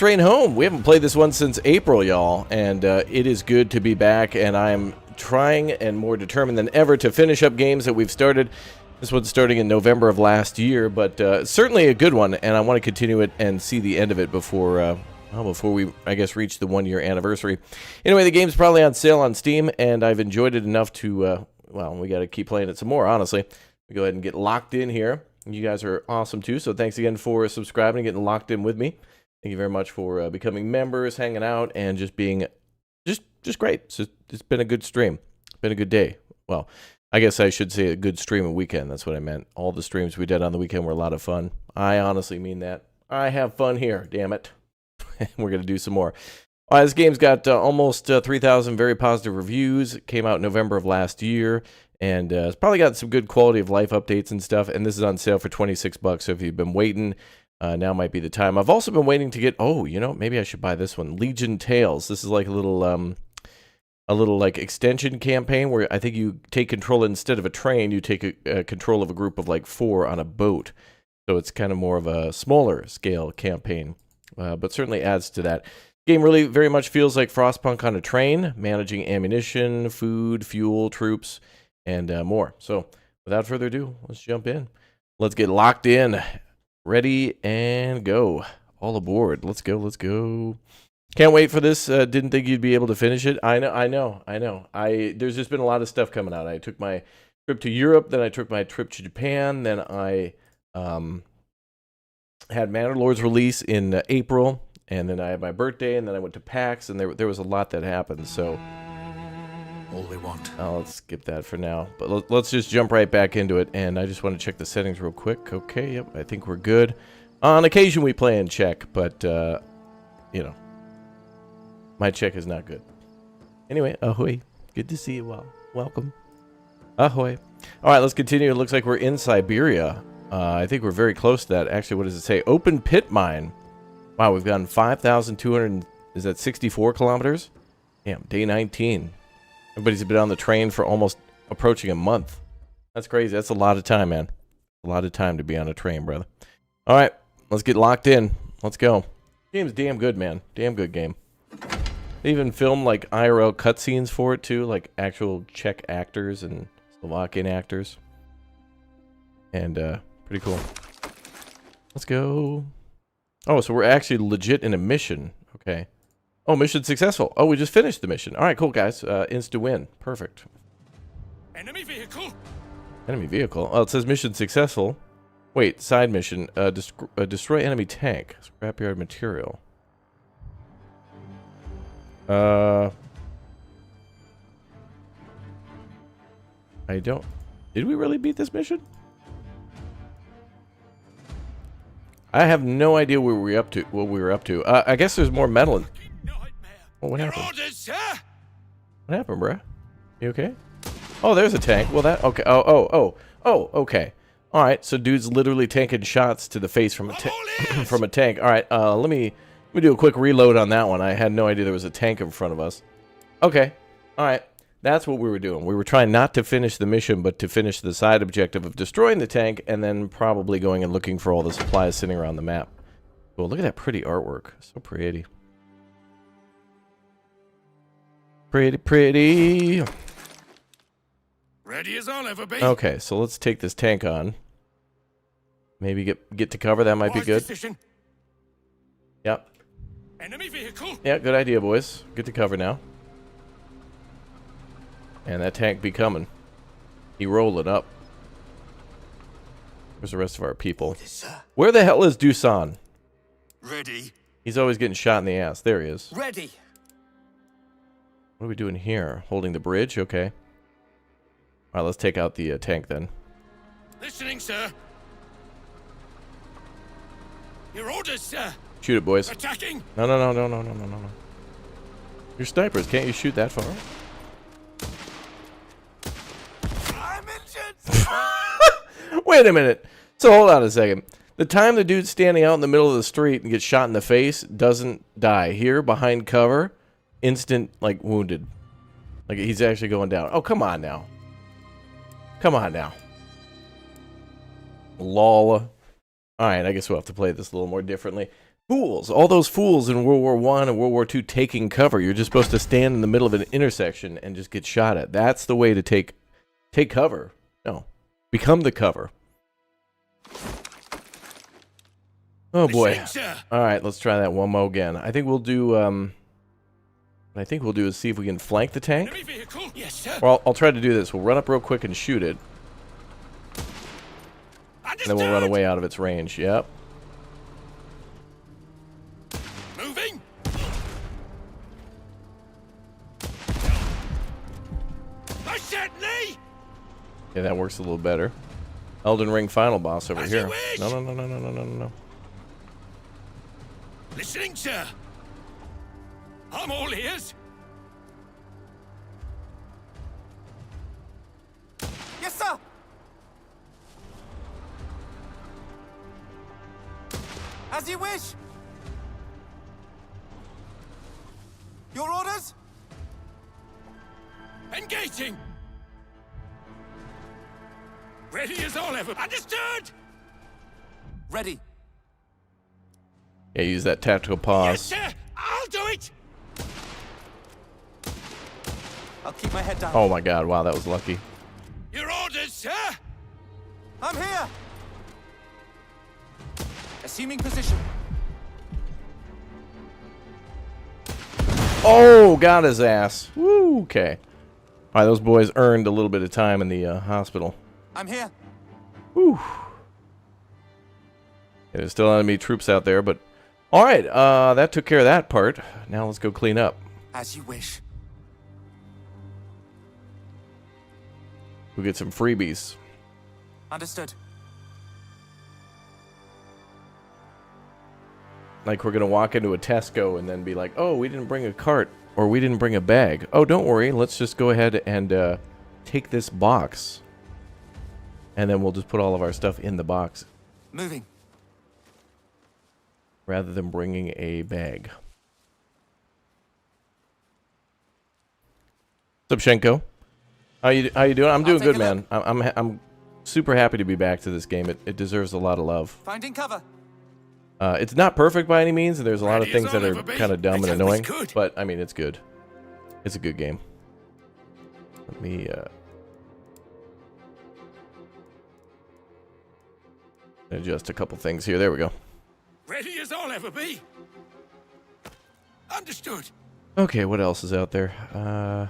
Train home. We haven't played this one since April, y'all, and it is good to be back, and I'm trying and more determined than ever to finish up games that we've started. This one's starting in November of last year, but certainly a good one, and I want to continue it and see the end of it before we, I guess, reach the 1-year anniversary. Anyway, the game's probably on sale on Steam, and I've enjoyed it enough to, well, we got to keep playing it some more, honestly. We go ahead and get locked in here. You guys are awesome, too, so thanks again for subscribing and getting locked in with me. Thank you very much for becoming members, hanging out, and just being just great. It's been a good stream. It's been a good day. Well, I guess I should say a good stream and weekend. That's what I meant. All the streams we did on the weekend were a lot of fun. I honestly mean that. I have fun here, damn it. We're going to do some more. This game's got almost 3,000 very positive reviews. It came out in November of last year, and it's probably got some good quality of life updates and stuff, and this is on sale for $26, so if you've been waiting, now might be the time. I've also been waiting to get, oh, you know, maybe I should buy this one, Legion Tales. This is like a little like extension campaign where I think you take control, instead of a train, you take a control of a group of like 4 on a boat. So it's kind of more of a smaller scale campaign, but certainly adds to that. Game really very much feels like Frostpunk on a train, managing ammunition, food, fuel, troops, and more. So without further ado, let's jump in. Let's get locked in. Ready and go. All aboard. Let's go. Let's go. Can't wait for this. Didn't think you'd be able to finish it. I know. There's just been a lot of stuff coming out. I took my trip to Europe, then I took my trip to Japan, then I had Manor Lord's release in April, and then I had my birthday, and then I went to PAX, and there was a lot that happened, so all we want. Let's skip that for now. But let's just jump right back into it, and I just want to check the settings real quick. Okay, yep, I think we're good. On occasion we play and check, but, you know, my check is not good. Anyway, ahoy. Good to see you all. Welcome. Ahoy. All right, let's continue. It looks like we're in Siberia. I think we're very close to that. Actually, what does it say? Open pit mine. Wow, we've gotten 5,200, is that 64 kilometers? Damn, day 19. Everybody's been on the train for almost approaching a month. That's crazy. That's a lot of time, man. A lot of time to be on a train, brother. All right, let's get locked in. Let's go. Game's damn good, man. Damn good game. They even filmed like IRL cutscenes for it too, like actual Czech actors and Slovakian actors. And pretty cool. Let's go. Oh, so we're actually legit in a mission. Okay. Oh, mission successful. Oh, we just finished the mission. All right, cool, guys. Insta win. Perfect. Enemy vehicle. Enemy vehicle. Oh, it says mission successful. Wait, side mission. Destroy enemy tank. Scrapyard material. I don't... Did we really beat this mission? I have no idea what we were up to. I guess there's more metal in... Oh, what happened? What happened, bruh? You okay? Oh, there's a tank. Well, that... Okay. Oh, okay. All right, so dude's literally tanking shots to the face from a from a tank. All right, let me do a quick reload on that one. I had no idea there was a tank in front of us. Okay. All right. That's what we were doing. We were trying not to finish the mission, but to finish the side objective of destroying the tank and then probably going and looking for all the supplies sitting around the map. Well, look at that pretty artwork. So pretty. Pretty. Ready as I'll ever be. Okay, so let's take this tank on. Maybe get to cover. That might be good. Decision. Yep. Enemy vehicle. Yeah, good idea, boys. Get to cover now. And that tank be coming. He rolling up. Where's the rest of our people? Where the hell is Dusan? Ready. He's always getting shot in the ass. There he is. Ready. What are we doing here? Holding the bridge? Okay. Alright, let's take out the tank then. Listening, sir. Your orders, sir. Shoot it, boys. Attacking. No. You're snipers. Can't you shoot that far? I'm injured. Wait a minute. So hold on a second. The time the dude's standing out in the middle of the street and gets shot in the face doesn't die. Here, behind cover, instant, like, wounded. Like, he's actually going down. Oh, come on now. Come on now. Lol. Alright, I guess we'll have to play this a little more differently. Fools. All those fools in World War I and World War II taking cover. You're just supposed to stand in the middle of an intersection and just get shot at. That's the way to take cover. No. Become the cover. Oh boy. Alright, let's try that one more again. I think we'll do what I think we'll do is see if we can flank the tank. Yes, sir. Well, I'll try to do this. We'll run up real quick and shoot it. And then we'll run away out of its range. Yep. Moving. Most certainly. Yeah, that works a little better. Elden Ring final boss over As here. you wish. No. Listening, sir. I'm all ears. Yes, sir. As you wish. Your orders? Engaging. Ready as I'll ever. Understood. Ready. Yeah, use that tactical pause. Yes, sir. I'll do it. I'll keep my head down. Oh my god, wow, that was lucky. Your orders, sir. I'm here. Assuming position. Oh, got his ass. Woo, okay. Alright, those boys earned a little bit of time in the hospital. I'm here. Whew. Yeah, there's still enemy troops out there, but... Alright, that took care of that part. Now let's go clean up. As you wish. We'll get some freebies. Understood. Like we're gonna walk into a Tesco and then be like, oh, we didn't bring a cart, or we didn't bring a bag. Oh, don't worry, let's just go ahead and take this box. And then we'll just put all of our stuff in the box. Moving. Rather than bringing a bag. What's up, Shenko? How you doing? I'm doing good, man. I'm super happy to be back to this game. It deserves a lot of love. Finding cover. It's not perfect by any means, and there's a lot of things that are kind of dumb and annoying. But I mean, it's good. It's a good game. Let me adjust a couple things here. There we go. Ready as I'll ever be. Understood. Okay, what else is out there?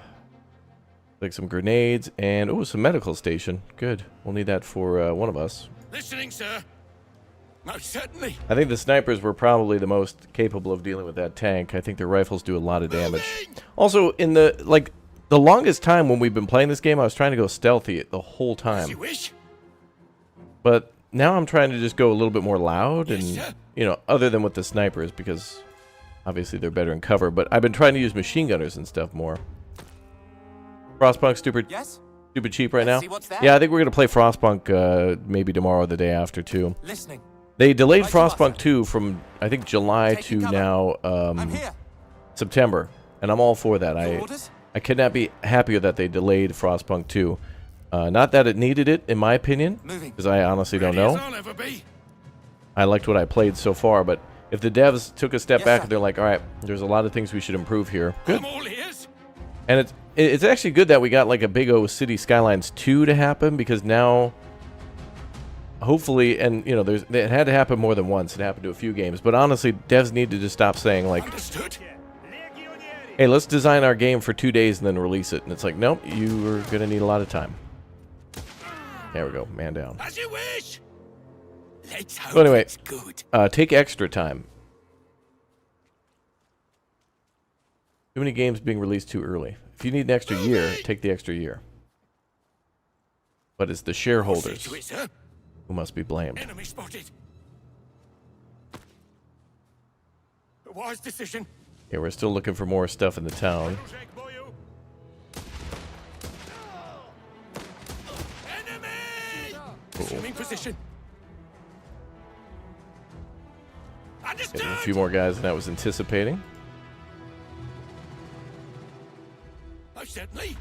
Like some grenades and oh, some medical station. Good. We'll need that for one of us. Listening, sir. Most certainly. I think the snipers were probably the most capable of dealing with that tank. I think their rifles do a lot of damage. Also, in the longest time when we've been playing this game, I was trying to go stealthy the whole time. As you wish. But now I'm trying to just go a little bit more loud Yes, and, sir. you know, other than with the snipers, because obviously they're better in cover. But I've been trying to use machine gunners and stuff more. Frostpunk stupid cheap right now. See what's there. Yeah, I think we're gonna play Frostpunk maybe tomorrow or the day after too. Listening. They delayed Right, you are, Frostpunk sir. 2 from I think July to Taking cover. now I'm here. September, and I'm all for that. Your orders? I could not be happier that they delayed Frostpunk 2. Not that it needed it, in my opinion, Moving. because I honestly don't Ready as know. I'll ever be. I liked what I played so far, but if the devs took a step Yes, back sir. and they're like, all right, there's a lot of things we should improve here. Good. I'm all ears. And it's actually good that we got like a big O City Skylines 2 to happen, because now hopefully, and you know, it had to happen more than once. It happened to a few games, but honestly, devs need to just stop saying like, Understood. hey, let's design our game for 2 days and then release it. And it's like, nope, you are gonna need a lot of time. There we go, man down. As you wish. Let's hope So anyway, it's good. take extra time. Too many games being released too early. If you need an extra year, take the extra year. But it's the shareholders See to it, sir. who must be blamed. Enemy spotted. A wise decision. Yeah, we're still looking for more stuff in the town. Enemy! Assuming position. Understood. Getting a few more guys than I was anticipating. Most certainly.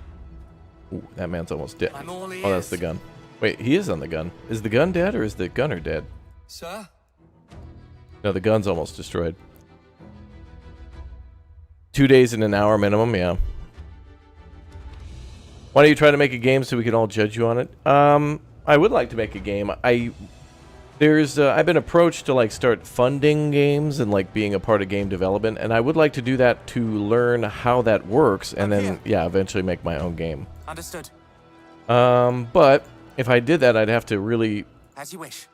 Ooh, that man's almost dead. I'm all Oh, that's ears. the gun. Wait, he is on the gun. Is the gun dead or is the gunner dead? Sir? No, the gun's almost destroyed. 2 days and an hour minimum, yeah. Why don't you try to make a game so we can all judge you on it? I would like to make a game. I've been approached to like start funding games and like being a part of game development, and I would like to do that to learn how that works, and then yeah, eventually make my own game. Understood. But if I did that, I'd have to really, as you wish,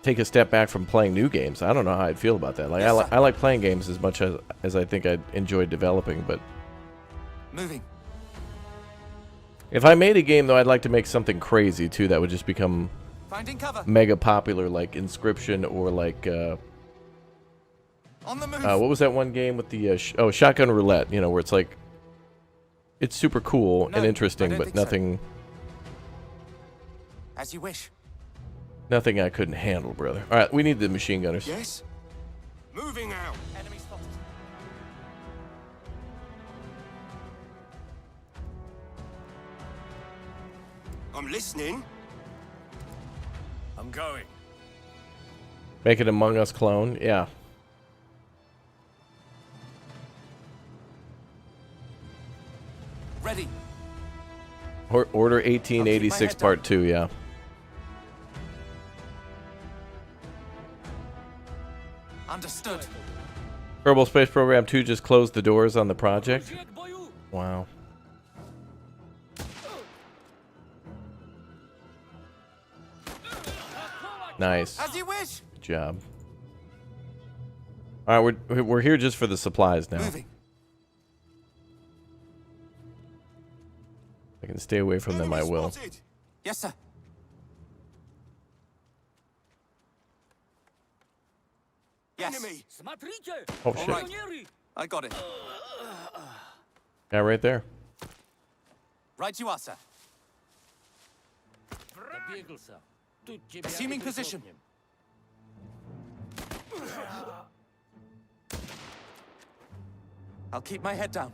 take a step back from playing new games. I don't know how I'd feel about that. Like Yes, I like playing games as much as I think I'd enjoy developing, but moving. if I made a game, though, I'd like to make something crazy, too, that would just become Finding cover. mega popular, like Inscription or like, On the move. what was that one game with the, Shotgun Roulette, you know, where it's like, it's super cool No, and I interesting, don't but think so. nothing, As you wish. nothing I couldn't handle, brother. All right, we need the machine gunners. Yes. Moving out. Enemy spotted. I'm listening. I'm going. Make it Among Us clone, yeah. Ready. Order 1886 head Part 2, yeah. Understood. Kerbal Space Program 2 just closed the doors on the project. Wow. Nice. As you wish. Good job. All right, we're here just for the supplies now. Moving. If I can stay away from them, I will. Yes, sir. Yes. Enemy. Oh shit! Right. I got it. Guy right there. Right you are, sir. Assuming position. I'll keep my head down.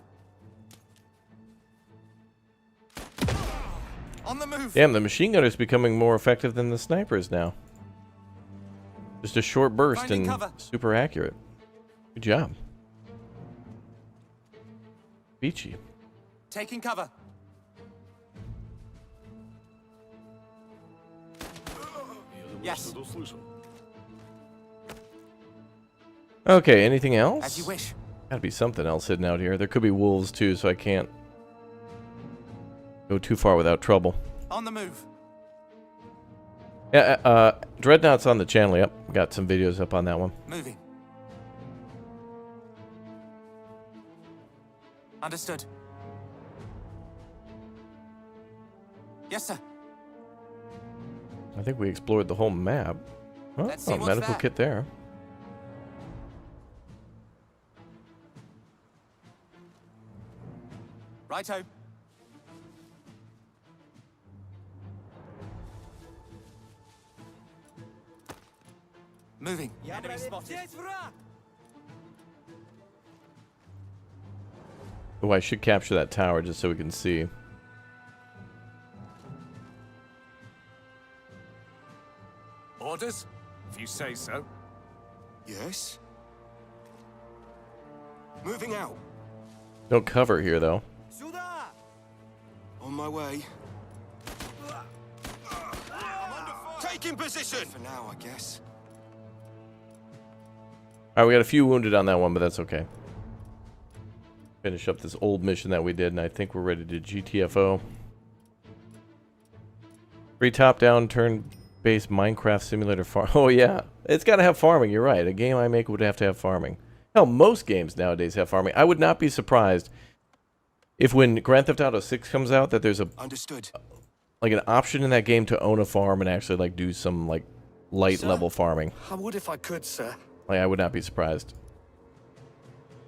On the move. Damn, the machine gunner's becoming more effective than the snipers now. Just a short burst Finding and cover. super accurate. Good job. Beachy. Taking cover. Yes. Okay, anything else? As you wish. Gotta be something else hidden out here. There could be wolves too, so I can't go too far without trouble. On the move. Yeah, Dreadnought's on the channel. Yep, got some videos up on that one. Moving. Understood. Yes, sir. I think we explored the whole map. Oh, Let's see what's medical there. kit there. Righto. Moving. Enemy spotted. Oh, I should capture that tower just so we can see. Orders? If you say so. Yes. Moving out. No cover here, though. On my way. Taking position. For now, I guess. Alright, we got a few wounded on that one, but that's okay. Finish up this old mission that we did, and I think we're ready to GTFO. Free top-down, turn-based Minecraft simulator farm. Oh, yeah. It's got to have farming, you're right. A game I make would have to have farming. Hell, most games nowadays have farming. I would not be surprised if when Grand Theft Auto 6 comes out that there's a... Understood. Like an option in that game to own a farm and actually like do some like light level farming. I would if I could, sir. Like I would not be surprised.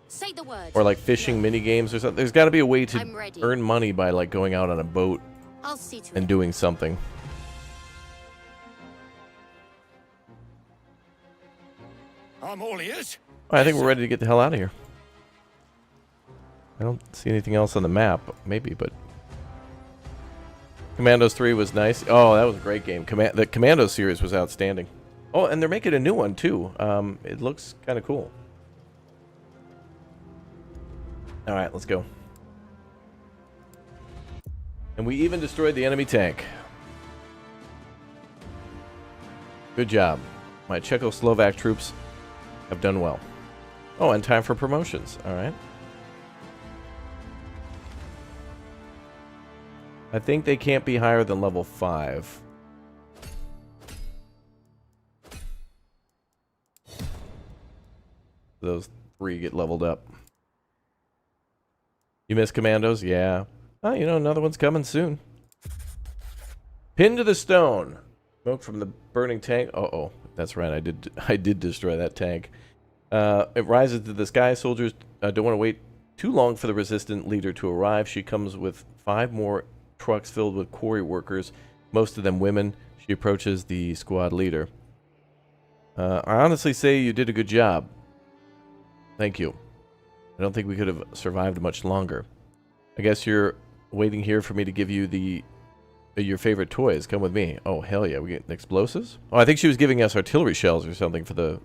Say the word. Or like fishing mini games or something. There's got to be a way to I'm ready. earn money by like going out on a boat I'll see to and it. doing something. I'm all ears. I think we're ready to get the hell out of here. I don't see anything else on the map. Maybe, but Commandos 3 was nice. Oh, that was a great game. The Commando series was outstanding. Oh, and they're making a new one, too. It looks kind of cool. All right, let's go. And we even destroyed the enemy tank. Good job. My Czechoslovak troops have done well. Oh, and time for promotions. All right. I think they can't be higher than level 5. Those 3 get leveled up. You miss commandos? Yeah. Oh, you know, another one's coming soon. Pinned to the stone. Smoke from the burning tank. Uh-oh. That's right. I did destroy that tank. It rises to the sky. Soldiers don't want to wait too long for the resistant leader to arrive. She comes with 5 more trucks filled with quarry workers, most of them women. She approaches the squad leader. I honestly say you did a good job. Thank you. I don't think we could have survived much longer. I guess you're waiting here for me to give you your favorite toys. Come with me. Oh, hell yeah. We get explosives? Oh, I think she was giving us artillery shells or something for the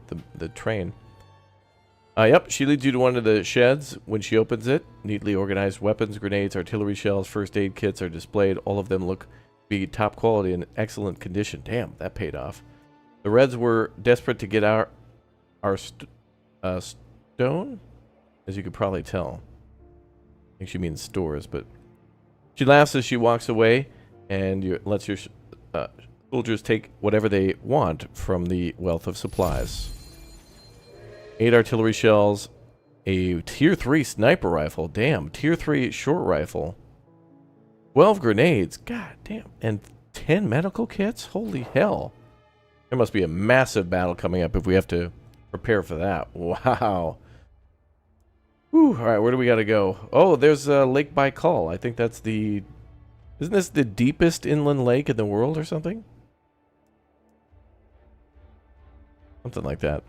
train. Yep, she leads you to one of the sheds. When she opens it, neatly organized weapons, grenades, artillery shells, first aid kits are displayed. All of them look to be top quality and excellent condition. Damn, that paid off. The Reds were desperate to get our stone, as you could probably tell. I think she means stores, but she laughs as she walks away and lets your soldiers take whatever they want from the wealth of supplies. 8 artillery shells, a tier 3 sniper rifle, damn, tier 3 short rifle, 12 grenades, god damn, and 10 medical kits? Holy hell. There must be a massive battle coming up if we have to prepare for that. Wow. Whew, alright, where do we gotta go? Oh, there's Lake Baikal. I think that's the... Isn't this the deepest inland lake in the world or something? Something like that.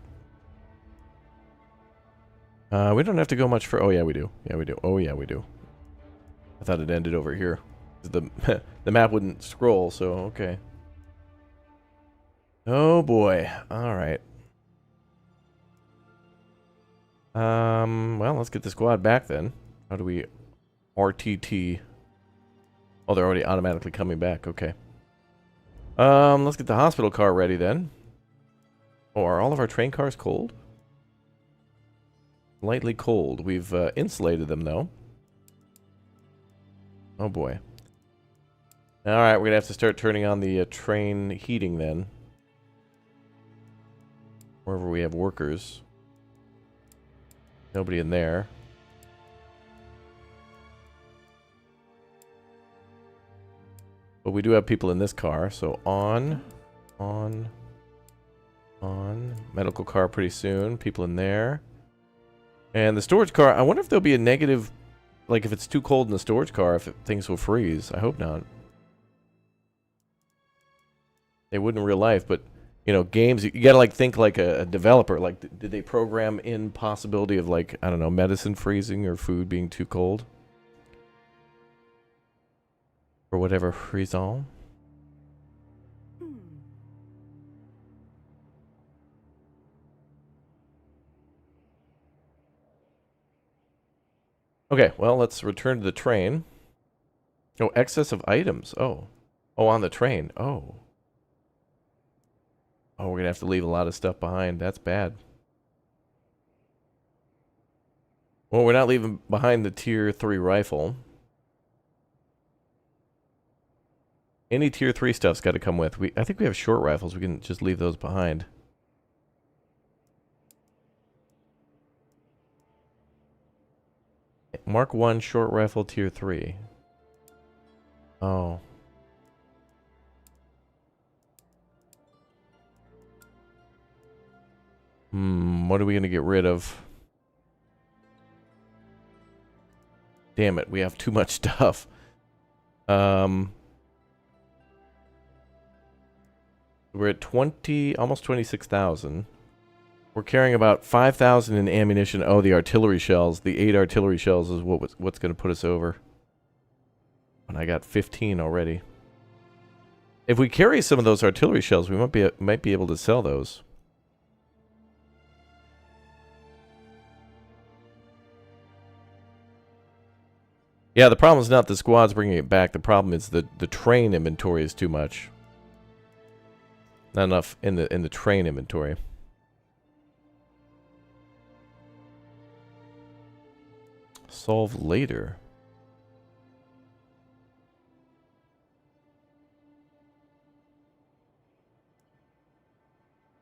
We don't have to go much for... Oh, yeah, we do. Yeah, we do. Oh, yeah, we do. I thought it ended over here. The map wouldn't scroll, so okay. Oh, boy. All right. Well, let's get the squad back then. How do we... RTT... Oh, they're already automatically coming back. Okay. Let's get the hospital car ready then. Oh, are all of our train cars cold? Lightly cold. We've insulated them, though. Oh, boy. Alright, we're going to have to start turning on the train heating, then. Wherever we have workers. Nobody in there. But we do have people in this car, so on. Medical car pretty soon. People in there. And the storage car, I wonder if there'll be a negative, like if it's too cold in the storage car, if things will freeze. I hope not. They would in real life, but, you know, games, you gotta, like, think like a developer. Like, did they program in possibility of, like, I don't know, medicine freezing or food being too cold? For whatever reason. Okay, well, let's return to the train. Oh, excess of items. Oh. Oh, on the train. Oh. Oh, we're going to have to leave a lot of stuff behind. That's bad. Well, we're not leaving behind the tier 3 rifle. Any tier 3 stuff's got to come with. I think we have short rifles. We can just leave those behind. Mark 1 short rifle tier 3. Oh. What are we going to get rid of? Damn it, we have too much stuff. We're at 20, almost 26,000. We're carrying about 5,000 in ammunition. Oh, the artillery shells. The 8 artillery shells is what's going to put us over. And I got 15 already. If we carry some of those artillery shells, we might be able to sell those. Yeah, the problem is not the squads bringing it back. The problem is the train inventory is too much. Not enough in the train inventory. Solve later.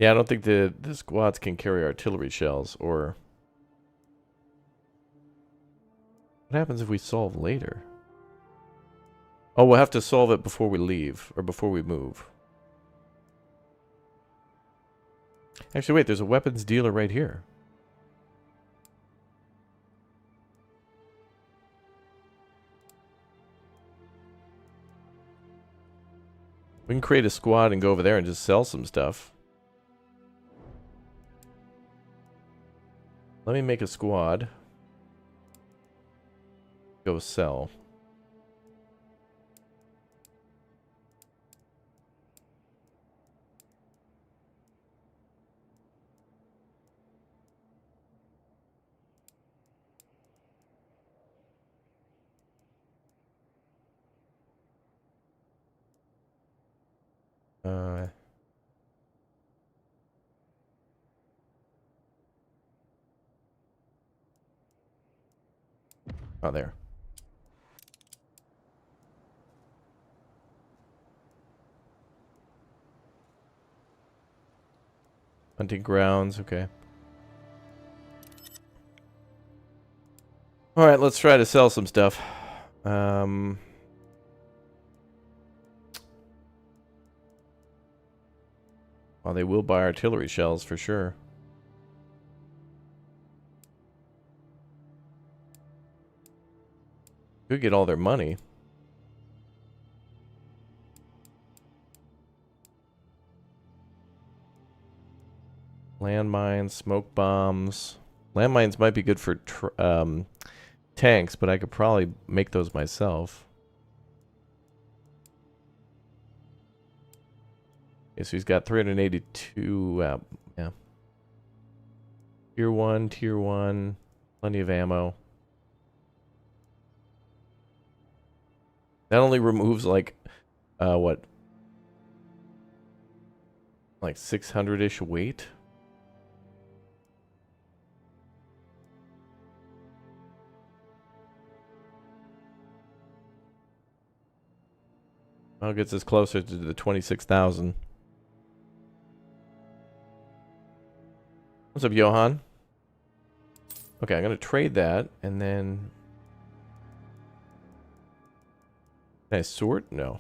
Yeah, I don't think the squads can carry artillery shells, or... What happens if we solve later? Oh, we'll have to solve it before we leave, or before we move. Actually, wait, there's a weapons dealer right here. We can create a squad and go over there and just sell some stuff. Let me make a squad. Go sell. Oh, there. Hunting grounds, okay. Alright, let's try to sell some stuff. Well, they will buy artillery shells for sure. Could get all their money. Landmines, smoke bombs. Landmines might be good for tanks, but I could probably make those myself. Okay, so he's got 382. Yeah. Tier 1, Tier 1. Plenty of ammo. That only removes like, what? Like 600-ish weight? Well, it gets us closer to the 26,000. What's up, Johan? Okay, I'm going to trade that, and then... Can I sort? No.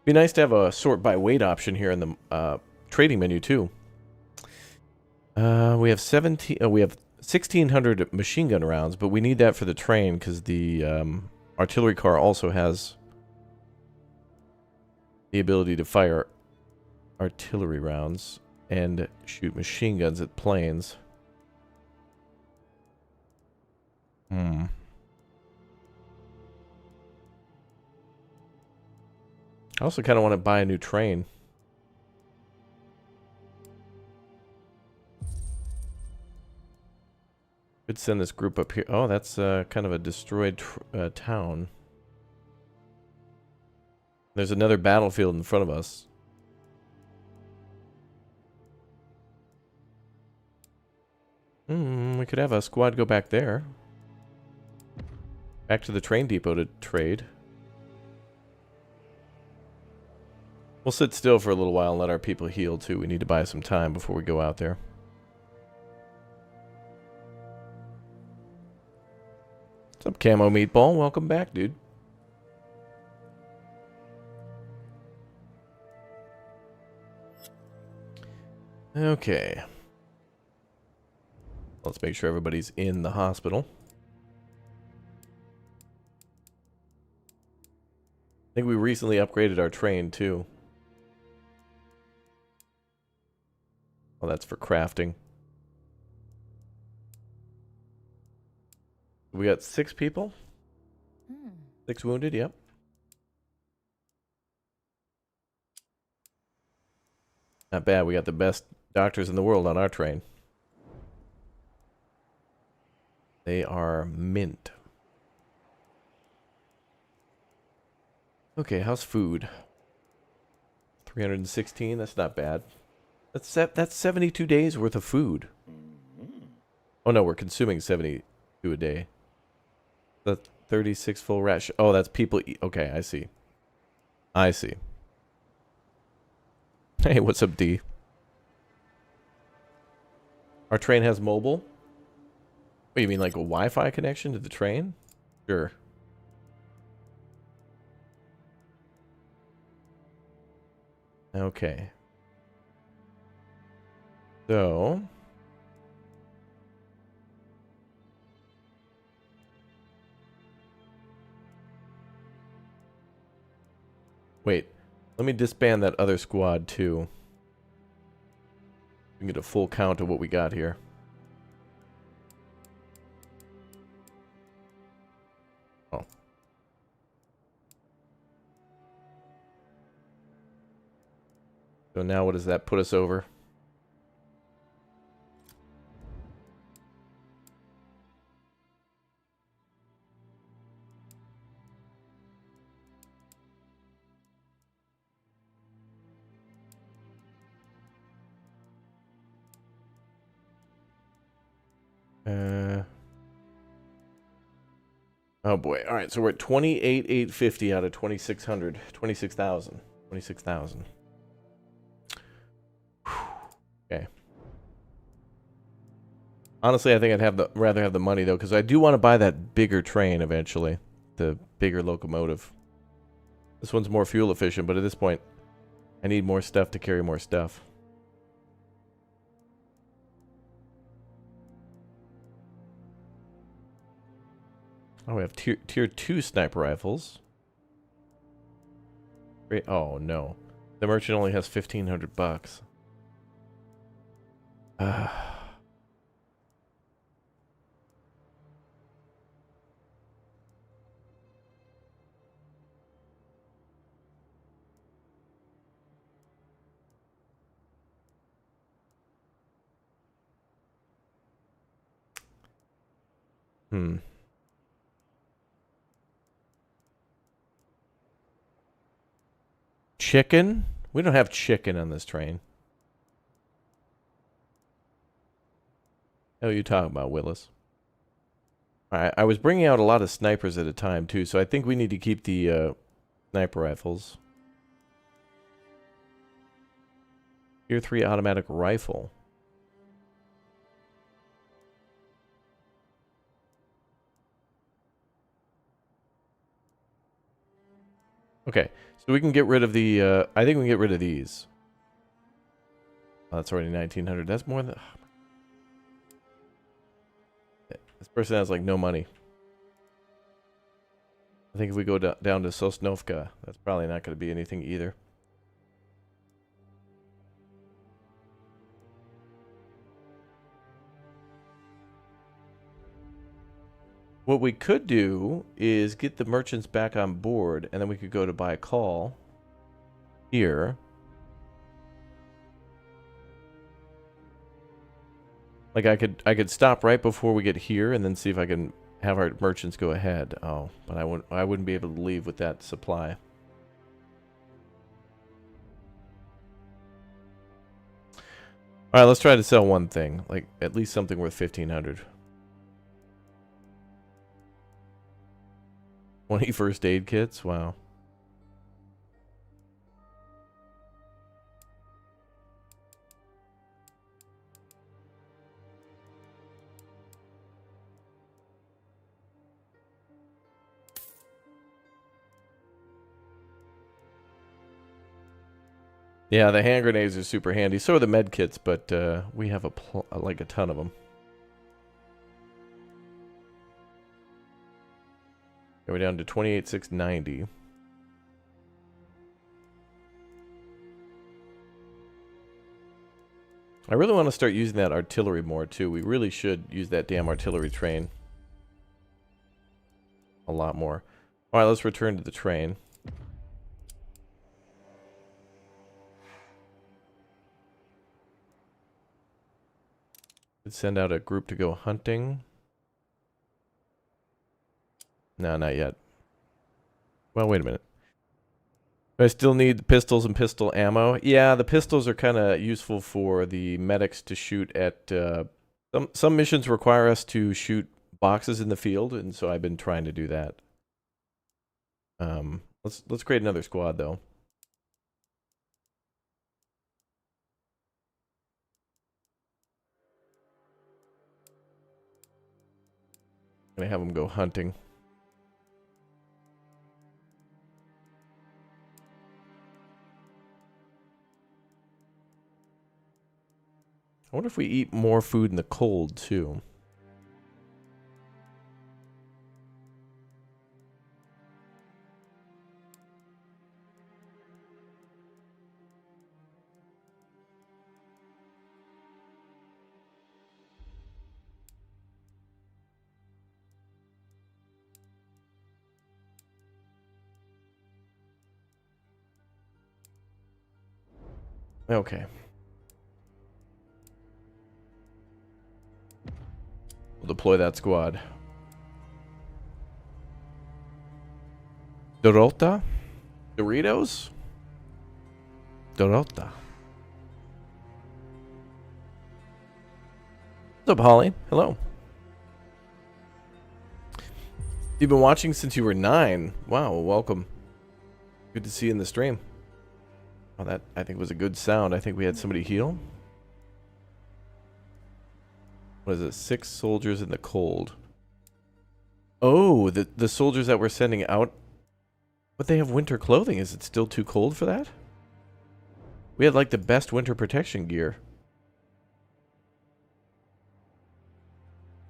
Be nice to have a sort by weight option here in the trading menu, too. We have 1,600 machine gun rounds, but we need that for the train, because the artillery car also has... the ability to fire artillery rounds and shoot machine guns at planes. I also kind of want to buy a new train. Could send this group up here. Oh, that's kind of a destroyed town. There's another battlefield in front of us. We could have a squad go back there. Back to the train depot to trade. We'll sit still for a little while and let our people heal too. We need to buy some time before we go out there. What's up, Camo Meatball? Welcome back, dude. Okay. Let's make sure everybody's in the hospital. I think we recently upgraded our train, too. Well, that's for crafting. We got 6 people? 6 wounded, yep. Not bad. We got the best doctors in the world on our train. They are mint. Okay, how's food? 316. That's not bad. That's 72 days worth of food. Oh no, we're consuming 72 a day. That's 36 full ration. Oh, that's people eat. Okay, I see. I see. Hey, what's up, D? Our train has mobile? What, you mean like a Wi-Fi connection to the train? Sure. Okay. So... Wait. Let me disband that other squad, too. We can get a full count of what we got here. Oh. So now what does that put us over? Oh boy. All right, so we're at 28,850 out of 2,600. 26,000. 26,000. Okay. Honestly, I think I'd rather have the money though, because I do want to buy that bigger train eventually, the bigger locomotive. This one's more fuel efficient, but at this point, I need more stuff to carry more stuff. Oh, we have tier 2 sniper rifles. Great. Oh no, the merchant only has 1,500 bucks. Chicken? We don't have chicken on this train. What are you talking about, Willis? I was bringing out a lot of snipers at a time, too, so I think we need to keep the sniper rifles. Tier 3 automatic rifle. Okay, so we can get rid of the, I think we can get rid of these. Oh, that's already 1,900. That's more than... This person has, like, no money. I think if we go down to Sosnovka, that's probably not going to be anything either. What we could do is get the merchants back on board, and then we could go to buy a call here. Like I could stop right before we get here, and then see if I can have our merchants go ahead. Oh, but I wouldn't be able to leave with that supply. All right, let's try to sell one thing, like at least something worth 1,500. 20 first aid kits? Wow. Yeah, the hand grenades are super handy. So are the med kits, but we have like a ton of them. We're down to 28,690. I really want to start using that artillery more, too. We really should use that damn artillery train a lot more. All right, let's return to the train. Let's send out a group to go hunting. No, not yet. Well, wait a minute. I still need pistols and pistol ammo. Yeah, the pistols are kind of useful for the medics to shoot at... some missions require us to shoot boxes in the field, and so I've been trying to do that. Let's create another squad, though. I'm gonna have them go hunting. I wonder if we eat more food in the cold, too. Okay. We'll deploy that squad. Dorota? Doritos? Dorota. What's up, Holly? Hello. You've been watching since you were 9. Wow, welcome. Good to see you in the stream. Oh, that, I think, was a good sound. I think we had somebody heal. What is it? 6 soldiers in the cold. Oh, the soldiers that we're sending out. But they have winter clothing. Is it still too cold for that? We had, like, the best winter protection gear.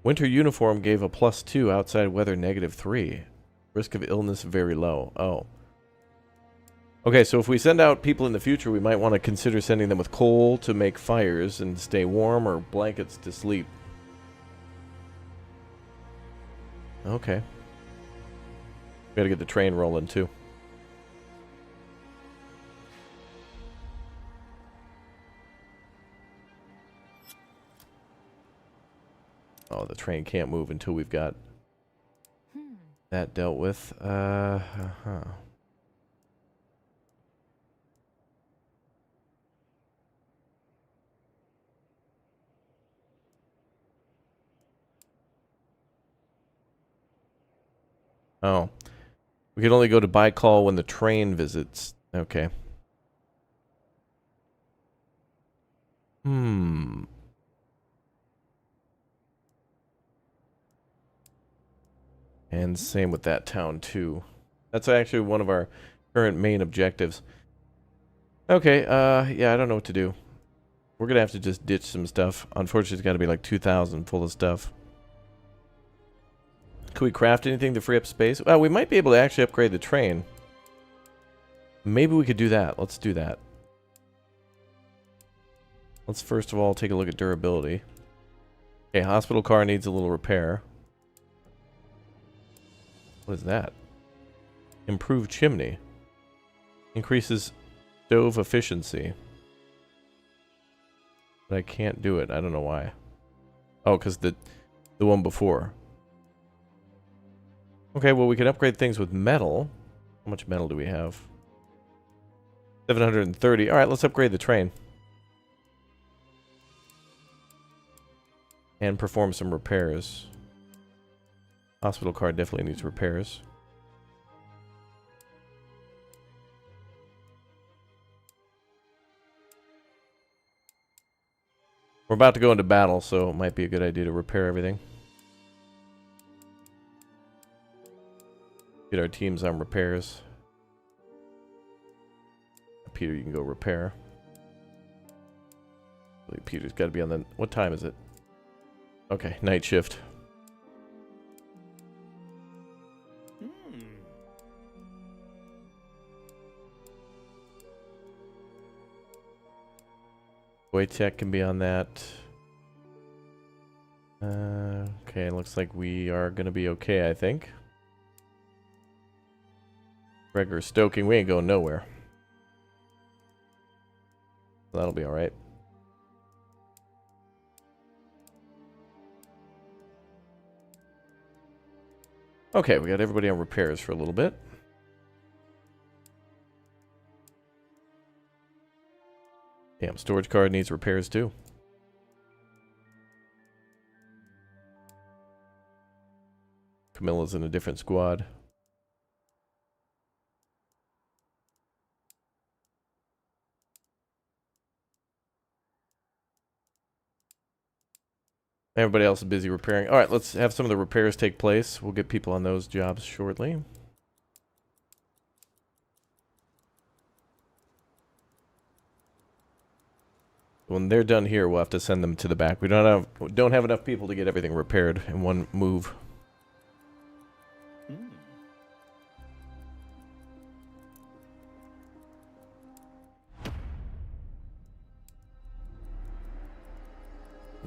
Winter uniform gave a +2, outside weather -3. Risk of illness very low. Oh. Okay, so if we send out people in the future, we might want to consider sending them with coal to make fires and stay warm, or blankets to sleep. Okay. Gotta get the train rolling, too. Oh, the train can't move until we've got that dealt with. Oh. We can only go to Baikal when the train visits. Okay. And same with that town, too. That's actually one of our current main objectives. Okay, yeah, I don't know what to do. We're gonna have to just ditch some stuff. Unfortunately, it's gotta be like 2,000 full of stuff. Could we craft anything to free up space? Well, we might be able to actually upgrade the train. Maybe we could do that. Let's do that. Let's first of all take a look at durability. Okay, hospital car needs a little repair. What is that? Improved chimney. Increases stove efficiency. But I can't do it. I don't know why. Oh, because the one before. Okay, well, we can upgrade things with metal. How much metal do we have? 730. Alright, let's upgrade the train. And perform some repairs. Hospital car definitely needs repairs. We're about to go into battle, so it might be a good idea to repair everything. Get our teams on repairs. Peter, you can go repair. Peter's got to be on the... What time is it? Okay, night shift. Waytech can be on that. Okay, looks like we are going to be okay, I think. Regular stoking, we ain't going nowhere. That'll be alright. Okay, we got everybody on repairs for a little bit. Damn, storage card needs repairs too. Camilla's in a different squad. Everybody else is busy repairing. All right, let's have some of the repairs take place. We'll get people on those jobs shortly. When they're done here, we'll have to send them to the back. We don't have enough people to get everything repaired in one move.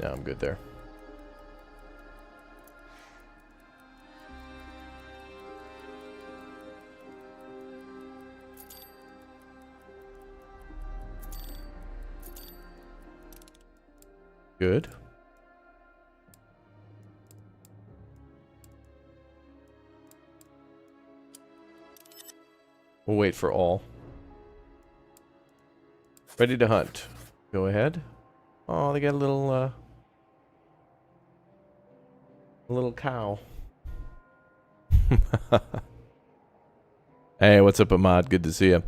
No, I'm good there. Good. We'll wait for all. Ready to hunt. Go ahead. Oh, they got a little cow. Hey, what's up, Ahmad? Good to see you.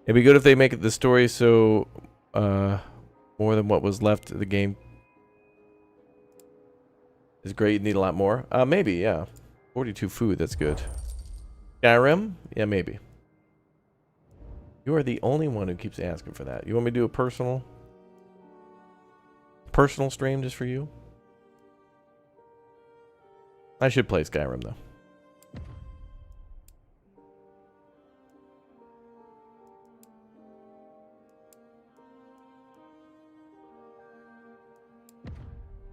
It'd be good if they make it the story so more than what was left of the game is great. You need a lot more. Maybe, yeah. 42 food, that's good. Skyrim? Yeah, maybe. You are the only one who keeps asking for that. You want me to do a personal stream just for you? I should play Skyrim, though.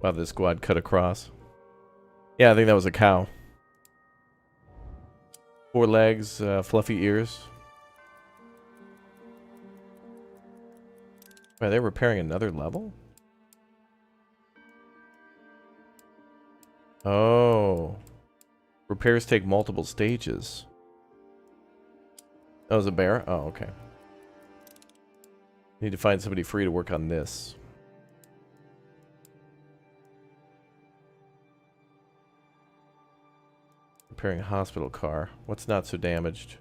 Wow, this squad cut across. Yeah, I think that was a cow. 4 legs, fluffy ears. Are they repairing another level? Oh. Repairs take multiple stages. That was a bear? Oh, okay. Need to find somebody free to work on this. Repairing a hospital car. What's not so damaged?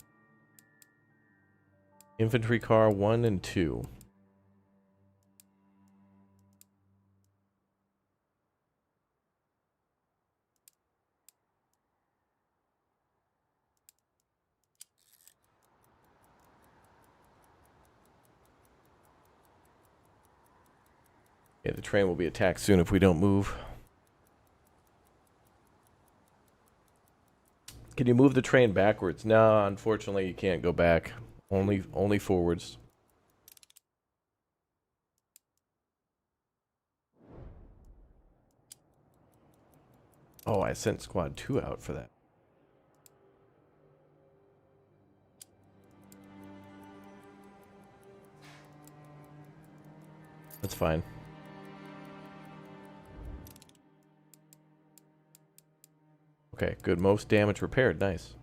Infantry car 1 and 2. Yeah, the train will be attacked soon if we don't move. Can you move the train backwards? No, unfortunately you can't go back. Only forwards. Oh, I sent squad 2 out for that. That's fine. Okay, good. Most damage repaired. Nice.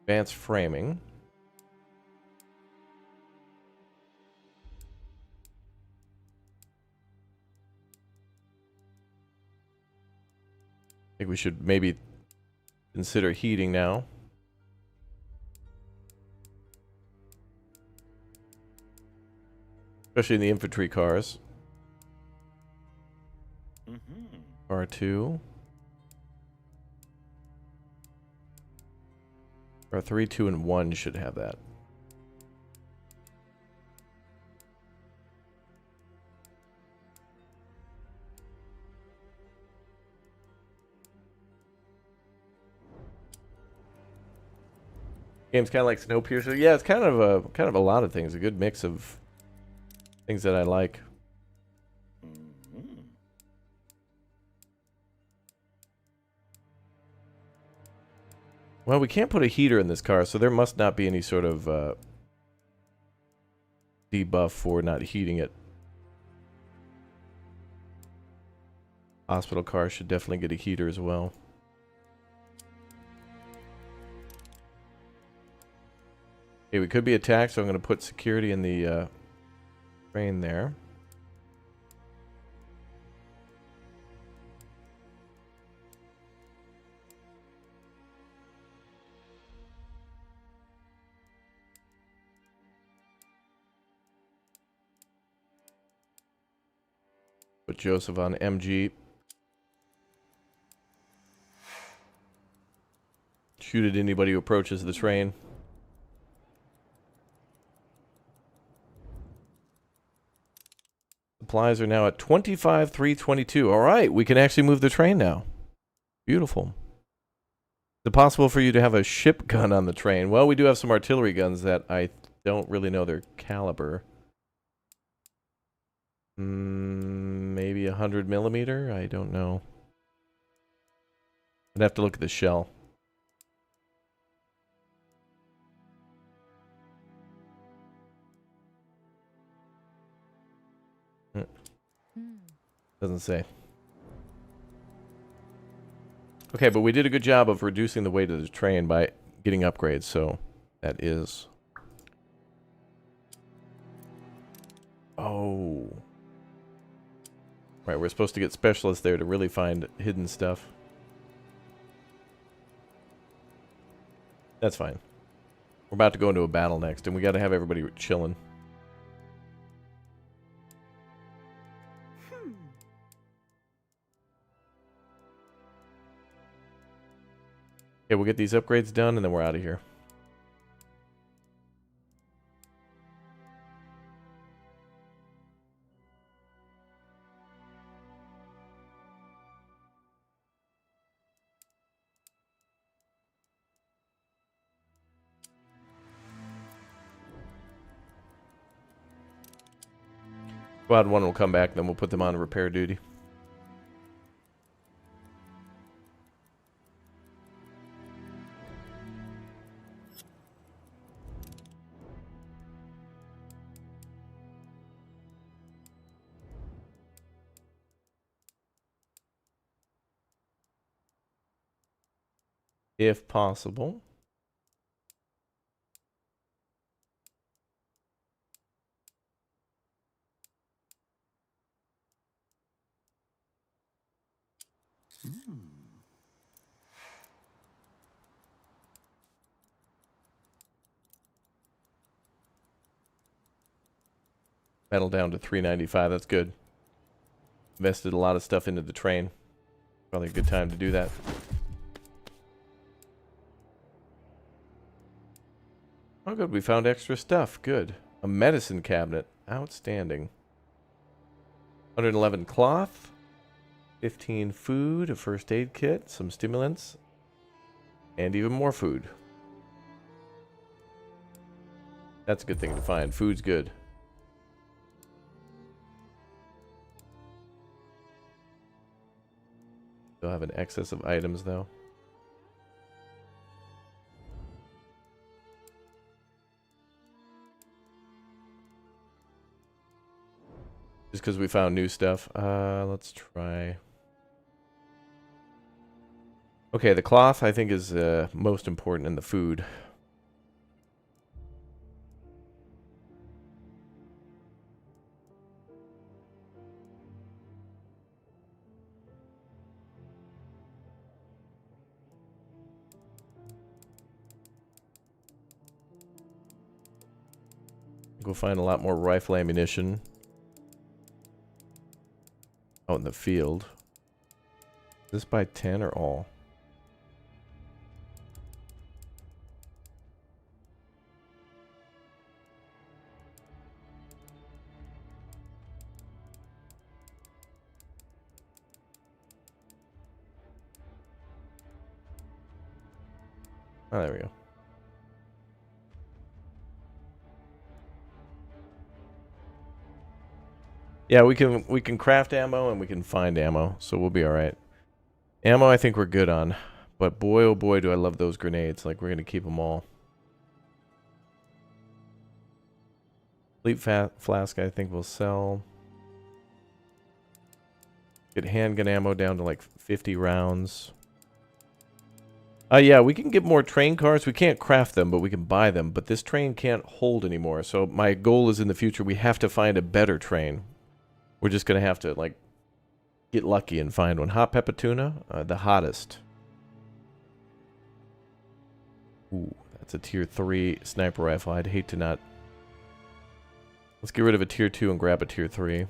Advanced framing. I think we should maybe consider heating now. Especially in the infantry cars. R2. R3, 2, and 1 should have that. Game's kind of like Snowpiercer. Yeah, it's kind of a lot of things. A good mix of things that I like. Well, we can't put a heater in this car, so there must not be any sort of debuff for not heating it. Hospital car should definitely get a heater as well. Okay, we could be attacked, so I'm going to put security in the train there. Put Joseph on MG. Shoot at anybody who approaches the train. Supplies are now at 25,322. All right, we can actually move the train now. Beautiful. Is it possible for you to have a ship gun on the train? Well, we do have some artillery guns that I don't really know their caliber. Maybe 100 millimeter? I don't know. I'd have to look at the shell. Doesn't say. Okay, but we did a good job of reducing the weight of the train by getting upgrades, so that is... Oh. Right, we're supposed to get specialists there to really find hidden stuff. That's fine. We're about to go into a battle next, and we got to have everybody chilling. Okay, we'll get these upgrades done, and then we're out of here. Squad 1 will come back, then we'll put them on repair duty. If possible. Metal down to 395. That's good. Invested a lot of stuff into the train. Probably a good time to do that. Oh, good. We found extra stuff. Good. A medicine cabinet. Outstanding. 111 cloth. 15 food. A first aid kit. Some stimulants. And even more food. That's a good thing to find. Food's good. Still have an excess of items, though. Just because we found new stuff. Let's try. Okay, the cloth, I think, is most important in the food. Go find a lot more rifle ammunition out in the field. Is this by 10 or all? Oh, there we go. Yeah, we can craft ammo and we can find ammo, so we'll be all right. Ammo, I think we're good on. But boy, oh boy, do I love those grenades. Like, we're going to keep them all. Fleet flask, I think, will sell. Get handgun ammo down to like 50 rounds. Yeah, we can get more train cars. We can't craft them, but we can buy them. But this train can't hold anymore. So my goal is in the future, we have to find a better train. We're just going to have to, like, get lucky and find one. Hot pepper tuna, the hottest. Ooh, that's a tier 3 sniper rifle. I'd hate to not... Let's get rid of a tier 2 and grab a tier 3.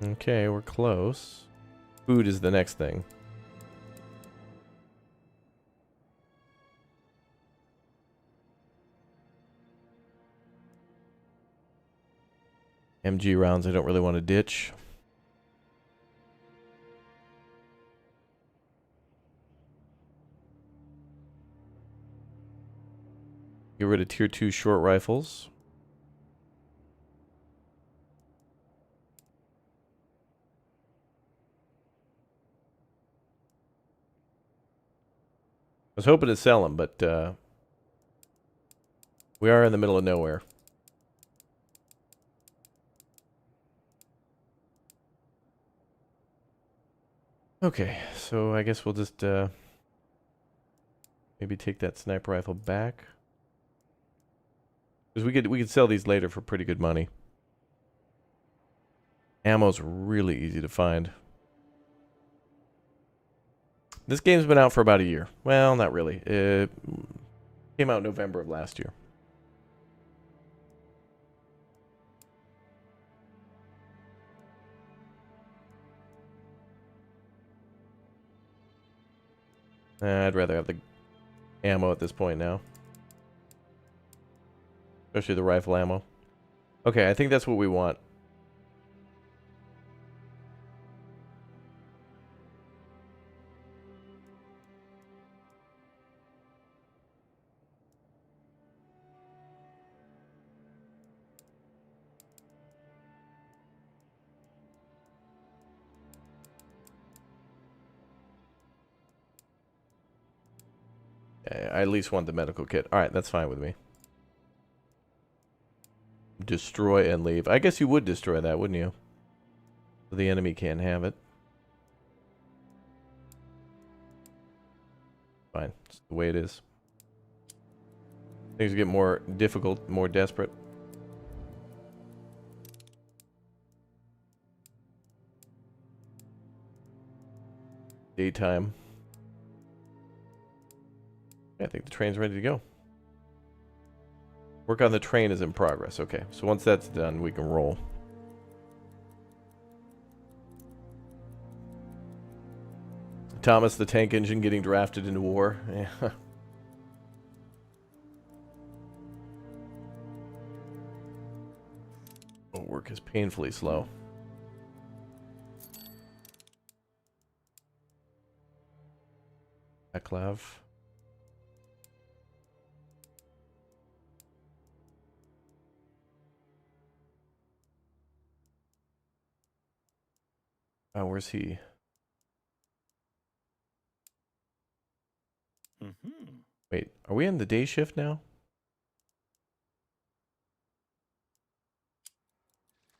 Okay, we're close. Food is the next thing. MG rounds I don't really want to ditch. Get rid of tier 2 short rifles. I was hoping to sell them, but we are in the middle of nowhere. Okay, so I guess we'll just maybe take that sniper rifle back. Because we could sell these later for pretty good money. Ammo's really easy to find. This game's been out for about a year. Well, not really. It came out in November of last year. I'd rather have the ammo at this point now. Especially the rifle ammo. Okay, I think that's what we want. I at least want the medical kit. Alright, that's fine with me. Destroy and leave. I guess you would destroy that, wouldn't you? So the enemy can't have it. Fine. It's the way it is. Things get more difficult, more desperate. Daytime. I think the train's ready to go. Work on the train is in progress. Okay, so once that's done, we can roll. Thomas the Tank Engine getting drafted into war. Yeah. Oh, work is painfully slow. Eklav. Oh, where's he? Wait, are we in the day shift now?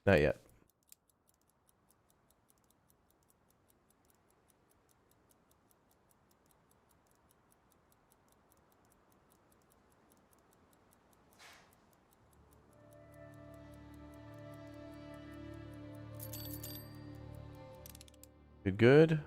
Not yet. Good, good.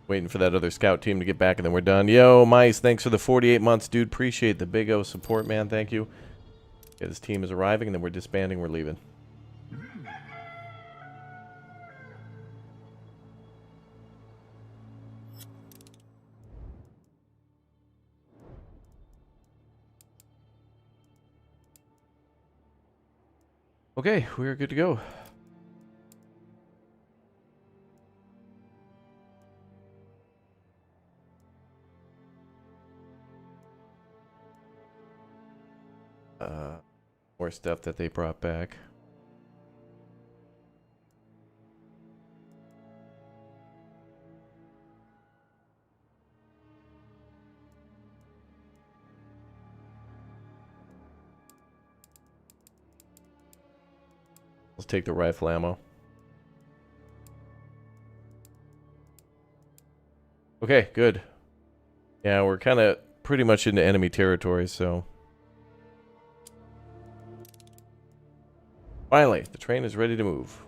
Waiting for that other scout team to get back and then we're done. Yo, Mice, thanks for the 48 months, dude. Appreciate the big O support, man. Thank you. Yeah, this team is arriving and then we're disbanding. We're leaving. Okay, we're good to go. More stuff that they brought back. Let's take the rifle ammo. Okay, good. Yeah, we're kind of pretty much into enemy territory, so... Finally, the train is ready to move.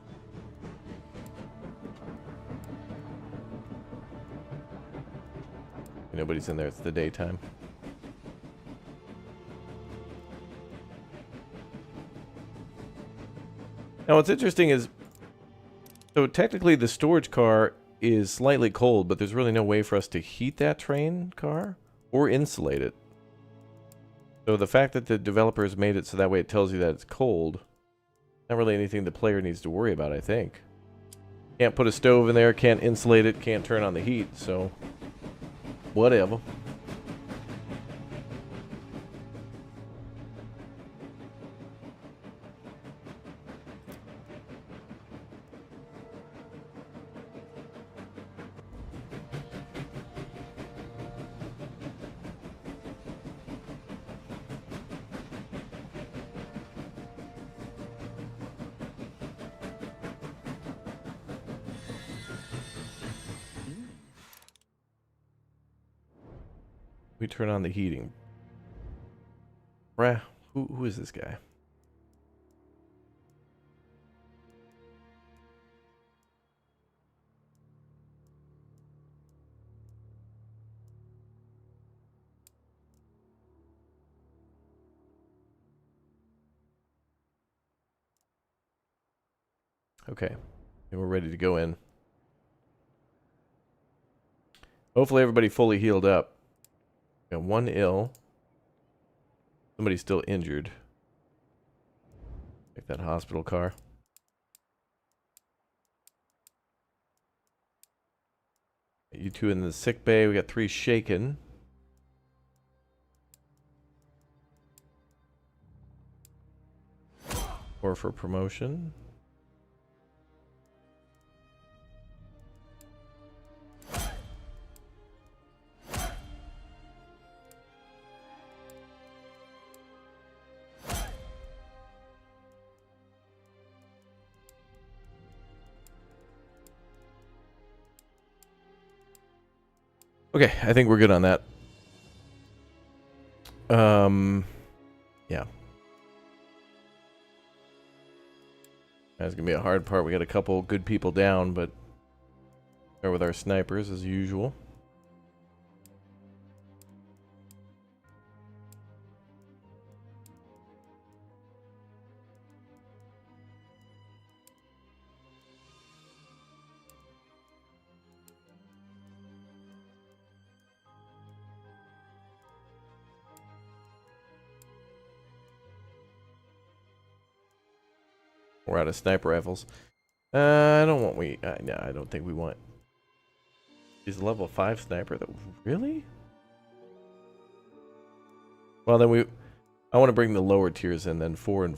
Nobody's in there, it's the daytime. Now what's interesting is, so technically the storage car is slightly cold, but there's really no way for us to heat that train car or insulate it. So the fact that the developers made it so that way it tells you that it's cold, not really anything the player needs to worry about, I think. Can't put a stove in there, can't insulate it, can't turn on the heat, so whatever. We turn on the heating. Bruh, who is this guy? Okay, and we're ready to go in. Hopefully everybody fully healed up. Got one ill. Somebody's still injured. Take that hospital car. You two in the sick bay. We got 3 shaken. Or for promotion. Okay, I think we're good on that. Yeah. That's gonna be a hard part. We got a couple good people down, but start with our snipers as usual. We're out of sniper rifles. I don't want no, I don't think we want. He's a level 5 sniper though. Really? Well then I want to bring the lower tiers in then. 4 and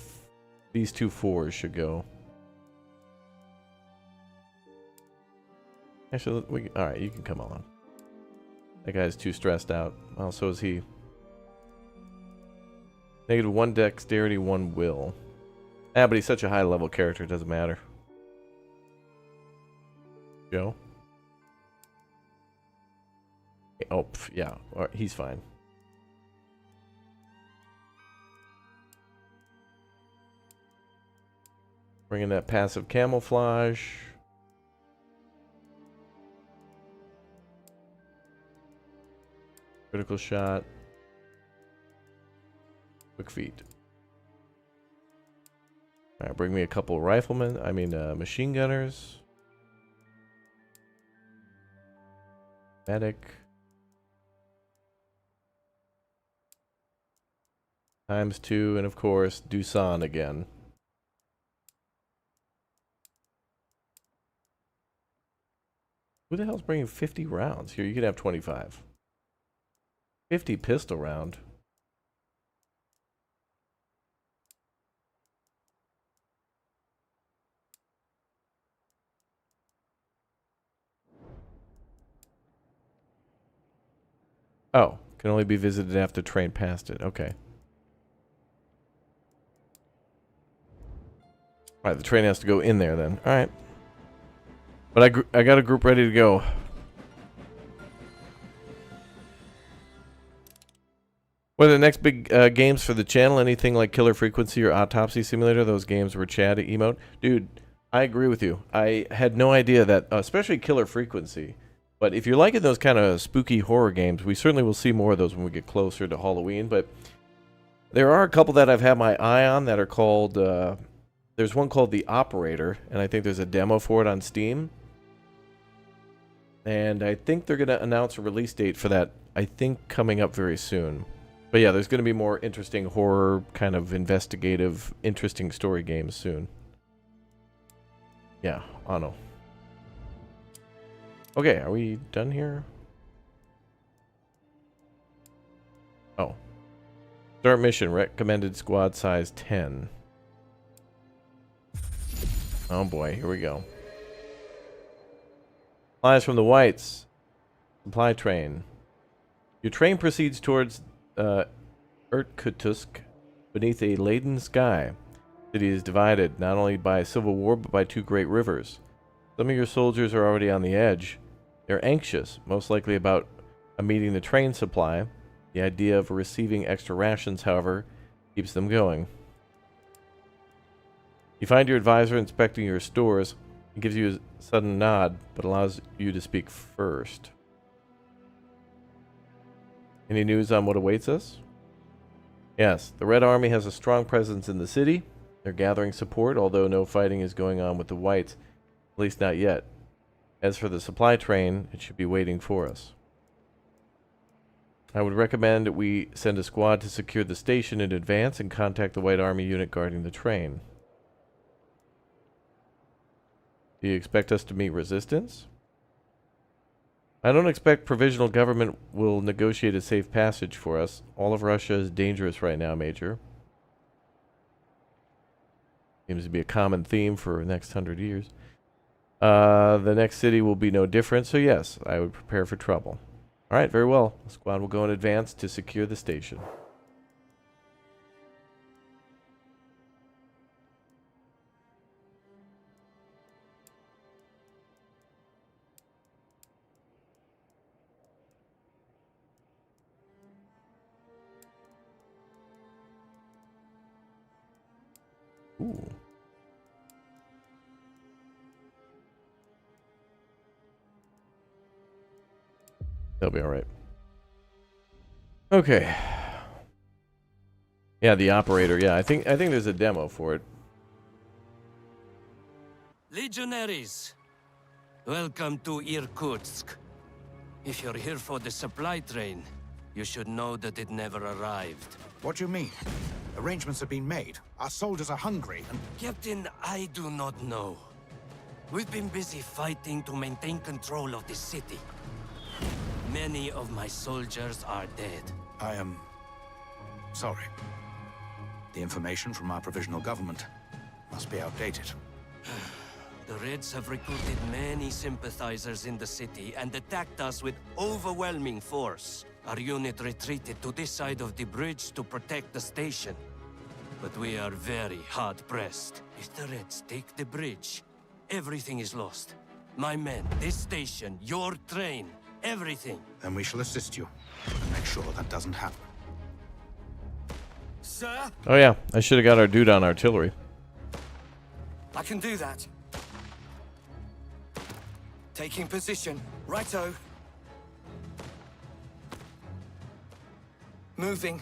these 2 4s should go. Actually, alright, you can come on. That guy's too stressed out. Well, so is he. -1 dexterity, 1 will. Ah, but he's such a high level character, it doesn't matter. Joe? Oh, yeah, he's fine. Bringing that passive camouflage. Critical shot. Quick feet. Alright, bring me a couple riflemen. Machine gunners. Medic. ×2, and of course, Doosan again. Who the hell's bringing 50 rounds? Here, you can have 25. 50 pistol round. Oh, can only be visited after train past it. Okay. Alright, the train has to go in there then. Alright. But I got a group ready to go. What are the next big games for the channel? Anything like Killer Frequency or Autopsy Simulator? Those games were Chad emote. Dude, I agree with you. I had no idea that, especially Killer Frequency. But if you're liking those kind of spooky horror games, we certainly will see more of those when we get closer to Halloween. But there are a couple that I've had my eye on that are called... there's one called The Operator, and I think there's a demo for it on Steam. And I think they're going to announce a release date for that, I think, coming up very soon. But yeah, there's going to be more interesting horror, kind of investigative, interesting story games soon. Yeah, Ano. Okay, are we done here? Oh. Start mission. Recommended squad size 10. Oh boy, here we go. Supplies from the Whites. Supply train. Your train proceeds towards Irkutsk beneath a laden sky. The city is divided not only by a civil war but by two great rivers. Some of your soldiers are already on the edge. They're anxious, most likely about meeting the train supply. The idea of receiving extra rations, however, keeps them going. You find your advisor inspecting your stores. He gives you a sudden nod, but allows you to speak first. Any news on what awaits us? Yes, the Red Army has a strong presence in the city. They're gathering support, although no fighting is going on with the Whites, at least not yet. As for the supply train, it should be waiting for us. I would recommend that we send a squad to secure the station in advance and contact the White Army unit guarding the train. Do you expect us to meet resistance? I don't expect provisional government will negotiate a safe passage for us. All of Russia is dangerous right now, Major. Seems to be a common theme for the next 100 years. The next city will be no different, so yes, I would prepare for trouble. Alright, very well. The squad will go in advance to secure the station. Ooh. That'll be alright. Okay. Yeah, the operator. Yeah, I think there's a demo for it. Legionaries, welcome to Irkutsk. If you're here for the supply train, you should know that it never arrived. What do you mean? Arrangements have been made. Our soldiers are hungry and... Captain, I do not know. We've been busy fighting to maintain control of the city. Many of my soldiers are dead. I am... sorry. The information from our provisional government must be outdated. The Reds have recruited many sympathizers in the city and attacked us with overwhelming force. Our unit retreated to this side of the bridge to protect the station. But we are very hard-pressed. If the Reds take the bridge, everything is lost. My men, this station, your train, everything. Then we shall assist you and make sure that doesn't happen. Sir? Oh yeah, I should have got our dude on artillery. I can do that. Taking position. Righto. Moving.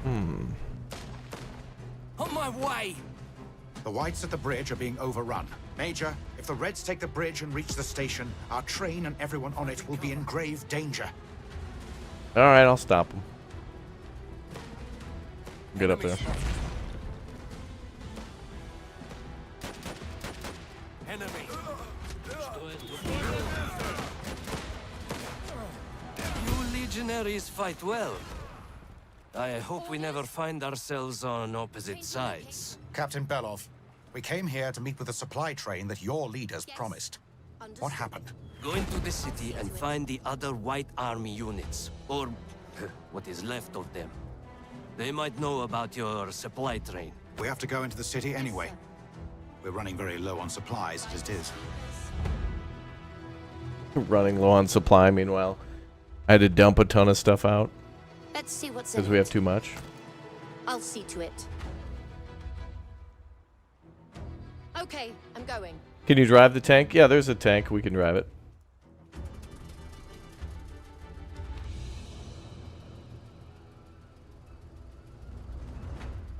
On my way! The Whites at the bridge are being overrun. Major, if the Reds take the bridge and reach the station, our train and everyone on it will be in grave danger. Alright, I'll stop him. Get up there. Enemy. You legionaries fight well. I hope we never find ourselves on opposite sides. Captain Belov, we came here to meet with the supply train that your leaders Yes. promised. Understood. What happened? Go into the city and find the other White Army units, or what is left of them. They might know about your supply train. We have to go into the city anyway. We're running very low on supplies as it is. Running low on supply. Meanwhile, I had to dump a ton of stuff out Let's see what's in because we have it. too much. I'll see to it. Okay, I'm going. Can you drive the tank? Yeah, there's a tank. We can drive it.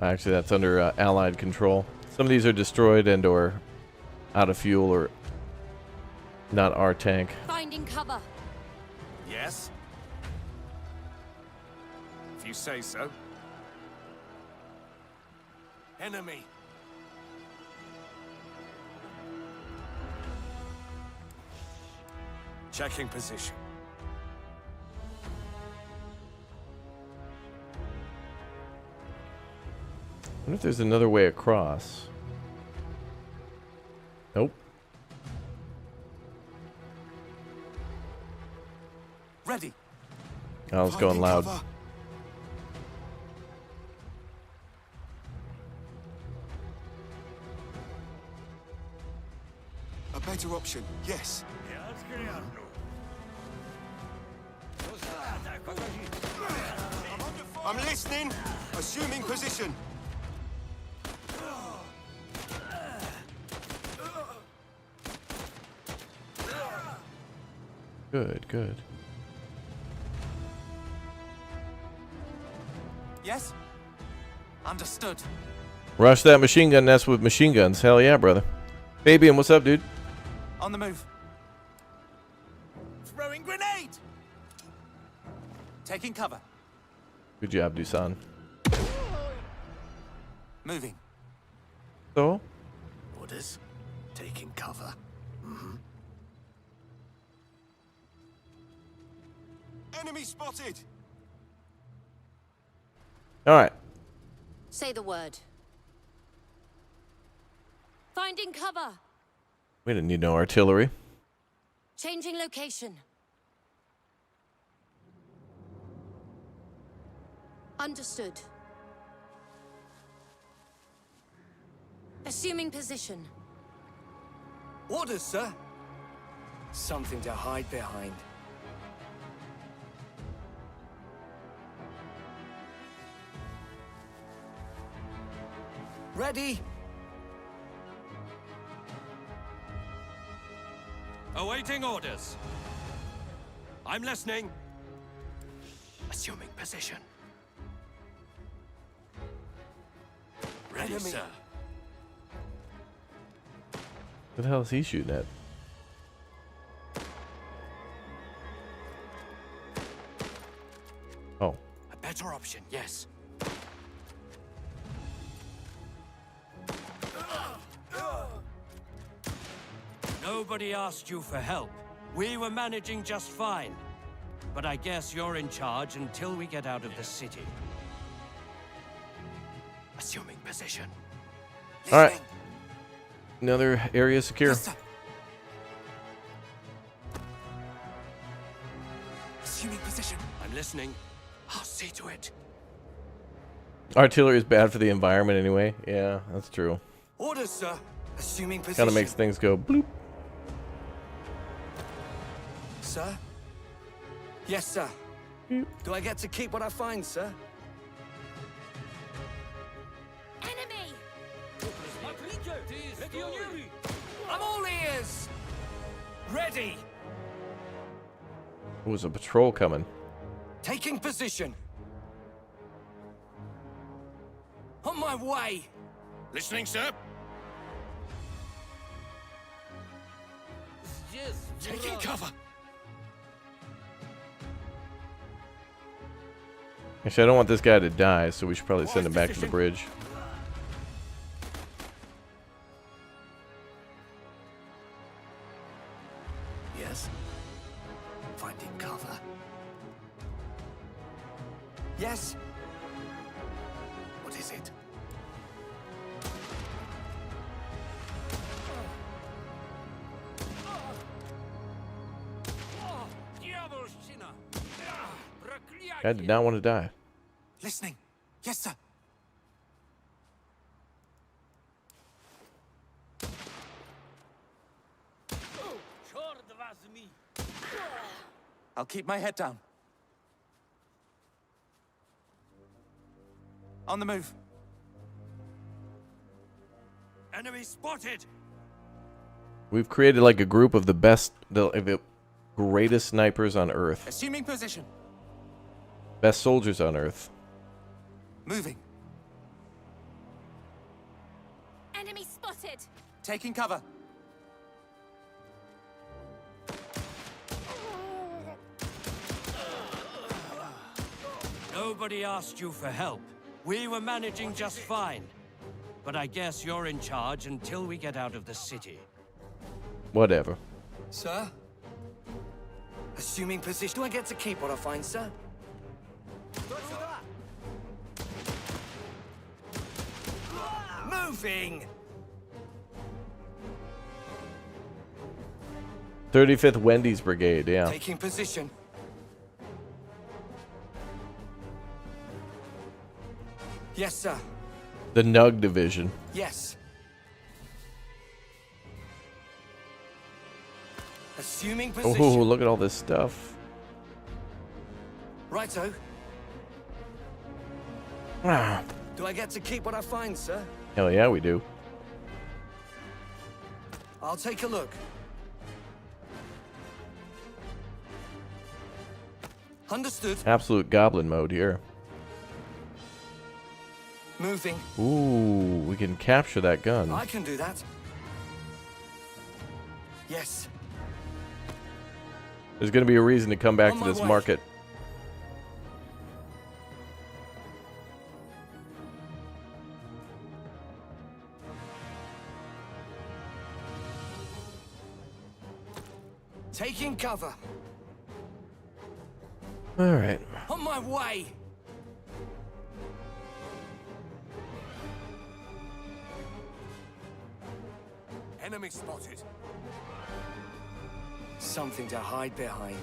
Actually, that's under Allied control. Some of these are destroyed and or out of fuel or not our tank. Finding cover. Yes? If you say so. Enemy. Checking position. I wonder if there's another way across. Nope. Ready. Oh, it's going Finding loud. cover. A better option, yes. I'm listening. Assuming position. Good, good. Yes? Understood. Rush that machine gun nest with machine guns. Hell yeah, brother. Fabian, what's up, dude? On the move. Throwing grenade! Taking cover. Good job, Dusan. Moving. So? Orders. Taking cover. Enemy spotted! Alright. Say the word. Finding cover. We didn't need no artillery. Changing location. Understood. Assuming position. Orders, sir. Something to hide behind. Ready? Awaiting orders. I'm listening. Assuming position. Ready, Enemy. sir. What the hell is he shooting at? Oh. A better option, yes. Nobody asked you for help. We were managing just fine. But I guess you're in charge until we get out of the city. Assuming position. All right. Listening. Another area secure. Yes, sir. Assuming position. I'm listening. I'll see to it. Artillery is bad for the environment anyway. Yeah, that's true. Orders, sir. Assuming position. Kind of makes things go bloop. Sir? Yes, sir. Do I get to keep what I find, sir? Enemy! I'm all ears! Ready! There was a patrol coming. Taking position. On my way. Listening, sir. Taking cover. Actually, I don't want this guy to die, so we should probably send him back to the bridge. Yes? Finding cover. Yes? What is it? I did not want to die. Listening. Yes, sir. I'll keep my head down. On the move. Enemy spotted! We've created like a group of the best, the greatest snipers on Earth. Assuming position. Best soldiers on Earth. Moving. Enemy spotted. Taking cover. Nobody asked you for help. We were managing just fine. But I guess you're in charge until we get out of the city. Whatever. Sir? Assuming position. Do I get to keep what I find, sir? Moving! 35th Wendy's Brigade, yeah. Taking position. Yes, sir. The Nug Division. Yes. Assuming position. Oh, look at all this stuff. Righto. Ah, Do I get to keep what I find, sir? hell yeah, we do. I'll take a look. Understood. Absolute goblin mode here. Moving. Ooh, we can capture that gun. I can do that. Yes. There's going to be a reason to come back On to my this way. market. Taking cover. All right. On my way. Enemy spotted. Something to hide behind.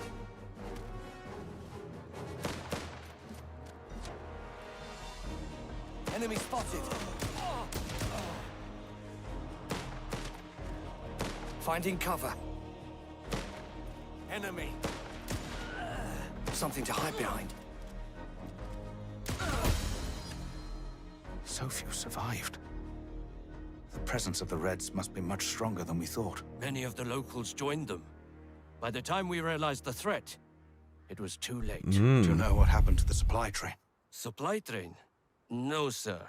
Enemy spotted. Finding cover. Enemy. Something to hide behind. So few survived. The presence of the Reds must be much stronger than we thought. Many of the locals joined them. By the time we realized the threat, it was too late. Do you know what happened to the supply train? Supply train? No, sir.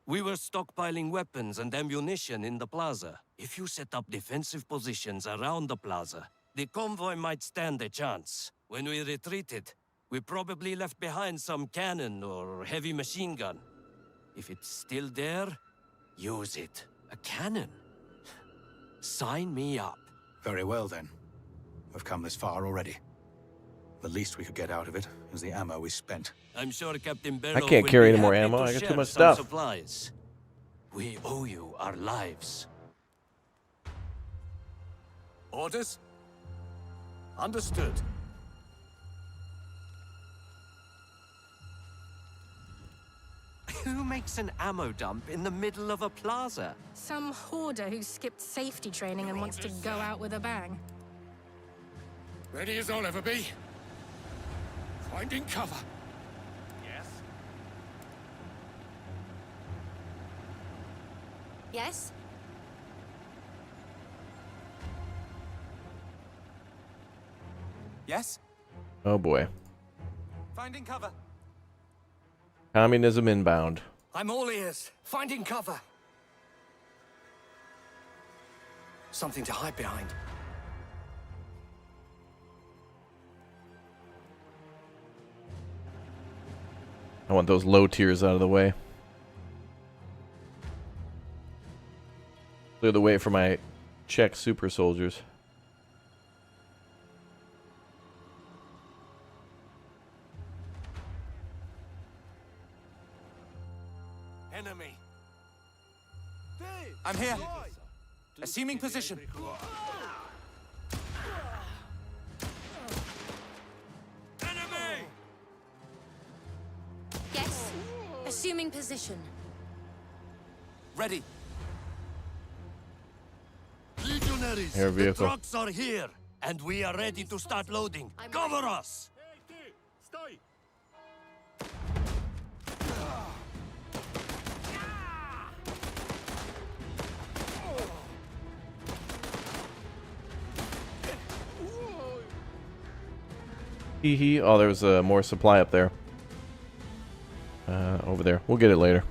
We were stockpiling weapons and ammunition in the plaza. If you set up defensive positions around the plaza, the convoy might stand a chance. When we retreated, we probably left behind some cannon or heavy machine gun. If it's still there, use it. A cannon? Sign me up. Very well, then. We've come this far already. The least we could get out of it is the ammo we spent. I'm sure Captain Bello I can't will carry be any more happy ammo. to I got too share much some stuff. Supplies. We owe you our lives. Orders? Understood. Who makes an ammo dump in the middle of a plaza? Some hoarder who skipped safety training and wants to go out with a bang. Ready as I'll ever be. Finding cover. Yes? Yes? Oh boy. Finding cover. Communism inbound. I'm all ears. Finding cover. Something to hide behind. I want those low tiers out of the way. Clear the way for my Czech super soldiers. Assuming position. Enemy! Yes. Assuming position. Ready. Legionaries, Air the vehicle. trucks are here, and we are ready to start loading. Cover us! Hee hee. Oh, there was more supply up there. Over there. We'll get it later.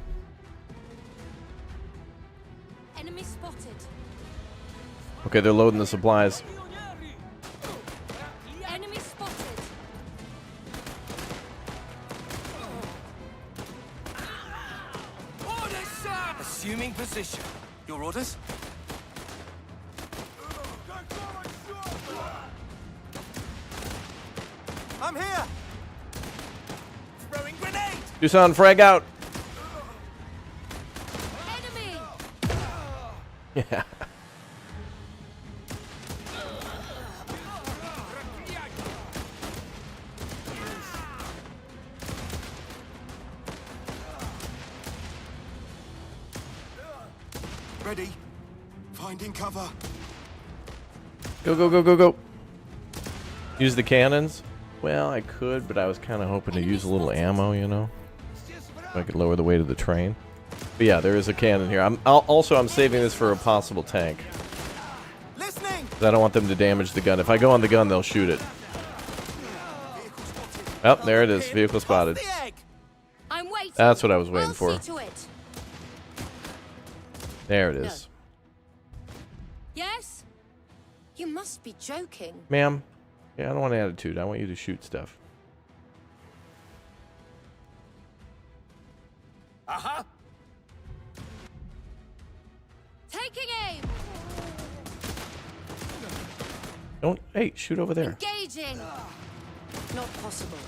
Enemy spotted. Okay, they're loading the supplies. Enemy spotted. Orders, sir! Assuming position. Your orders? I'm here! Throwing grenade! Tucson, frag out! Enemy. Yeah. Ready. Finding cover. Go, go, go, go, go. Use the cannons? Well, I could, but I was kind of hoping to use a little ammo, you know? So I could lower the weight of the train. But yeah, there is a cannon here. I'm saving this for a possible tank. Listening! 'Cause I don't want them to damage the gun. If I go on the gun, they'll shoot it. Oh, there it is. Vehicle spotted. The egg! I'm waiting. That's what I was waiting I'll for. see to it. There it is. Yes? You must be joking. Ma'am, yeah, I don't want attitude. I want you to shoot stuff. Uh-huh. Taking aim. Don't. Hey, shoot over there. Engaging. Not possible.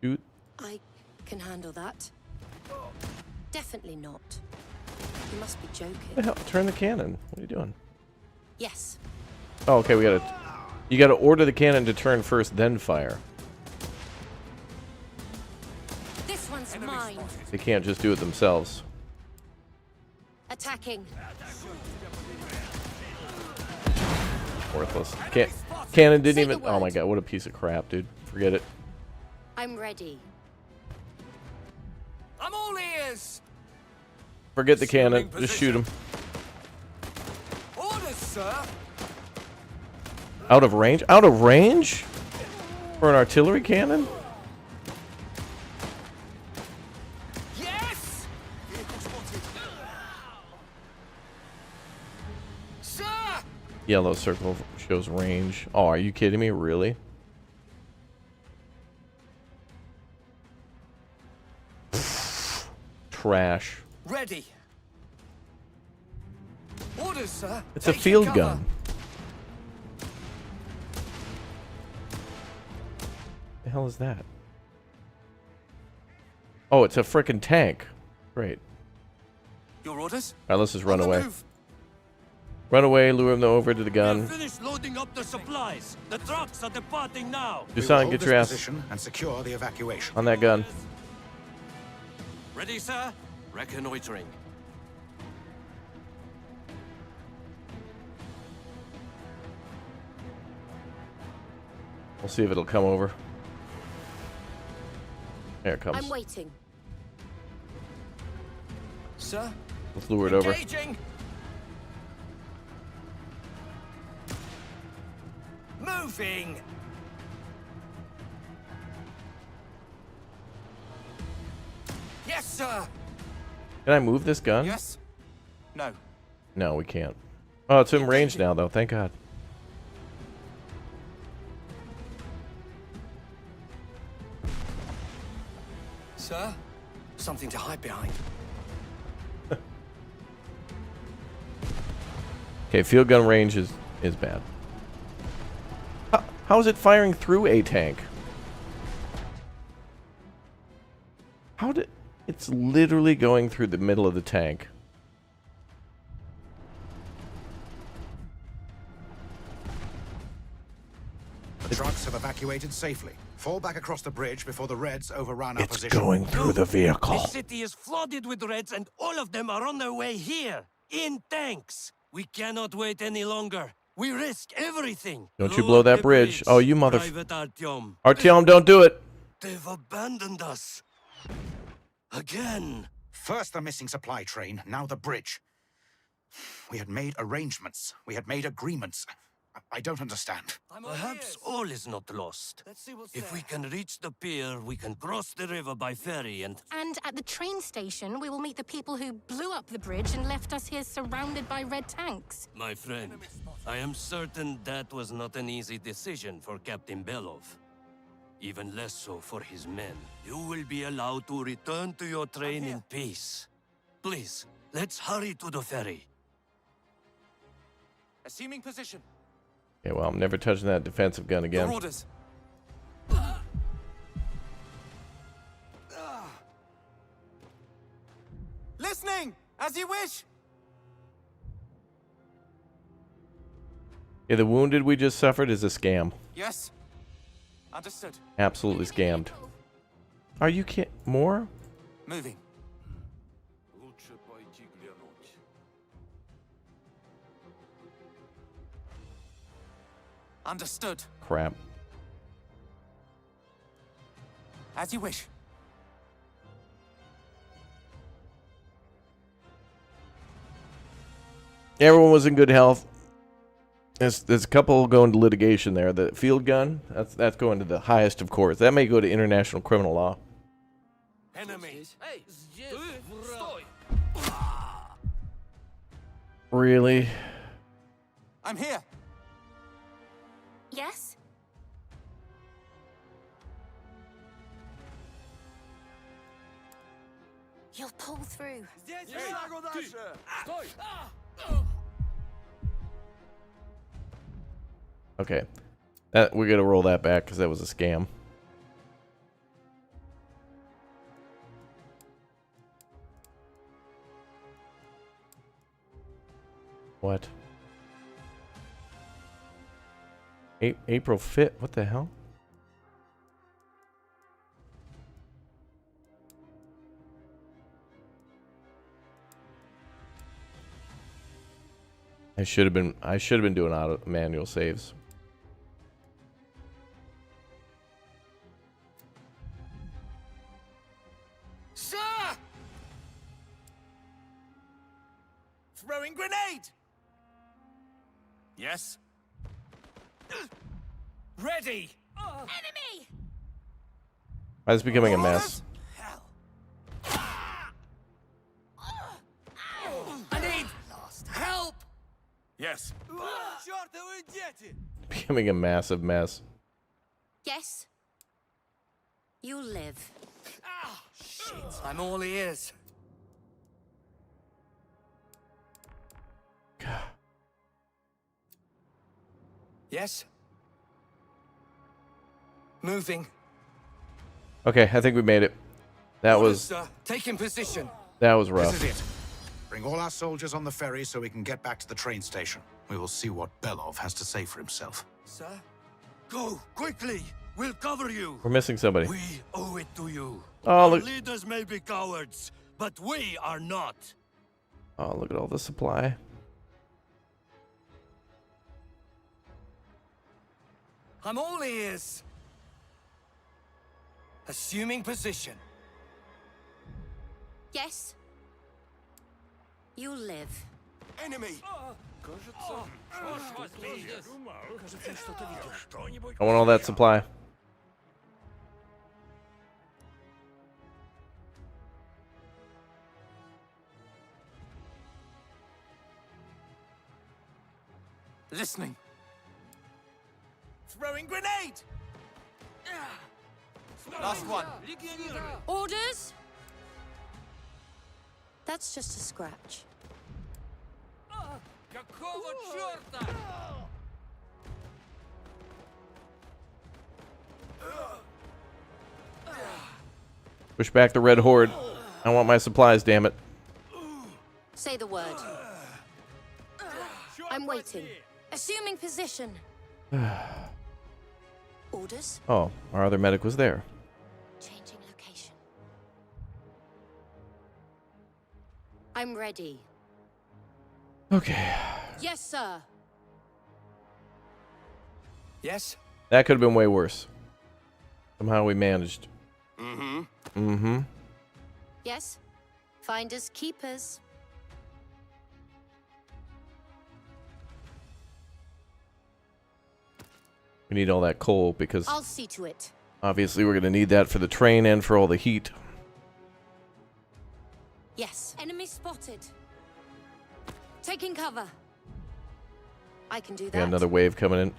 Shoot. I can handle that. Definitely not. You must be joking. What the hell? Turn the cannon. What are you doing? Yes. Oh, okay. You gotta order the cannon to turn first, then fire. This one's mine. They can't just do it themselves. Attacking. Worthless. Cannon didn't Say even. the Oh my word. god, what a piece of crap, dude. Forget it. I'm ready. I'm all ears! Forget the cannon. Just shoot him. Orders, sir! Out of range? Out of range? For an artillery cannon? Yes! Vehicle spotted. Sir! Yellow circle shows range. Oh, are you kidding me? Really? Trash. Ready. Orders, sir. It's a Taking field cover. gun. The hell is that? Oh, it's a frickin' tank. Great. Your orders? Alright, let's just run On the away. move. Run away, lure him over to the We're gun. finished loading up the supplies. The trucks are departing now. We will Tucson, hold get this your ass position and secure the evacuation. on that gun. Ready, sir? Reconnoitering. We'll see if it'll come over. There it comes. I'm waiting. Sir? Let's lure it over. Engaging. Moving. Yes, sir. Can I move this gun? Yes. No. No, we can't. Oh, it's in range now, though. Thank God. Sir? Something to hide behind. Okay, field gun range is bad. How is it firing through a tank? How did... It's literally going through the middle of the tank. The trucks have evacuated safely. Fall back across the bridge before the Reds overrun our It's position. going through the vehicle. The city is flooded with Reds, and all of them are on their way here, in tanks. We cannot wait any longer. We risk everything. Don't you blow that the bridge. Oh, you mother... Private Artyom. Artyom, don't do it. They've abandoned us. Again. First the missing supply train, now the bridge. We had made arrangements. We had made agreements. I don't understand. Perhaps all is not lost. If we can reach the pier, we can cross the river by ferry and... And at the train station, we will meet the people who blew up the bridge and left us here surrounded by red tanks. My friend, I am certain that was not an easy decision for Captain Belov. Even less so for his men. You will be allowed to return to your train in peace. Please, let's hurry to the ferry. Assuming position. Okay, well, I'm never touching that defensive gun again. Your orders. Listening, as you wish. Yeah, the wounded we just suffered is a scam. Yes. Understood. Absolutely scammed. Are you more? Moving. Understood. Crap. As you wish. Everyone was in good health. There's a couple going to litigation there. The field gun, that's going to the highest of courts. That may go to international criminal law. Enemy. Hey, Really? I'm here. Yes? You'll pull through. Okay. We're gonna roll that back because that was a scam. What? April 5th? What the hell? I should have been doing manual saves. Sir! Throwing grenade! Yes. Ready! Enemy! Why is it becoming a mess? Hell. I need help! Yes. Becoming a massive mess. Yes? You'll live. Shit, I'm all ears. Yes? Moving. Okay, I think we made it. That was taking position. rough. This is it. Bring all our soldiers on the ferry so we can get back to the train station. We will see what Belov has to say for himself. Sir? Go, quickly! We'll cover you! We're missing somebody. We owe it to you. Oh, Our look. leaders may be cowards, but we are not. Oh, look at all the supply. I'm all ears. Assuming position. Yes? You'll live. Enemy! I want all that supply. Listening. Throwing grenade! Last one. Orders? That's just a scratch. Push back the red horde. I want my supplies, damn it. Say the word. I'm waiting. Assuming position. Orders? Oh, our other medic was there. Changing location. I'm ready. Okay. Yes, sir. Yes? That could have been way worse. Somehow we managed. Yes. Finders keepers. We need all that coal because I'll see to it. obviously we're going to need that for the train and for all the heat. Yes. Enemy spotted. Taking cover. I can do We that. got another wave coming in.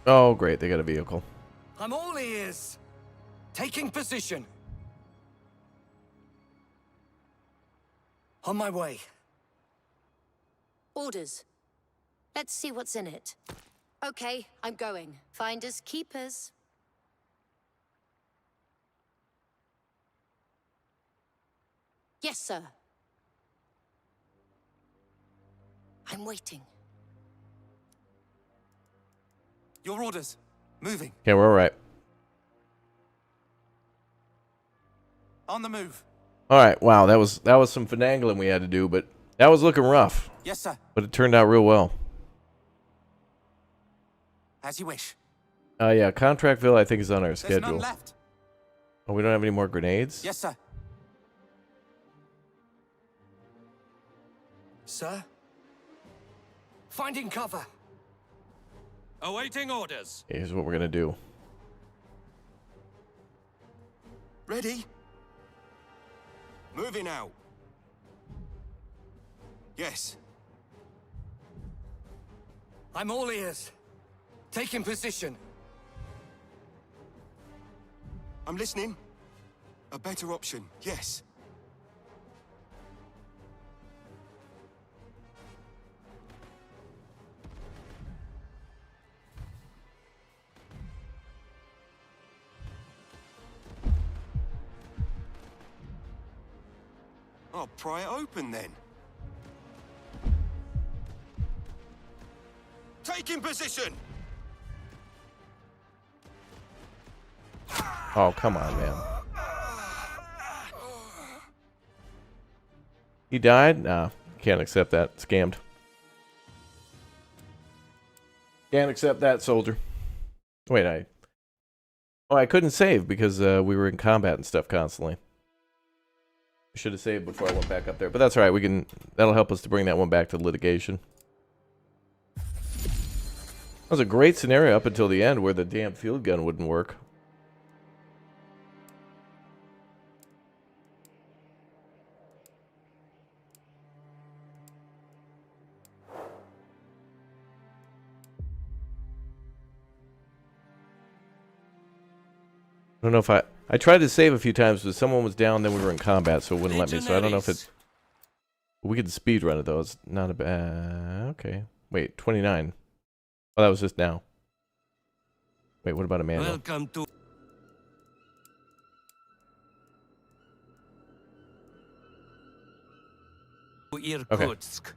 Oh, great. They got a vehicle. I'm all ears. Taking position. On my way. Orders. Let's see what's in it. Okay, I'm going. Finders keepers. Yes, sir. I'm waiting. Your orders. Moving. Okay, we're all right. On the move. All right. Wow, that was some finagling we had to do, but that was looking rough. Yes, sir. But it turned out real well. As you wish. Yeah, Contractville I think is on our There's schedule. none left. Oh, we don't have any more grenades? Yes, sir. Sir? Finding cover. Awaiting orders. Okay, here's what we're going to do. Ready? Moving out. Yes. I'm all ears. Taking position. I'm listening. A better option, yes. I'll pry it open then. Taking position! Oh, come on, man. He died? Nah, can't accept that. Scammed. Can't accept that, soldier. Wait, I couldn't save because we were in combat and stuff constantly. I should have saved before I went back up there, but that's all right. That'll help us to bring that one back to litigation. That was a great scenario up until the end where the damn field gun wouldn't work. I don't know if I tried to save a few times, but someone was down, then we were in combat, so it wouldn't let me. So I don't know if it. We could speed run it though. It's not a bad. Okay. Wait, 29. Oh, that was just now. Wait, what about a manual? Welcome to Irkutsk.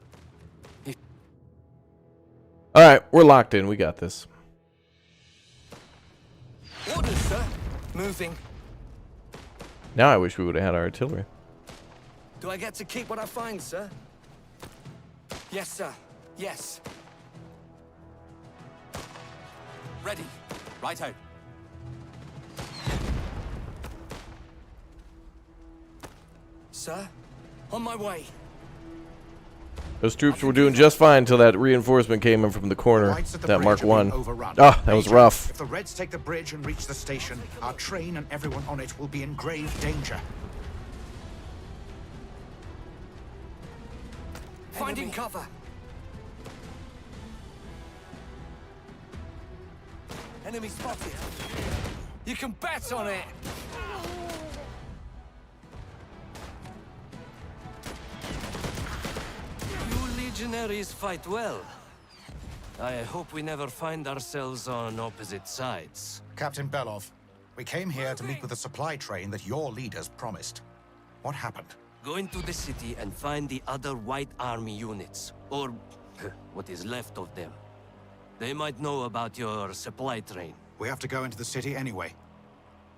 All right, we're locked in. We got this. Orders, sir. Moving. Now I wish we would have had our artillery. Do I get to keep what I find, sir? Yes, sir. Yes. Ready. Righto. Sir? On my way. Those troops were doing just fine until that reinforcement came in from the corner. Lights at the That bridge Mark are 1. being overrun. Ah, that was Major, rough. If the Reds take the bridge and reach the station, our train and everyone on it will be in grave danger. Finding cover. Enemy spotted. You can bet on it. You legionaries fight well. I hope we never find ourselves on opposite sides. Captain Belov, we came here to meet with the supply train that your leaders promised. What happened? Go into the city and find the other White Army units, or what is left of them. They might know about your supply train. We have to go into the city anyway.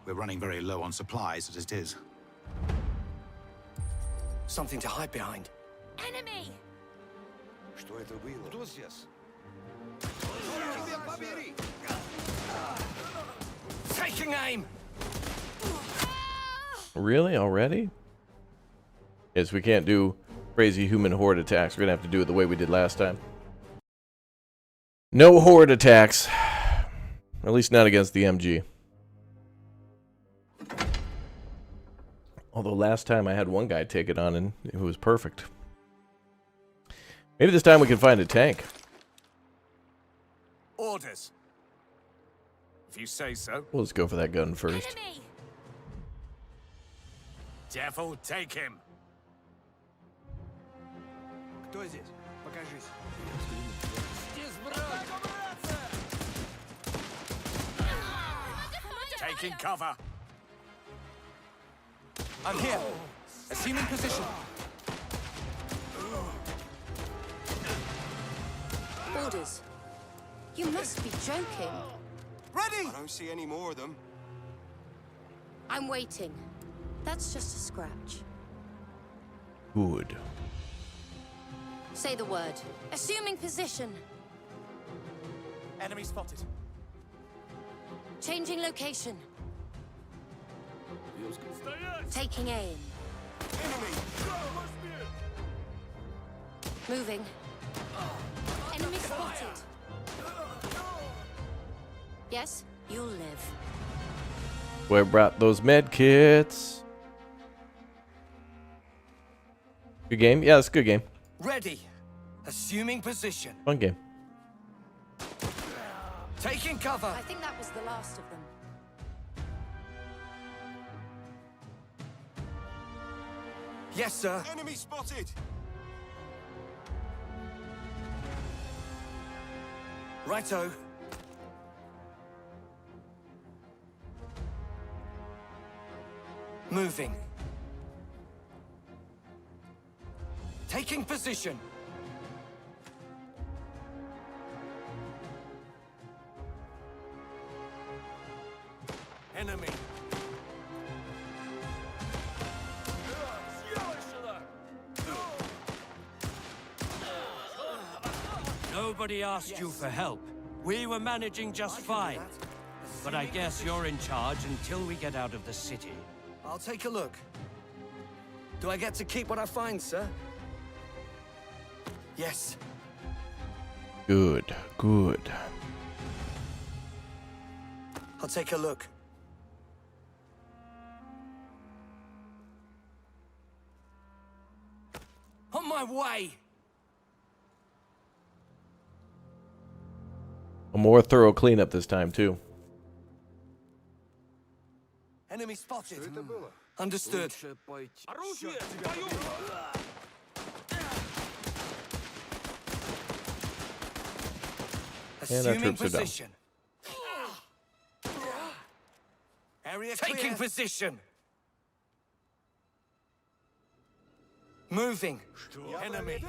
We're running very low on supplies as it is. Something to hide behind. Enemy! Taking aim! Really? Already? Yes, we can't do crazy human horde attacks. We're gonna have to do it the way we did last time. No horde attacks. At least not against the MG. Although last time I had one guy take it on and it was perfect. Maybe this time we can find a tank. Orders. If you say so. We'll just go for that gun first. Enemy! Devil, take him. Кто здесь? Покажись. Taking cover. I'm here. Assuming position. Orders. You must be joking. Ready! I don't see any more of them. I'm waiting. That's just a scratch. Good. Say the word. Assuming position. Enemy spotted. Changing location. Taking aim. Enemy! Moving. Enemy spotted. Yes, you'll live. We brought those med kits. Good game? Yeah, it's a good game. Ready. Assuming position. Fun game. Taking cover. I think that was the last of them. Yes, sir. Enemy spotted! Righto. Moving. Taking position. Enemy. Nobody asked you for help. We were managing just fine. But I guess you're in charge until we get out of the city. I'll take a look. Do I get to keep what I find, sir? Yes. Good. Good. I'll take a look. On my way! A more thorough cleanup this time, too. Enemy spotted. Understood. And our Assuming troops are down. position. Area taking position. Moving. Enemy.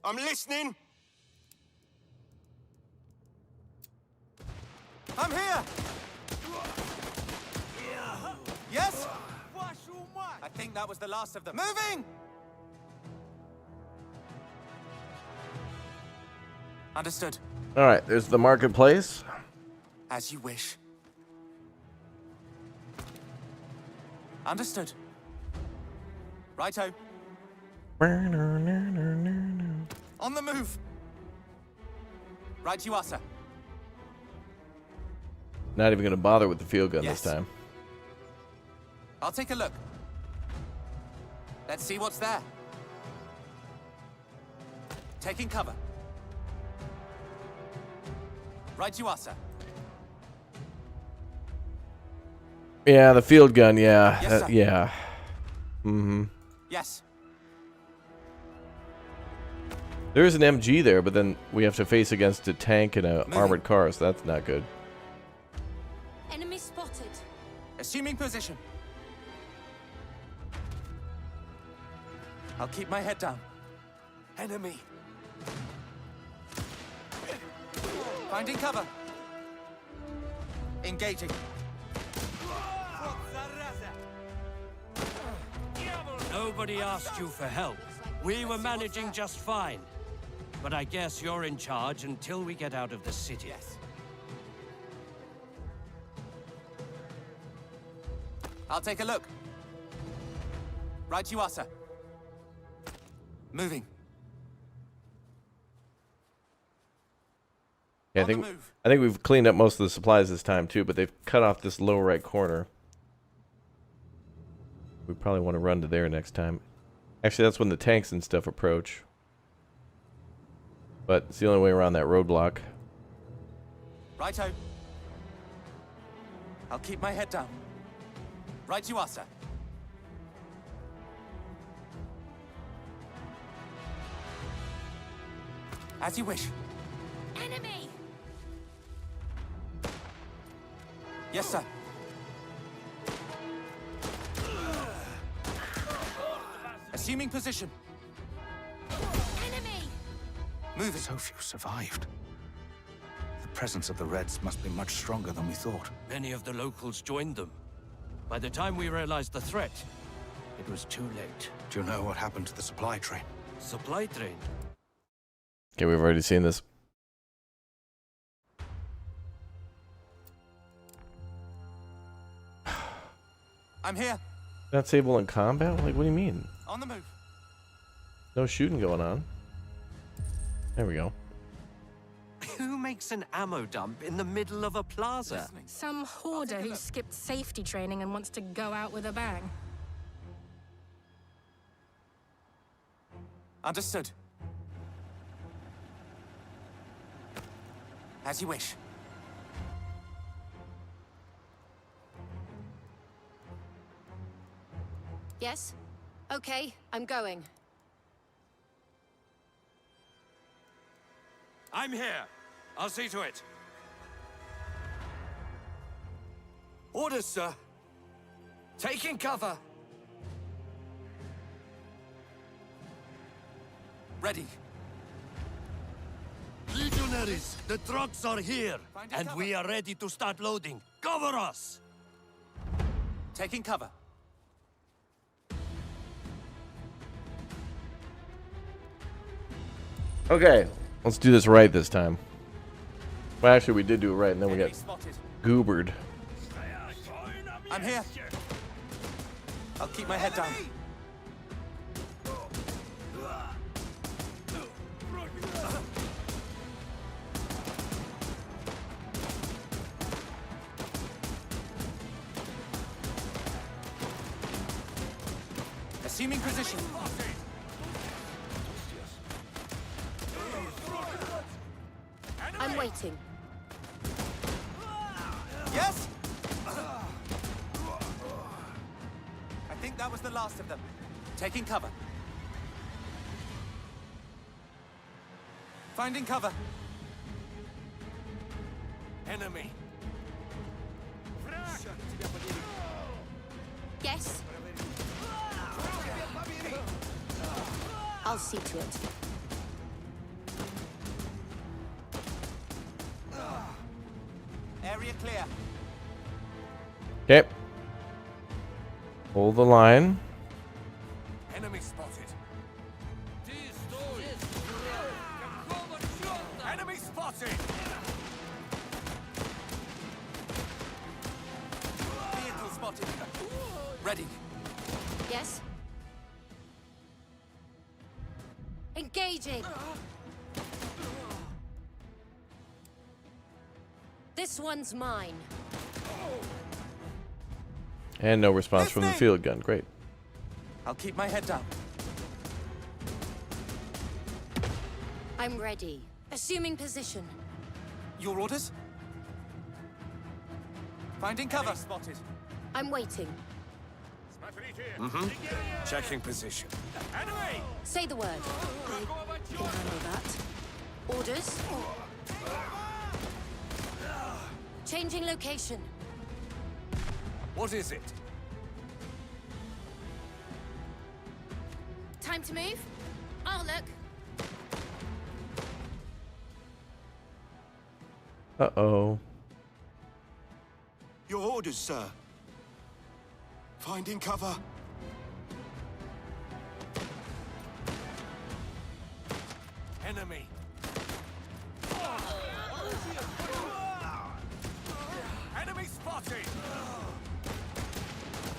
I'm listening! I'm here. Yes? I think that was the last of them. Moving! Understood. All right, there's the marketplace. As you wish. Understood. Righto. On the move. Right you are, sir. Not even going to bother with the field gun Yes. this time. I'll take a look. Let's see what's there. Taking cover. Right you are, sir. Yeah, the field gun, yeah. Yes, sir. Yeah. Mm-hmm. Yes. There is an MG there, but then we have to face against a tank and a Moving. armored car, so that's not good. Enemy spotted. Assuming position. I'll keep my head down. Enemy. Finding cover. Engaging. Nobody asked you for help. We were managing just fine. But I guess you're in charge until we get out of the city. Yes. I'll take a look. Right you are, sir. Moving. Yeah, On the move. I think we've cleaned up most of the supplies this time too, but they've cut off this lower right corner. We probably want to run to there next time. Actually, that's when the tanks and stuff approach. But it's the only way around that roadblock. Righto. I'll keep my head down. Right you are, sir. As you wish. Enemy! Yes, sir. Assuming position. Enemy! Moving. So few survived. The presence of the Reds must be much stronger than we thought. Many of the locals joined them. By the time we realized the threat, it was too late. Do you know what happened to the supply train? Supply train. Okay, we've already seen this. I'm here. Not stable in combat? Like, what do you mean? On the move. No shooting going on. There we go. Who makes an ammo dump in the middle of a plaza? Listening. Some hoarder who skipped safety training and wants to go out with a bang. Understood. As you wish. Yes? Okay, I'm going. I'm here. I'll see to it. Orders, sir. Taking cover. Ready. Legionaries, the trucks are here. Finding And cover. we are ready to start loading. Cover us! Taking cover. Okay, let's do this right this time. Well, actually, we did do it right, and then we Enemy got spotted. goobered. I'm here. I'll keep my head down. Assuming position. I'm waiting. Yes? I think that was the last of them. Taking cover. Finding cover. Enemy. Yes? I'll see to it. Area clear. Okay. Hold the line. Enemy spotted. Enemy spotted. Vehicle spotted. Ready. Yes? Engaging! This one's mine. And no response from the field gun. Great. I'll keep my head down. I'm ready. Assuming position. Your orders? Finding cover. Spotted. I'm waiting. Checking position. Say the word. I can handle that. Orders? Changing location. What is it? Time Time to move. I'll look. Uh-oh. Your orders, sir. Finding cover. Enemy. Enemy spotted.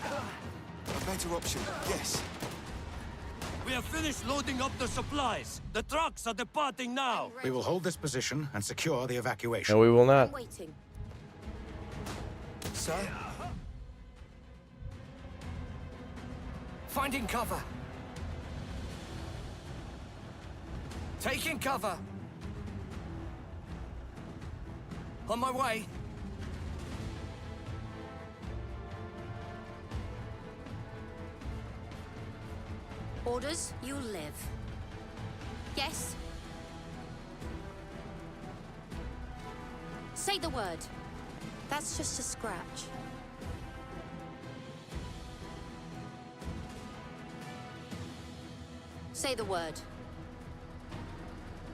A better option, yes. We have finished loading up the supplies. The trucks are departing now. We will hold this position and secure the evacuation. No, we will I'm not. waiting. Sir? Finding cover. Taking cover. On my way. Orders, you live. Yes? Say the word. That's just a scratch. Say the word.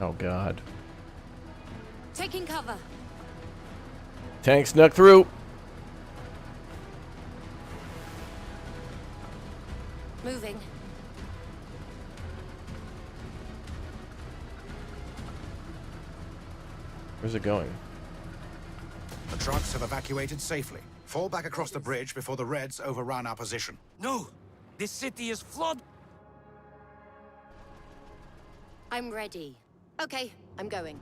Oh, God. Taking cover. Tank snuck through. Moving. Where's it going? The trucks have evacuated safely. Fall back across the bridge before the Reds overrun our position. No! This city is flooded. I'm ready. Okay, I'm going.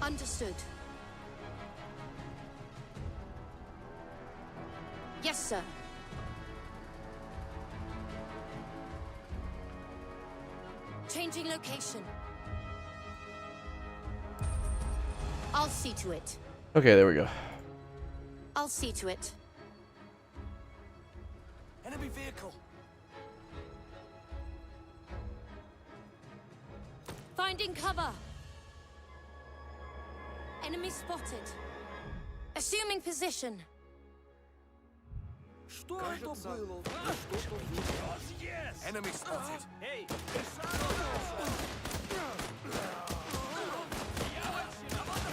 Understood. Yes, sir. Changing location. I'll see to it. Okay, there we go. I'll see to it. Enemy vehicle. Finding cover. Enemy spotted. Assuming position. Enemy spotted.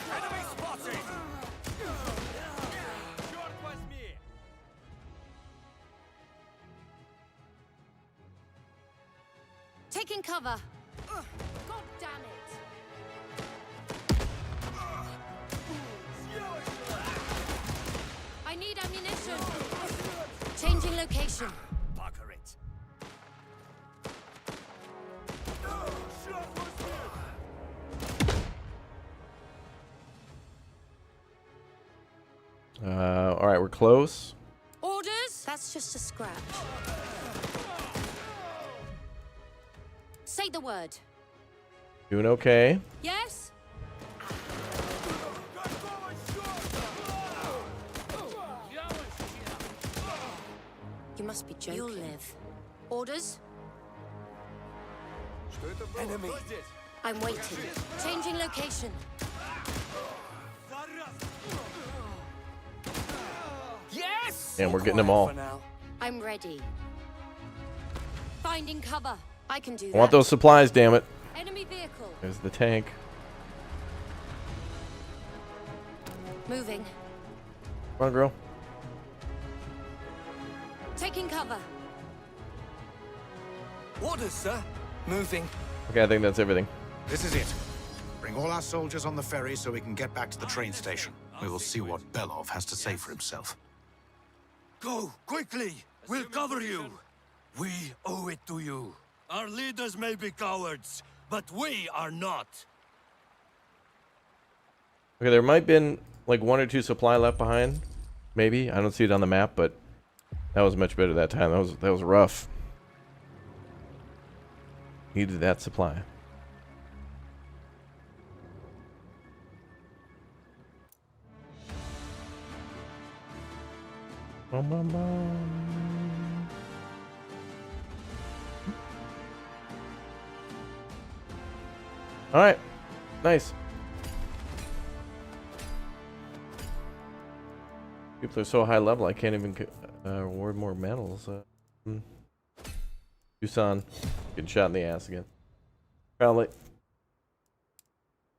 Enemy spotted. Taking cover. God damn it. I need ammunition. Changing location. Bugger it. All right, we're close. Orders? That's just a scratch. Say the word. Doing okay. Yes? You must be joking. You'll live. Orders? Enemy. I'm waiting. Changing location. Yes! And we're getting them all. For now. I'm ready. Finding cover. I can do that. I want those supplies, damn it. Enemy vehicle. There's the tank. Moving. Come on, girl. Taking cover. Orders, sir. Moving. Okay, I think that's everything. This is it. Bring all our soldiers on the ferry so we can get back to the train station. We will see what Belov has to say for himself. Go, quickly! We'll cover you! We owe it to you. Our leaders may be cowards, but we are not. Okay, there might have been like 1 or 2 supply left behind. Maybe. I don't see it on the map, but that was much better that time. That was rough. Needed that supply. Bum, bum, bum. All right, nice. People are so high level, I can't even Reward more medals. Tucson, getting shot in the ass again. Probably.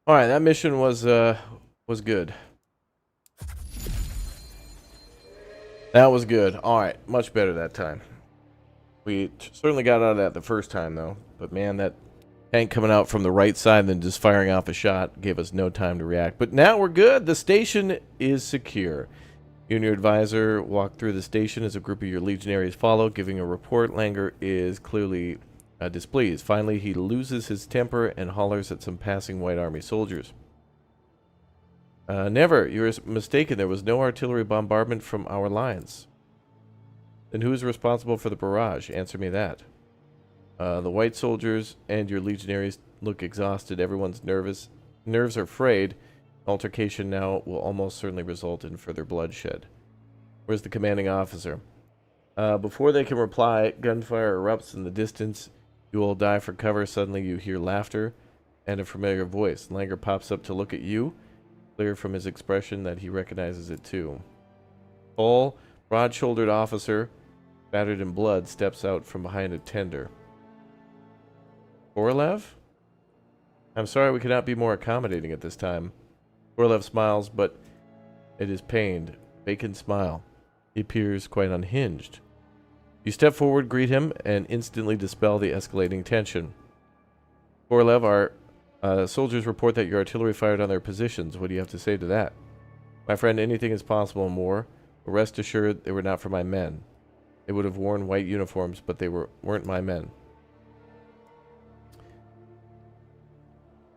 All right, that mission was good. That was good. All right, much better that time. We certainly got out of that the first time though. But man, that tank coming out from the right side and then just firing off a shot gave us no time to react. But now we're good. The station is secure. You and your advisor walk through the station as a group of your legionaries follow, giving a report. Langer is clearly displeased. Finally, he loses his temper and hollers at some passing White Army soldiers. Never. You're mistaken. There was no artillery bombardment from our lines. Then who is responsible for the barrage? Answer me that. The white soldiers and your legionaries look exhausted. Everyone's nervous. Nerves are frayed. Altercation now will almost certainly result in further bloodshed. Where's the commanding officer? Before they can reply, gunfire erupts in the distance. You all dive for cover. Suddenly you hear laughter and a familiar voice. Langer pops up to look at you. Clear from his expression that he recognizes it too. Tall, broad-shouldered officer, battered in blood, steps out from behind a tender. Korolev? I'm sorry we cannot be more accommodating at this time. Korolev smiles, but it is pained. Vacant smile. He appears quite unhinged. You step forward, greet him, and instantly dispel the escalating tension. Korolev, our soldiers report that your artillery fired on their positions. What do you have to say to that? My friend, anything is possible in war. But rest assured, they were not for my men. They would have worn white uniforms, but they weren't my men.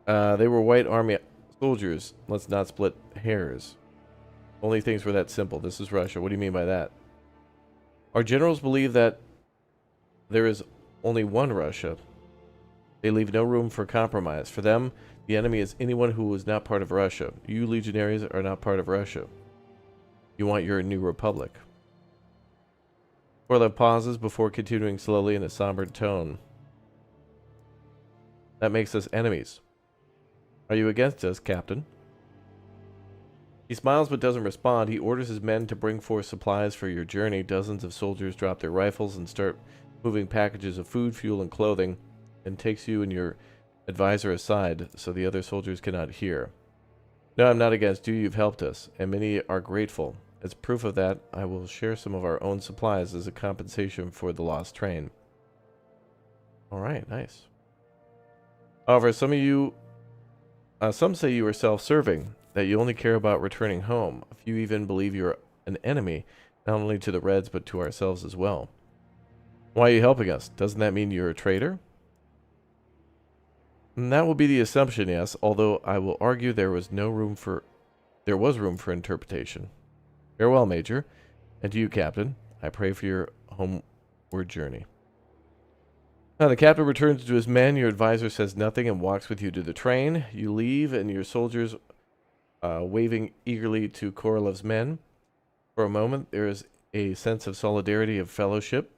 They were White Army soldiers. Let's not split hairs. Only things were that simple. This is Russia. What do you mean by that? Our generals believe that there is only one Russia. They leave no room for compromise. For them, the enemy is anyone who is not part of Russia. You legionaries are not part of Russia. You want your new republic. Korolev pauses before continuing slowly in a somber tone. That makes us enemies. Are you against us, Captain? He smiles but doesn't respond. He orders his men to bring forth supplies for your journey. Dozens of soldiers drop their rifles and start moving packages of food, fuel, and clothing, and takes you and your advisor aside so the other soldiers cannot hear. No, I'm not against you. You've helped us, and many are grateful. As proof of that, I will share some of our own supplies as a compensation for the lost train. Alright, nice. However, some say you are self-serving, that you only care about returning home. A few even believe you're an enemy, not only to the Reds, but to ourselves as well. Why are you helping us? Doesn't that mean you're a traitor? And that will be the assumption, yes, although I will argue there was room for interpretation. Farewell, Major, and to you, Captain. I pray for your homeward journey. Now, the captain returns to his men. Your advisor says nothing and walks with you to the train. You leave, and your soldiers waving eagerly to Korolev's men. For a moment, there is a sense of solidarity, of fellowship,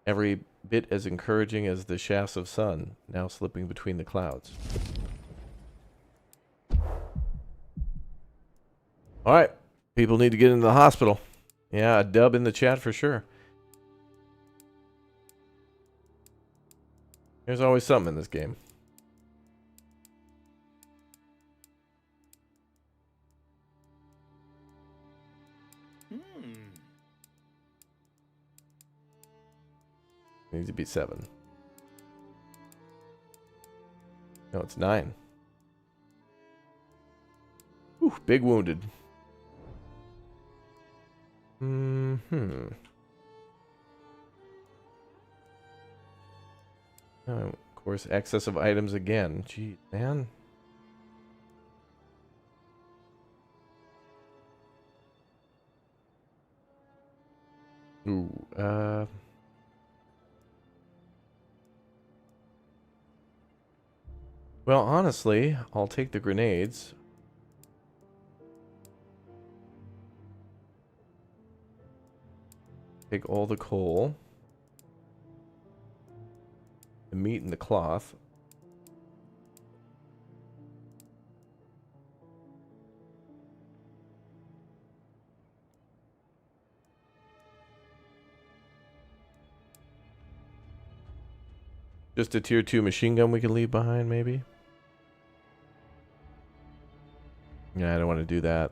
every bit as encouraging as the shafts of sun now slipping between the clouds. All right. People need to get into the hospital. Yeah, a dub in the chat for sure. There's always something in this game. Needs to be 7. No, it's 9. Ooh, big wounded. Of course, excess of items again. Gee, man. Ooh, well, honestly, I'll take the grenades. Take all the coal. The meat and the cloth. Just a tier 2 machine gun we can leave behind, maybe? Yeah, I don't want to do that.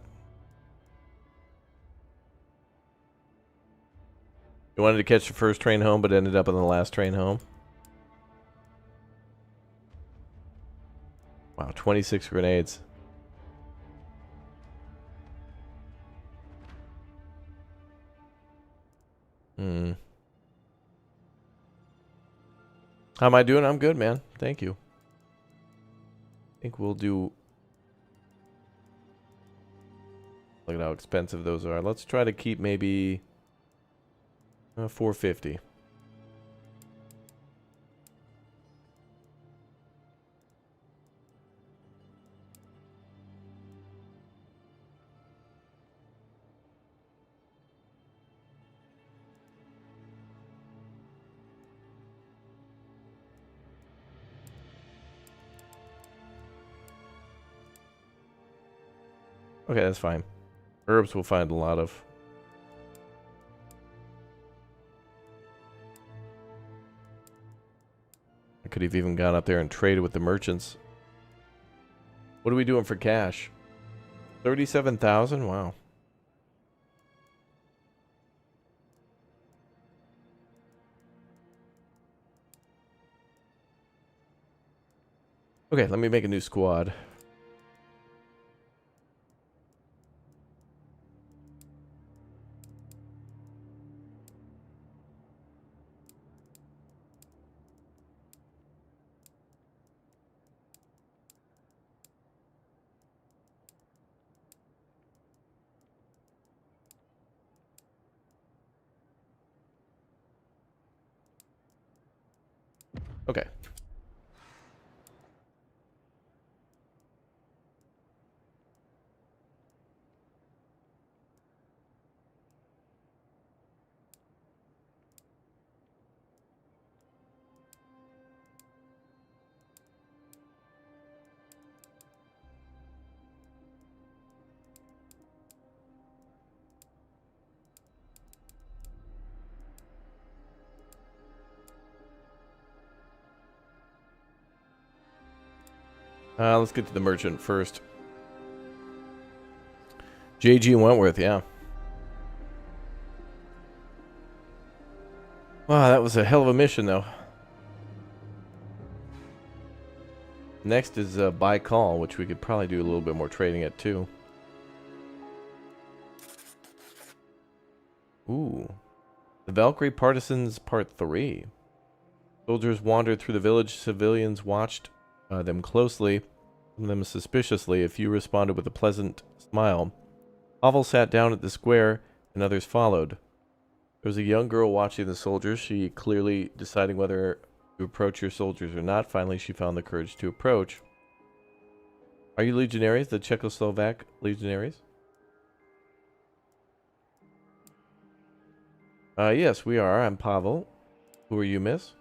You wanted to catch the first train home, but ended up on the last train home. Wow, 26 grenades. How am I doing? I'm good, man. Thank you. I think we'll do... Look at how expensive those are. Let's try to keep maybe... 450. Okay, that's fine. Herbs we'll find a lot of. I could have even gone up there and traded with the merchants. What are we doing for cash? 37,000? Wow. Okay, let me make a new squad. Okay. Let's get to the merchant first. JG Wentworth, yeah. Wow, that was a hell of a mission, though. Next is by call, which we could probably do a little bit more trading at, too. Ooh. The Valkyrie Partisans Part 3. Soldiers wandered through the village. Civilians watched them closely, some of them suspiciously. A few responded with a pleasant smile. Pavel sat down at the square, and others followed. There was a young girl watching the soldiers, she clearly deciding whether to approach your soldiers or not. Finally, she found the courage to approach. Are you legionaries? The Czechoslovak legionaries? Yes, we are. I'm Pavel. Who are you, miss?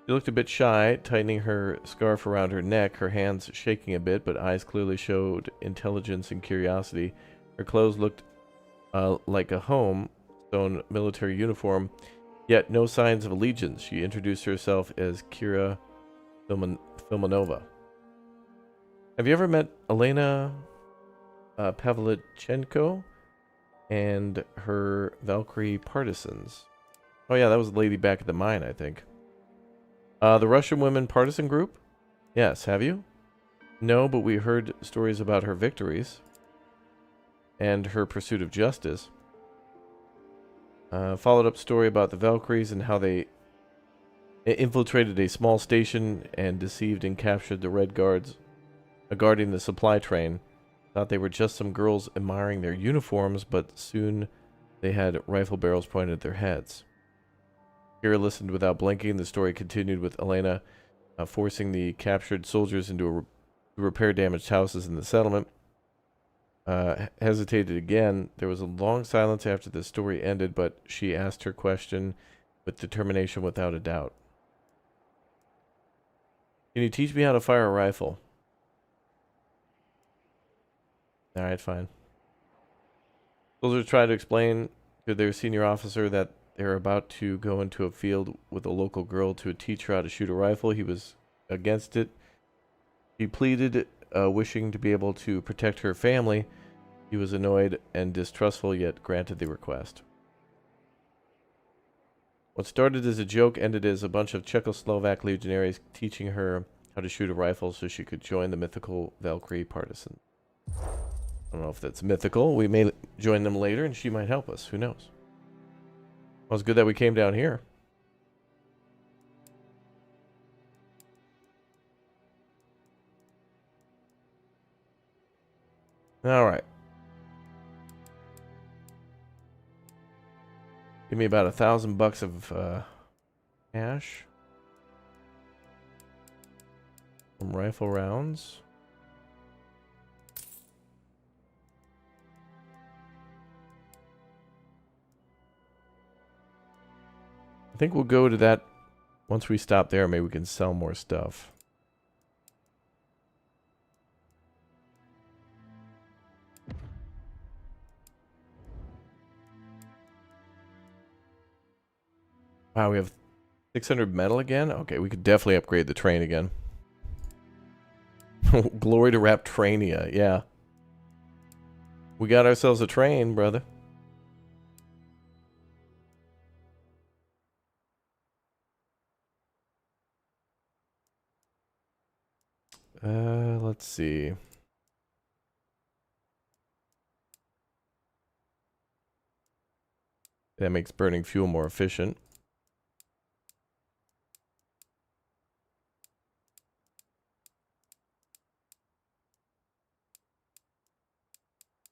She looked a bit shy, tightening her scarf around her neck, her hands shaking a bit, but eyes clearly showed intelligence and curiosity. Her clothes looked like a home-sewn military uniform, yet no signs of allegiance. She introduced herself as Kira Filmanova. Have you ever met Elena Pavlichenko and her Valkyrie partisans? Oh yeah, that was the lady back at the mine, I think. The Russian Women Partisan Group? Yes, have you? No, but we heard stories about her victories and her pursuit of justice. Followed up story about the Valkyries and how they infiltrated a small station and deceived and captured the Red Guards guarding the supply train. Thought they were just some girls admiring their uniforms, but soon they had rifle barrels pointed at their heads. Kira listened without blinking. The story continued with Elena forcing the captured soldiers into repair damaged houses in the settlement. Hesitated again. There was a long silence after the story ended, but she asked her question with determination without a doubt. Can you teach me how to fire a rifle? Alright, fine. Soldiers tried to explain to their senior officer that They're about to go into a field with a local girl to teach her how to shoot a rifle. He was against it. She pleaded, wishing to be able to protect her family. He was annoyed and distrustful, yet granted the request. What started as a joke ended as a bunch of Czechoslovak legionaries teaching her how to shoot a rifle so she could join the mythical Valkyrie partisan. I don't know if that's mythical. We may join them later and she might help us. Who knows? Well, it's good that we came down here. All right. Give me about $1,000 of cash. Some rifle rounds. I think we'll go to that once we stop there. Maybe we can sell more stuff. Wow, we have 600 metal again? Okay, we could definitely upgrade the train again. Glory to Raptrania, yeah. We got ourselves a train, brother. Let's see. That makes burning fuel more efficient.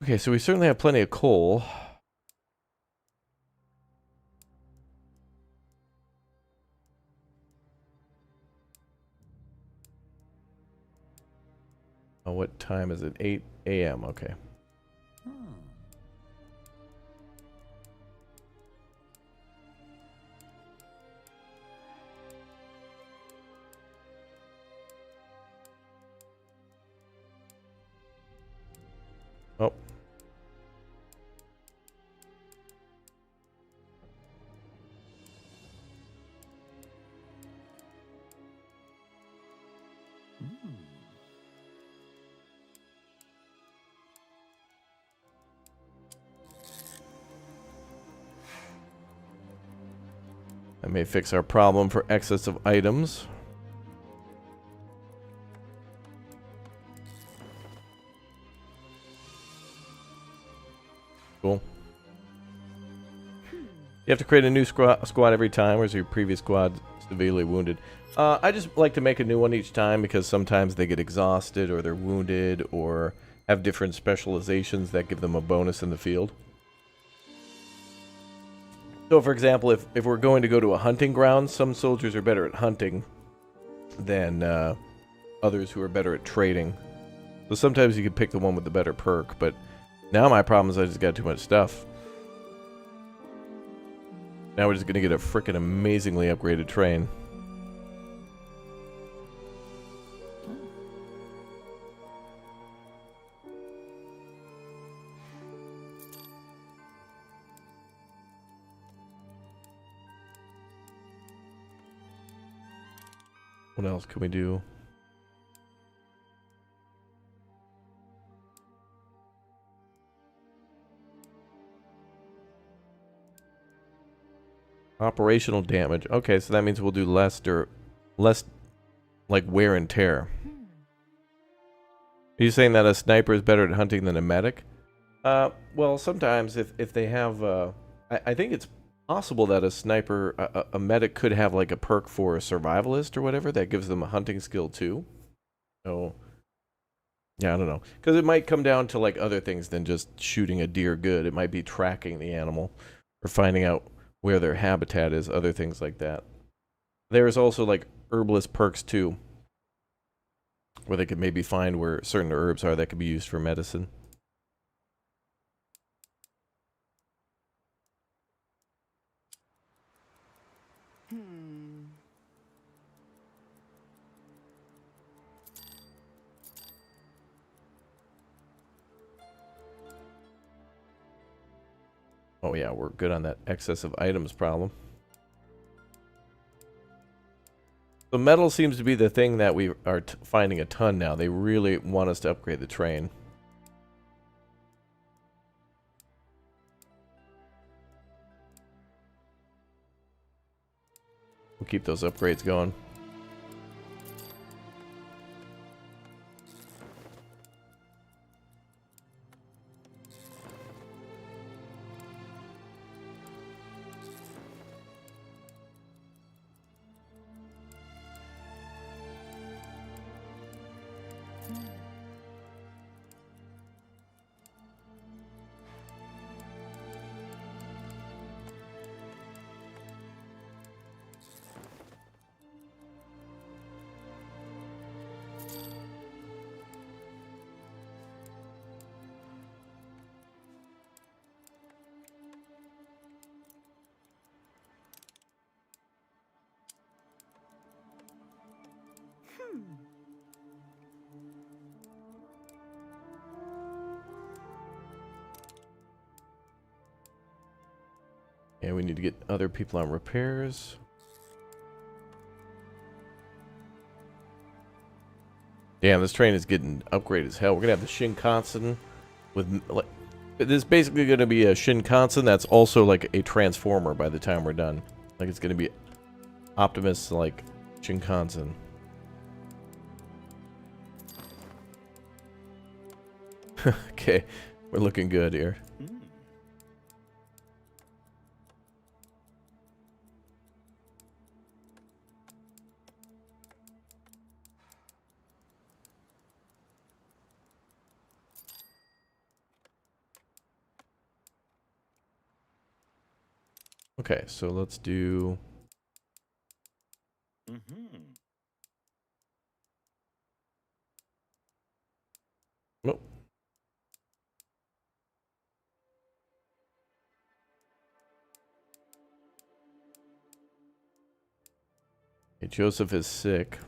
Okay, so we certainly have plenty of coal. Oh, what time is it? 8 a.m. Okay. Oh. That may fix our problem for excess of items. Cool. You have to create a new squad every time, or is your previous squad severely wounded? I just like to make a new one each time because sometimes they get exhausted or they're wounded or have different specializations that give them a bonus in the field. So, for example, if we're going to go to a hunting ground, some soldiers are better at hunting than others who are better at trading. So sometimes you can pick the one with the better perk, but now my problem is I just got too much stuff. Now we're just going to get a frickin' amazingly upgraded train. What else can we do? Operational damage. Okay, so that means we'll do less like wear and tear. Are you saying that a sniper is better at hunting than a medic? Well, sometimes if they have, I think it's possible that a sniper, a medic could have like a perk for a survivalist or whatever that gives them a hunting skill too. So, yeah, I don't know. Because it might come down to like other things than just shooting a deer good. It might be tracking the animal or finding out where their habitat is, other things like that. There's also like herbalist perks too, where they could maybe find where certain herbs are that could be used for medicine. Oh yeah, we're good on that excess of items problem. So metal seems to be the thing that we are finding a ton now. They really want us to upgrade the train. We'll keep those upgrades going. Yeah, we need to get other people on repairs. Damn, this train is getting upgraded as hell. We're gonna have the Shinkansen with like, this is basically gonna be a Shinkansen that's also like a transformer by the time we're done. Like it's gonna be Optimus like Shinkansen. Okay, we're looking good here. Okay, so let's do... Nope. Okay, Joseph is sick.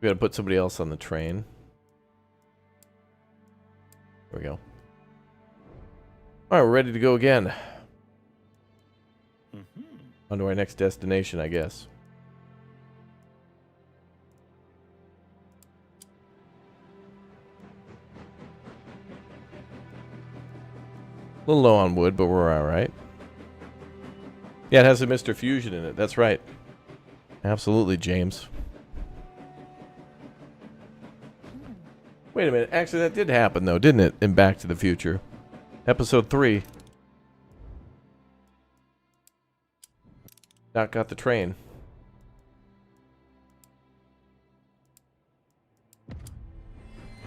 We gotta put somebody else on the train. There we go. Alright, we're ready to go again. On to our next destination, I guess. A little low on wood, but we're alright. Yeah, it has a Mr. Fusion in it. That's right. Absolutely, James. Wait a minute. Actually, that did happen, though, didn't it? In Back to the Future. Episode 3. Doc got the train.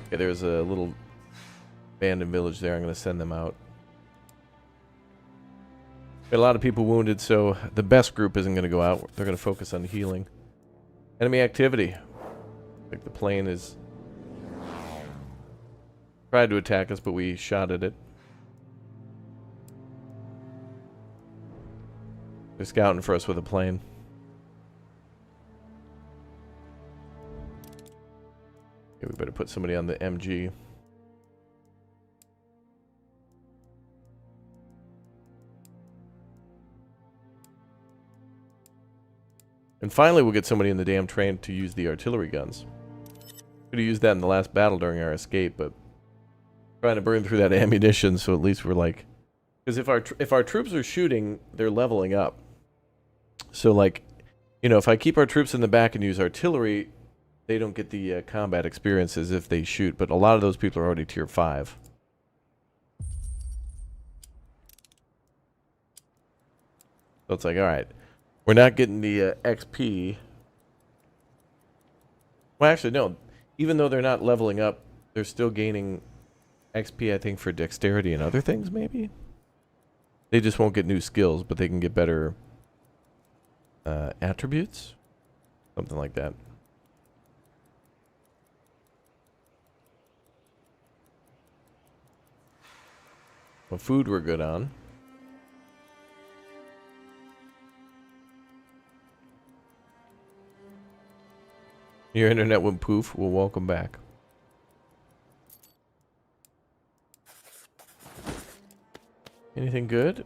Okay, there's a little abandoned village there. I'm going to send them out. Got a lot of people wounded, so the best group isn't going to go out. They're going to focus on healing. Enemy activity. Like the plane is... tried to attack us, but we shot at it. They're scouting for us with a plane. Okay, we better put somebody on the MG. And finally we'll get somebody in the damn train to use the artillery guns. Could have used that in the last battle during our escape, but trying to burn through that ammunition, so at least we're like... Because if our troops are shooting, they're leveling up. So, like, you know, if I keep our troops in the back and use artillery, they don't get the combat experiences if they shoot. But a lot of those people are already tier 5. So it's like, alright, we're not getting the XP. Well, actually, no. Even though they're not leveling up, they're still gaining XP, I think, for dexterity and other things, maybe? They just won't get new skills, but they can get better... attributes? Something like that. Well, food we're good on. Your internet went poof. Well, welcome back. Anything good?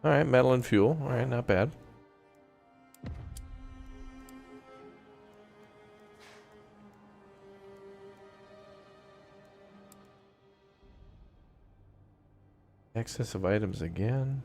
Alright, metal and fuel. Alright, not bad. Excess of items again.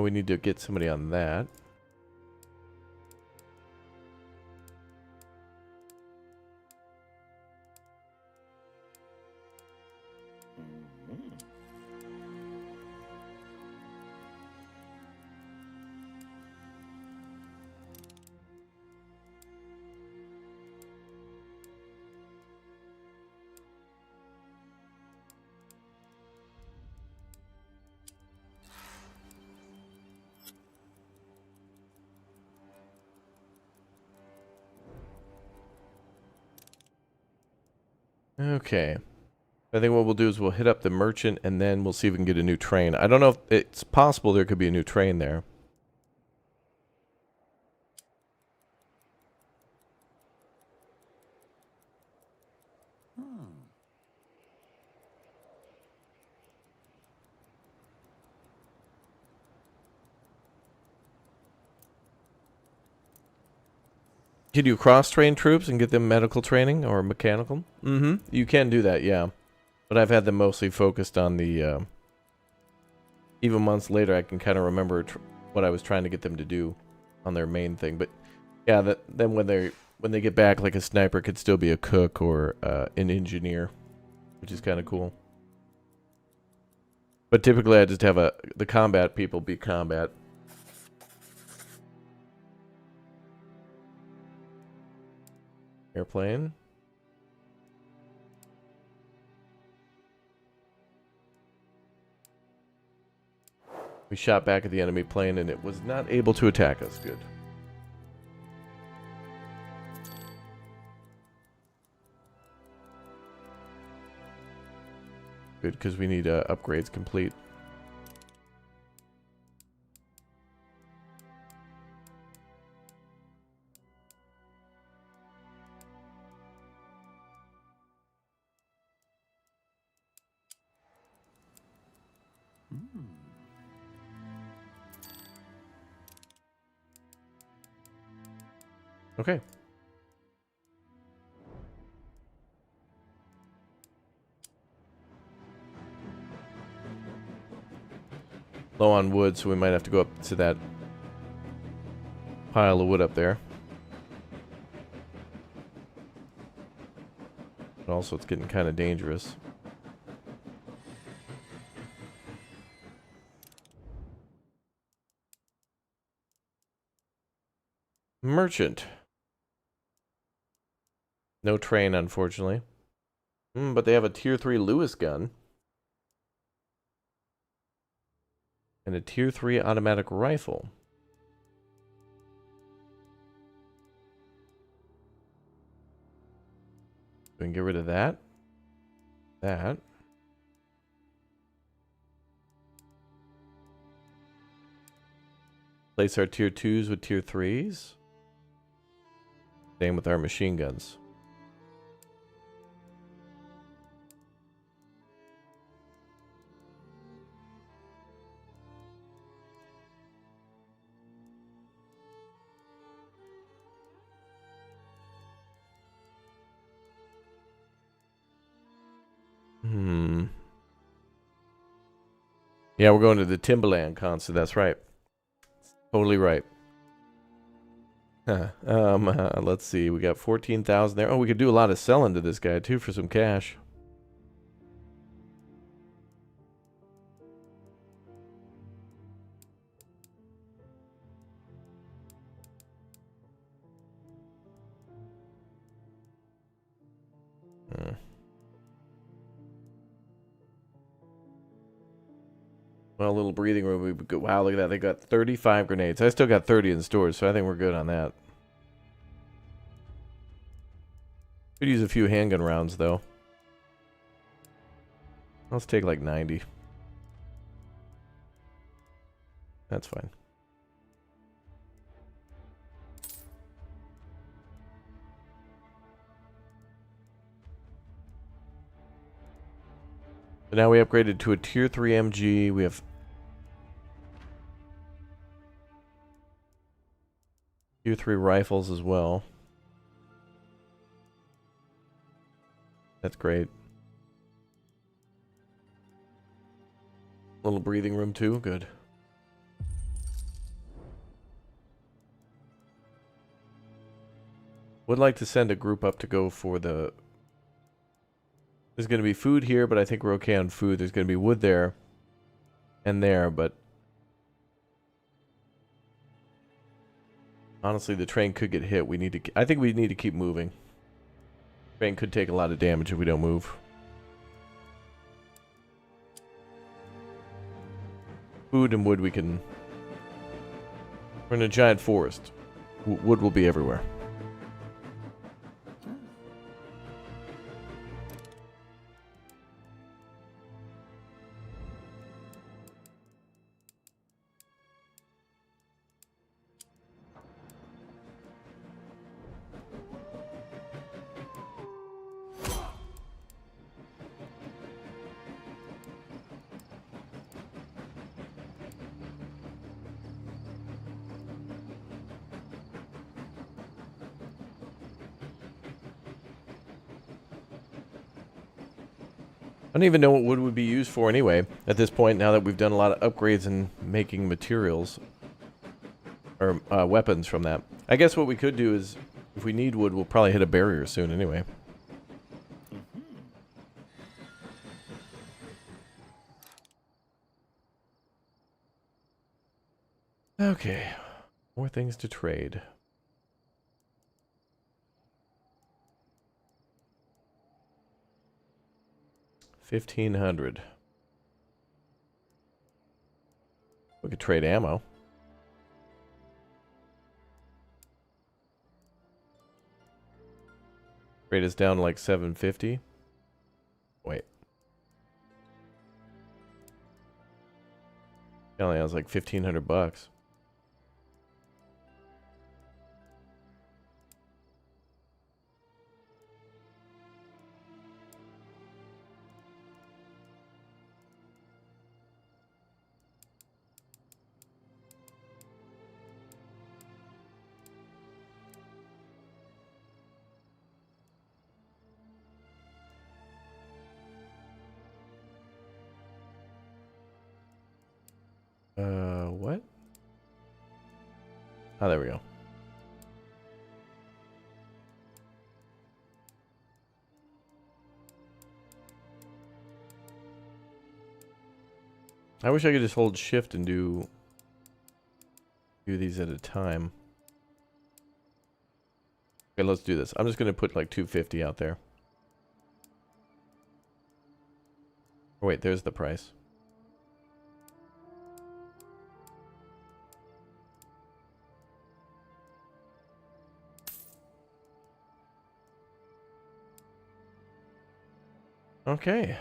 We need to get somebody on that. Okay. I think what we'll do is we'll hit up the merchant and then we'll see if we can get a new train. I don't know if it's possible there could be a new train there. Can you cross-train troops and get them medical training or mechanical? Mm-hmm. You can do that, yeah. But I've had them mostly focused on the... even months later, I can kind of remember what I was trying to get them to do on their main thing. But yeah, then when they get back, like a sniper could still be a cook or an engineer, which is kind of cool. But typically, I just have the combat people be combat. Airplane. We shot back at the enemy plane and it was not able to attack us. Good. Good, because we need upgrades complete. Okay. Low on wood, so we might have to go up to that pile of wood up there. But also, it's getting kind of dangerous. Merchant. No train, unfortunately. But they have a tier 3 Lewis gun. And a tier 3 automatic rifle. We can get rid of that. That. Place our tier 2s with tier 3s. Same with our machine guns. Yeah, we're going to the Timberland concert. That's right. Totally right. Let's see. We got 14,000 there. Oh, we could do a lot of selling to this guy too for some cash. Well, a little breathing room. We go, wow, look at that. They got 35 grenades. I still got 30 in storage, so I think we're good on that. Could use a few handgun rounds, though. Let's take like 90. That's fine. So now we upgraded to a tier 3 MG. We have tier 3 rifles as well. That's great. Little breathing room too. Good. Would like to send a group up to go for the... There's going to be food here, but I think we're okay on food. There's going to be wood there and there, but honestly, the train could get hit. We need to... I think we need to keep moving. Train could take a lot of damage if we don't move. Food and wood we can... We're in a giant forest. Wood will be everywhere. I don't even know what wood would be used for anyway at this point, now that we've done a lot of upgrades and making materials or weapons from that. I guess what we could do is, if we need wood, we'll probably hit a barrier soon anyway. Okay, more things to trade. $1,500. We could trade ammo. Trade us down to like 750. Wait. Only has like $1,500. What? Oh, there we go. I wish I could just hold shift and do these at a time. Okay, let's do this. I'm just going to put like 250 out there. Oh, wait, there's the price. Okay.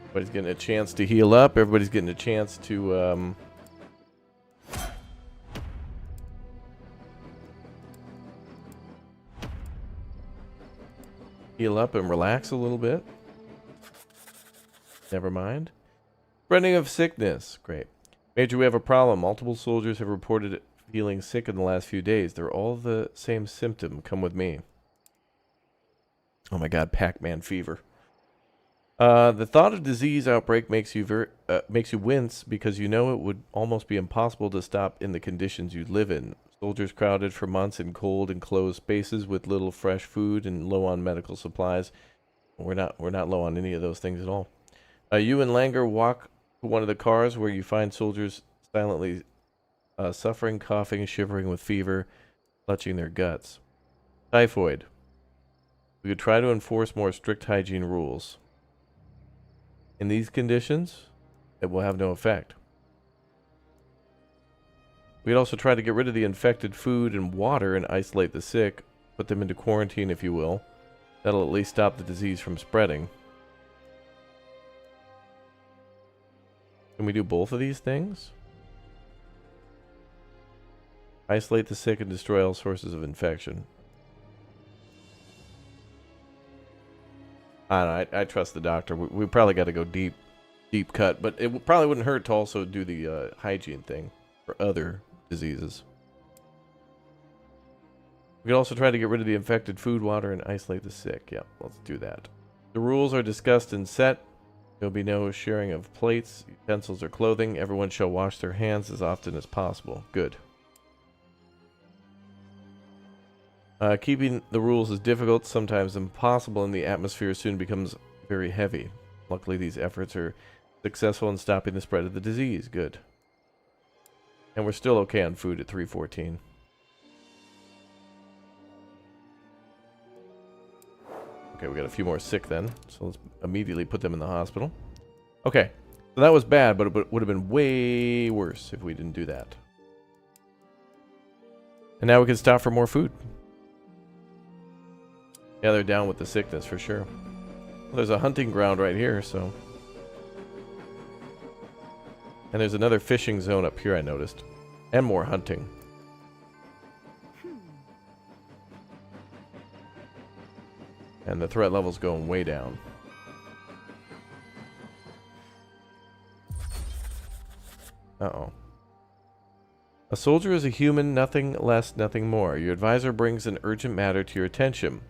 Everybody's getting a chance to heal up. Everybody's getting a chance to heal up and relax a little bit. Never mind. Spreading of sickness. Great. Major, we have a problem. Multiple soldiers have reported feeling sick in the last few days. They're all the same symptom. Come with me. Oh my god, Pac-Man fever. The thought of disease outbreak makes you wince because you know it would almost be impossible to stop in the conditions you live in. Soldiers crowded for months in cold, enclosed spaces with little fresh food and low on medical supplies. We're not low on any of those things at all. You and Langer walk to one of the cars where you find soldiers silently suffering, coughing, shivering with fever, clutching their guts. Typhoid. We could try to enforce more strict hygiene rules. In these conditions, it will have no effect. We could also try to get rid of the infected food and water and isolate the sick, put them into quarantine if you will. That'll at least stop the disease from spreading. Can we do both of these things? Isolate the sick and destroy all sources of infection. I don't know, I trust the doctor. We probably got to go deep cut, but it probably wouldn't hurt to also do the hygiene thing for other diseases. We could also try to get rid of the infected food, water, and isolate the sick. Yep, let's do that. The rules are discussed and set. There'll be no sharing of plates, utensils, or clothing. Everyone shall wash their hands as often as possible. Good. Keeping the rules is difficult, sometimes impossible, and the atmosphere soon becomes very heavy. Luckily, these efforts are successful in stopping the spread of the disease. Good. And we're still okay on food at 314. Okay, we got a few more sick then, so let's immediately put them in the hospital. Okay, so that was bad, but it would have been way worse if we didn't do that. And now we can stop for more food. Yeah, they're down with the sickness for sure. Well, there's a hunting ground right here, so. And there's another fishing zone up here I noticed. And more hunting. And the threat level's going way down. Uh-oh. A soldier is a human, nothing less, nothing more. Your advisor brings an urgent matter to your attention.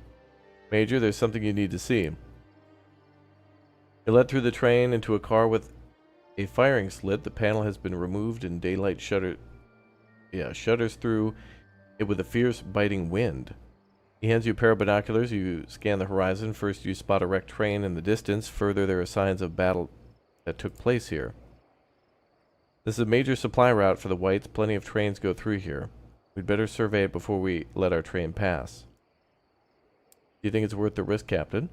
Major, there's something you need to see. You're led through the train into a car with a firing slit. The panel has been removed and daylight shudders through it with a fierce, biting wind. He hands you a pair of binoculars. You scan the horizon. First, you spot a wrecked train in the distance. Further, there are signs of battle that took place here. This is a major supply route for the Whites. Plenty of trains go through here. We'd better survey it before we let our train pass. Do you think it's worth the risk, Captain?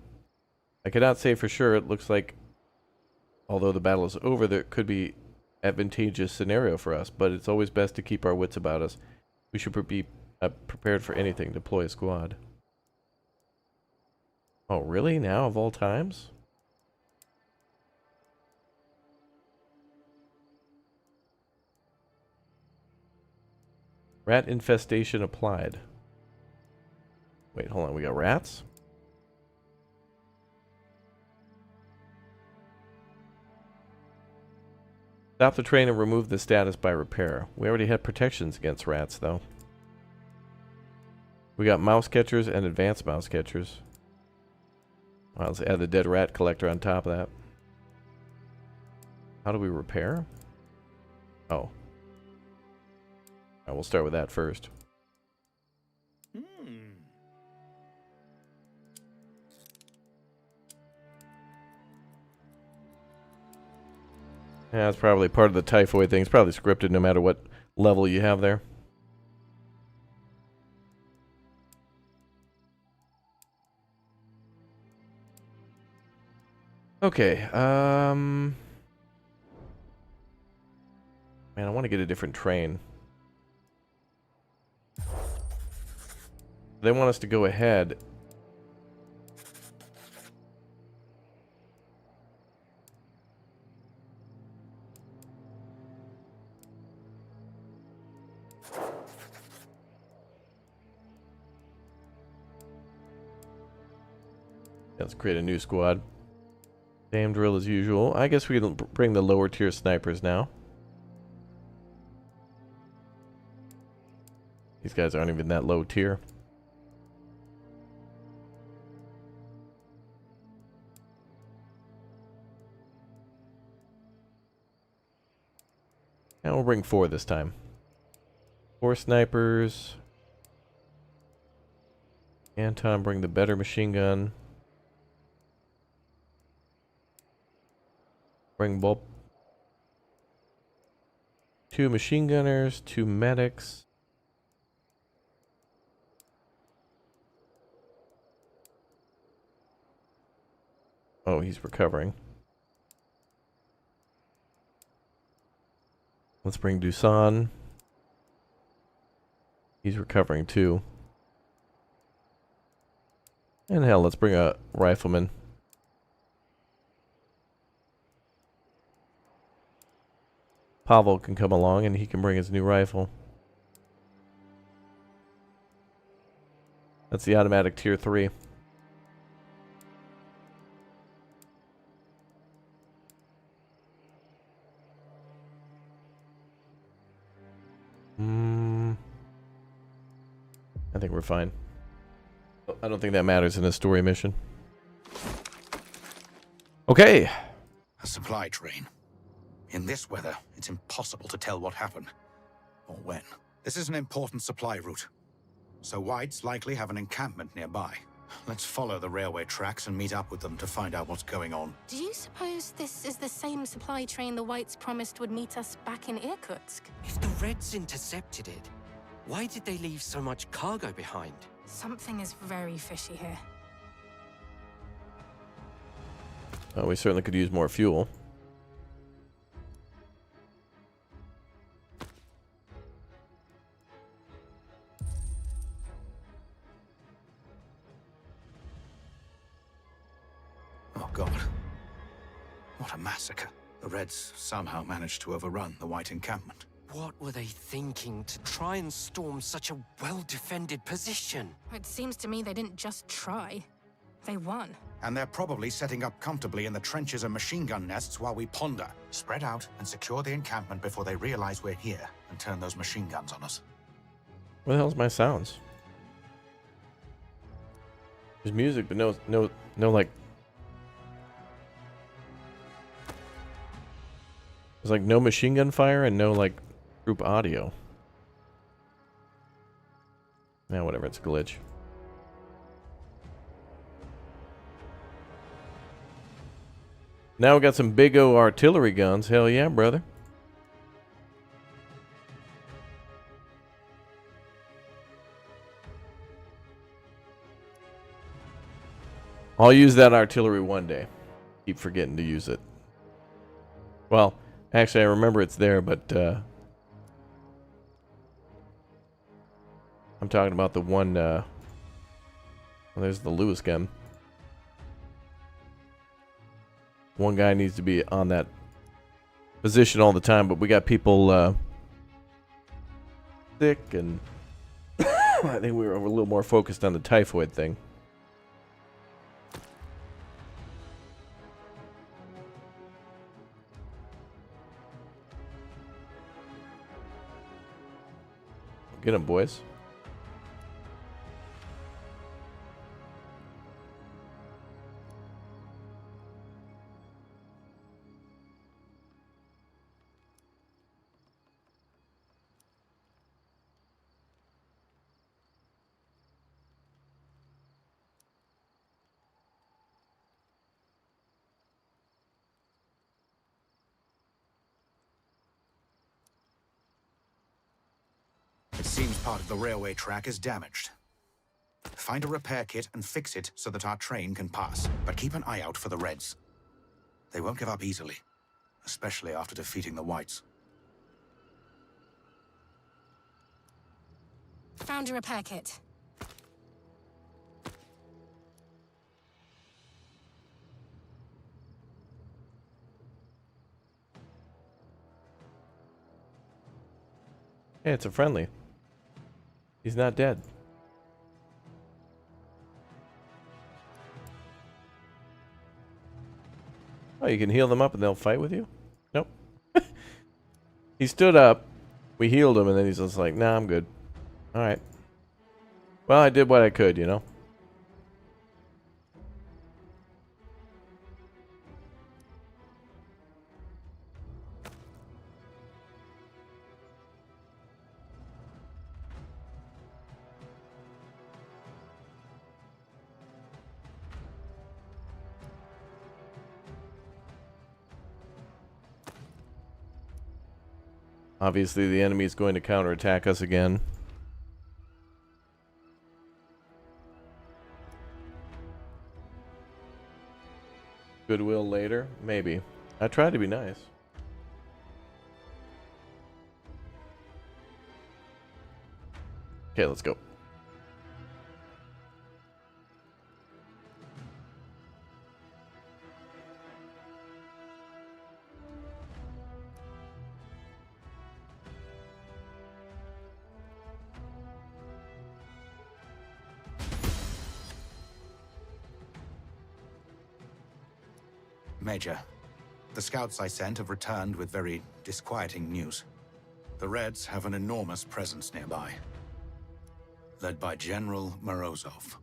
I cannot say for sure. It looks like, although the battle is over, there could be advantageous scenario for us, but it's always best to keep our wits about us. We should be prepared for anything. Deploy a squad. Oh, really? Now, of all times? Rat infestation applied. Wait, hold on. We got rats? Stop the train and remove the status by repair. We already had protections against rats, though. We got mouse catchers and advanced mouse catchers. Well, let's add the dead rat collector on top of that. How do we repair? Oh. Alright, we'll start with that first. Yeah, that's probably part of the typhoid thing. It's probably scripted no matter what level you have there. Okay, man, I want to get a different train. They want us to go ahead. Let's create a new squad. Same drill as usual. I guess we can bring the lower tier snipers now. These guys aren't even that low tier. And we'll bring 4 this time. 4 snipers. Anton, bring the better machine gun. Bring both. 2 machine gunners, 2 medics. Oh, he's recovering. Let's bring Dusan. He's recovering too. And hell, let's bring a rifleman. Pavel can come along and he can bring his new rifle. That's the automatic tier 3. I think we're fine. I don't think that matters in a story mission. Okay. A supply train. In this weather, it's impossible to tell what happened. Or when. This is an important supply route. So Whites likely have an encampment nearby. Let's follow the railway tracks and meet up with them to find out what's going on. Do you suppose this is the same supply train the Whites promised would meet us back in Irkutsk? If the Reds intercepted it, why did they leave so much cargo behind? Something is very fishy here. Well, we certainly could use more fuel. Oh God. What a massacre. The Reds somehow managed to overrun the White encampment. What were they thinking to try and storm such a well-defended position? It seems to me they didn't just try. They won. And they're probably setting up comfortably in the trenches and machine gun nests while we ponder. Spread out and secure the encampment before they realize we're here and turn those machine guns on us. Where the hell's my sounds? There's music, but no like. There's like no machine gun fire and no like group audio. Yeah, whatever, it's a glitch. Now we got some big O artillery guns. Hell yeah, brother. I'll use that artillery one day. Keep forgetting to use it. Well, actually I remember it's there, but I'm talking about the one well, there's the Lewis gun. One guy needs to be on that position all the time, but we got people sick, and I think we were a little more focused on the typhoid thing. Get them, boys. It seems part of the railway track is damaged. Find a repair kit and fix it so that our train can pass. But keep an eye out for the Reds. They won't give up easily, especially after defeating the Whites. Found a repair kit. Hey, it's a friendly. He's not dead. Oh, you can heal them up and they'll fight with you? Nope. He stood up, we healed him, and then he's just like, nah, I'm good. Alright. Well, I did what I could, you know? Obviously, the enemy is going to counterattack us again. Goodwill later? Maybe. I try to be nice. Okay, let's go. Major, the scouts I sent have returned with very disquieting news. The Reds have an enormous presence nearby, led by General Morozov.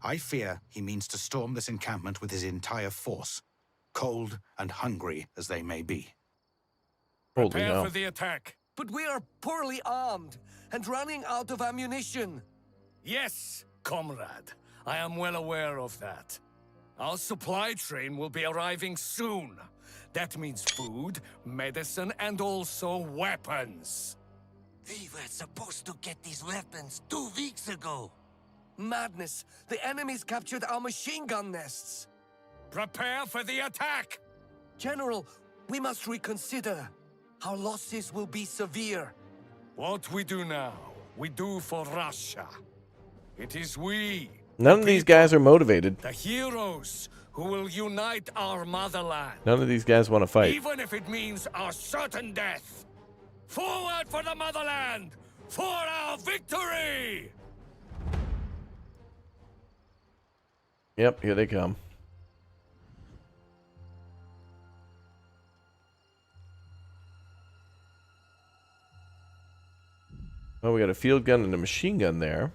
I fear he means to storm this encampment with his entire force, cold and hungry as they may be. Holy Prepare hell. for the attack. But we are poorly armed and running out of ammunition. Yes, comrade. I am well aware of that. Our supply train will be arriving soon. That means food, medicine, and also weapons. We were supposed to get these weapons 2 weeks ago. Madness! The enemies captured our machine gun nests. Prepare for the attack! General, we must reconsider. Our losses will be severe. What we do now, we do for Russia. It is we, None of these guys are motivated. the heroes, who will unite our motherland. None of these guys want to fight. Even if it means our certain death. Forward for the motherland! For our victory! Yep, here they come. Well, we got a field gun and a machine gun there.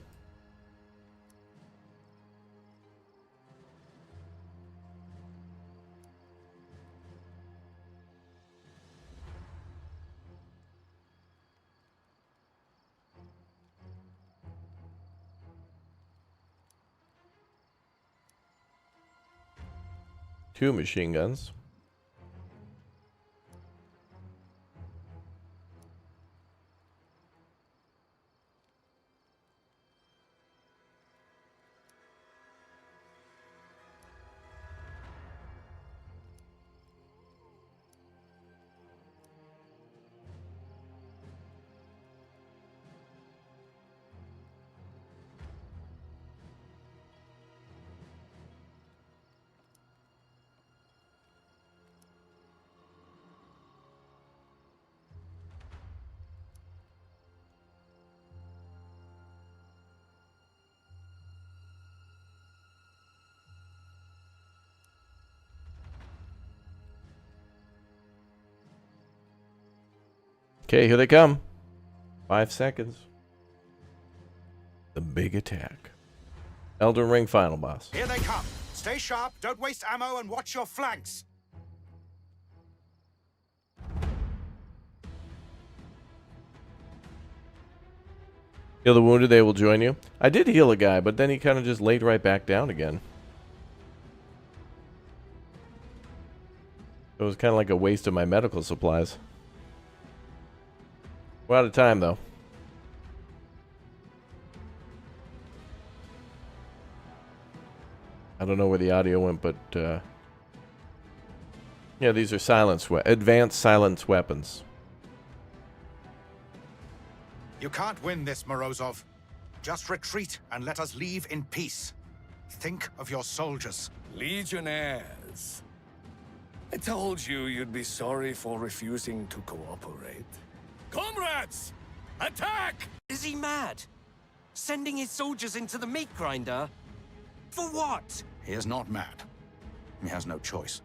Two machine guns. Okay, here they come. 5 seconds. The big attack. Elden Ring final boss. Here they come. Stay sharp, don't waste ammo, and watch your flanks. Heal the wounded, they will join you. I did heal a guy, but then he kind of just laid right back down again. It was kind of like a waste of my medical supplies. We're out of time, though. I don't know where the audio went, but yeah, these are advanced silence weapons. You can't win this, Morozov. Just retreat and let us leave in peace. Think of your soldiers. Legionnaires. I told you you'd be sorry for refusing to cooperate. Comrades! Attack! Is he mad? Sending his soldiers into the meat grinder? For what? He is not mad. He has no choice.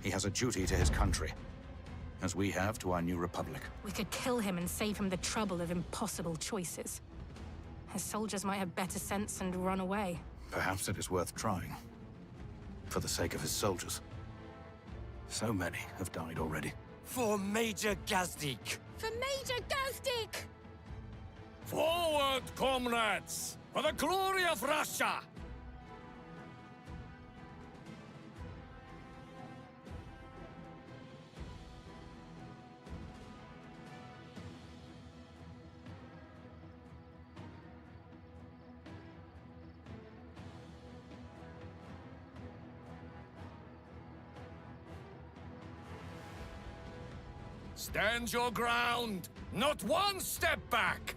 He has a duty to his country, as we have to our new republic. We could kill him and save him the trouble of impossible choices. His soldiers might have better sense and run away. Perhaps it is worth trying. For the sake of his soldiers. So many have died already. For Major Gazdik. For Major Gazdik! Forward, comrades! For the glory of Russia! Stand your ground! Not one step back!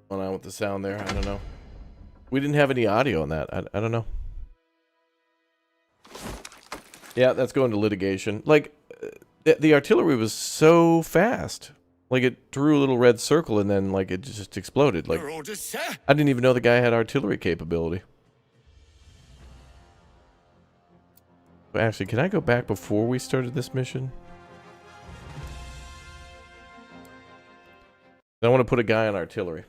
Going on with the sound there? I don't know. We didn't have any audio on that. I don't know. Yeah, that's going to litigation. Like, the artillery was so fast. Like, it drew a little red circle and then, like, it just exploded. Like, Your orders, sir? I didn't even know the guy had artillery capability. But actually, can I go back before we started this mission? I want to put a guy on artillery.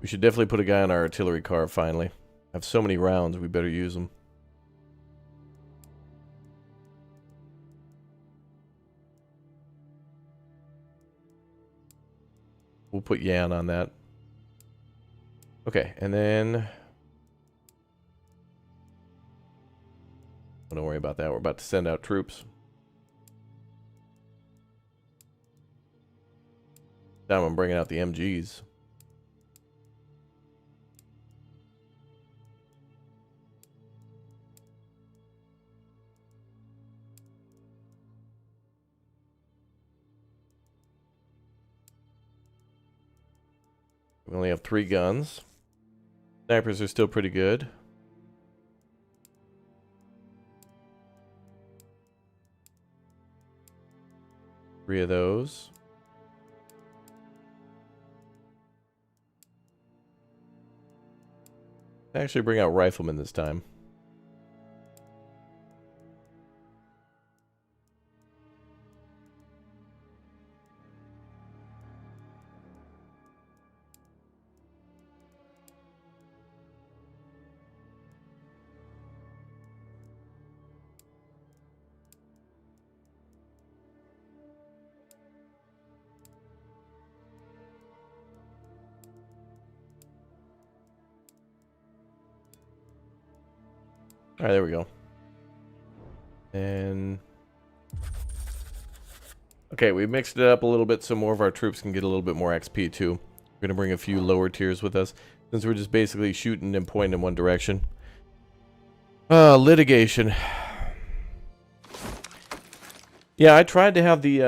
We should definitely put a guy on our artillery car finally. I have so many rounds, we better use them. We'll put Yan on that. Okay, and then... Don't worry about that, we're about to send out troops. Now I'm bringing out the MGs. We only have 3 guns. Snipers are still pretty good. Three of those. Actually bring out riflemen this time. All right, there we go. And okay, we mixed it up a little bit so more of our troops can get a little bit more XP too. We're gonna bring a few lower tiers with us since we're just basically shooting and pointing in one direction. Litigation. Yeah, I tried to have the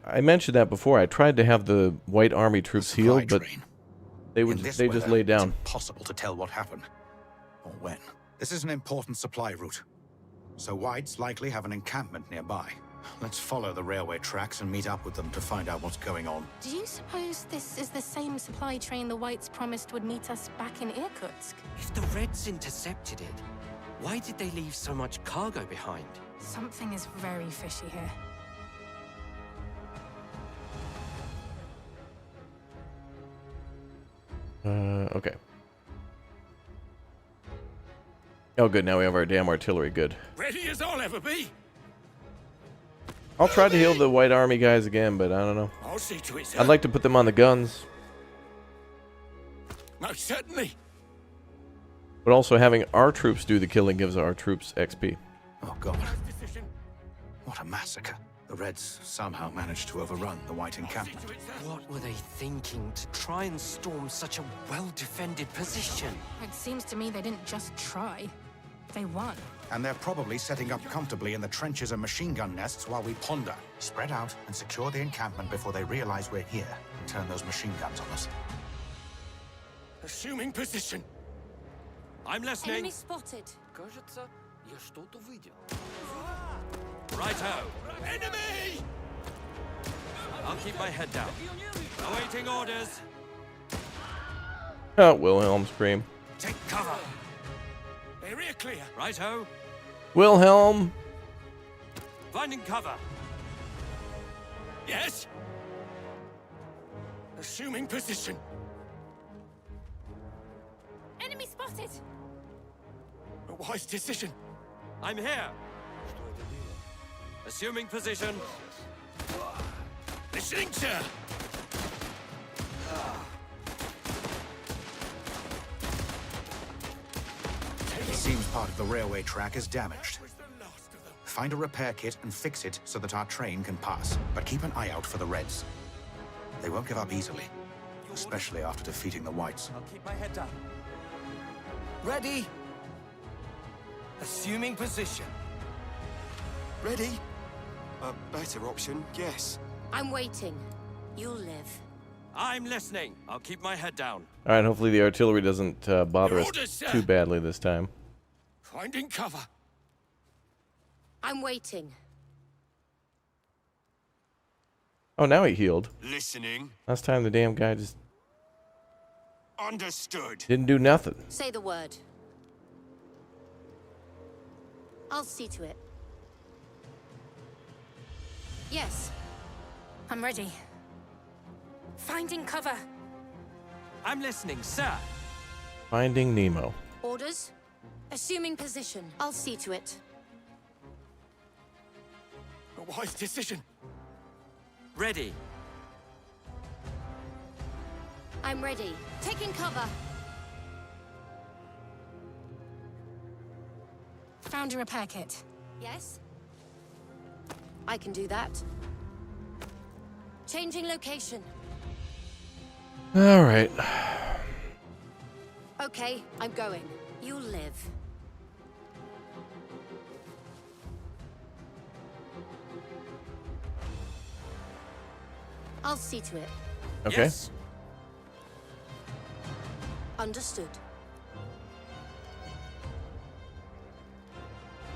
I mentioned that before. I tried to have the White Army troops healed, but they just laid down. It's impossible to tell what happened or when. This is an important supply route, so Whites likely have an encampment nearby. Let's follow the railway tracks and meet up with them to find out what's going on. Do you suppose this is the same supply train the Whites promised would meet us back in Irkutsk? If the Reds intercepted it, why did they leave so much cargo behind? Something is very fishy here. Okay. Oh, good. Now we have our damn artillery. Good. Ready as I'll ever be. I'll try to heal the White Army guys again, but I don't know. I'll see to it, sir. I'd like to put them on the guns. Most certainly. But also having our troops do the killing gives our troops XP. Oh, God. What a massacre. The Reds somehow managed to overrun the White encampment. What were they thinking to try and storm such a well-defended position? It seems to me they didn't just try. They won. And they're probably setting up comfortably in the trenches and machine gun nests while we ponder. Spread out and secure the encampment before they realize we're here and turn those machine guns on us. Assuming position. I'm listening. Enemy spotted. Кажется, я что-то видел. Righto. Enemy! I'll keep my head down. Awaiting orders. Oh, Wilhelm scream. Take cover. Area clear. Righto. Wilhelm! Finding cover. Yes. Assuming position. Enemy spotted! A wise decision. I'm here. Assuming position. Listening, sir. It seems part of the railway track is damaged. Was the last of them. Find a repair kit and fix it so that our train can pass. But keep an eye out for the Reds. They won't give up easily, especially after defeating the Whites. I'll keep my head down. Ready. Assuming position. Ready? A better option, yes. I'm waiting. You'll live. I'm listening. I'll keep my head down. All right, hopefully the artillery doesn't bother us Orders, sir. too badly this time. Finding cover. I'm waiting. Oh, now he healed. Listening. Last time the damn guy just Understood. didn't do nothing. Say the word. I'll see to it. Yes. I'm ready. Finding cover. I'm listening, sir. Finding Nemo. Orders? Assuming position. I'll see to it. A wise decision. Ready. I'm ready. Taking cover. Found a repair kit. Yes? I can do that. Changing location. All right. Okay, I'm going. You'll live. I'll see to it. Okay. Yes. Understood.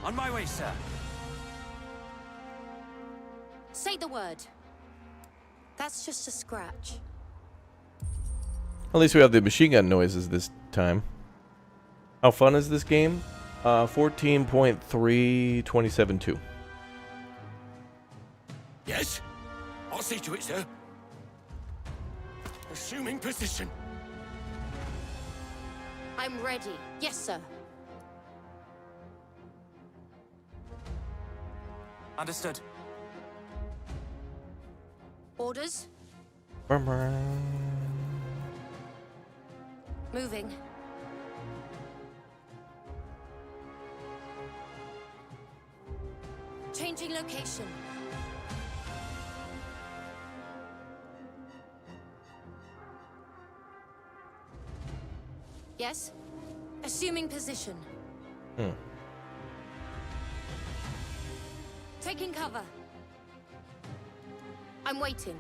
On my way, sir. Say the word. That's just a scratch. At least we have the machine gun noises this time. How fun is this game? 14.327.2. Yes. I'll see to it, sir. Assuming position. I'm ready. Yes, sir. Understood. Orders? Moving. Changing location. Yes? Assuming position. Taking cover. I'm waiting.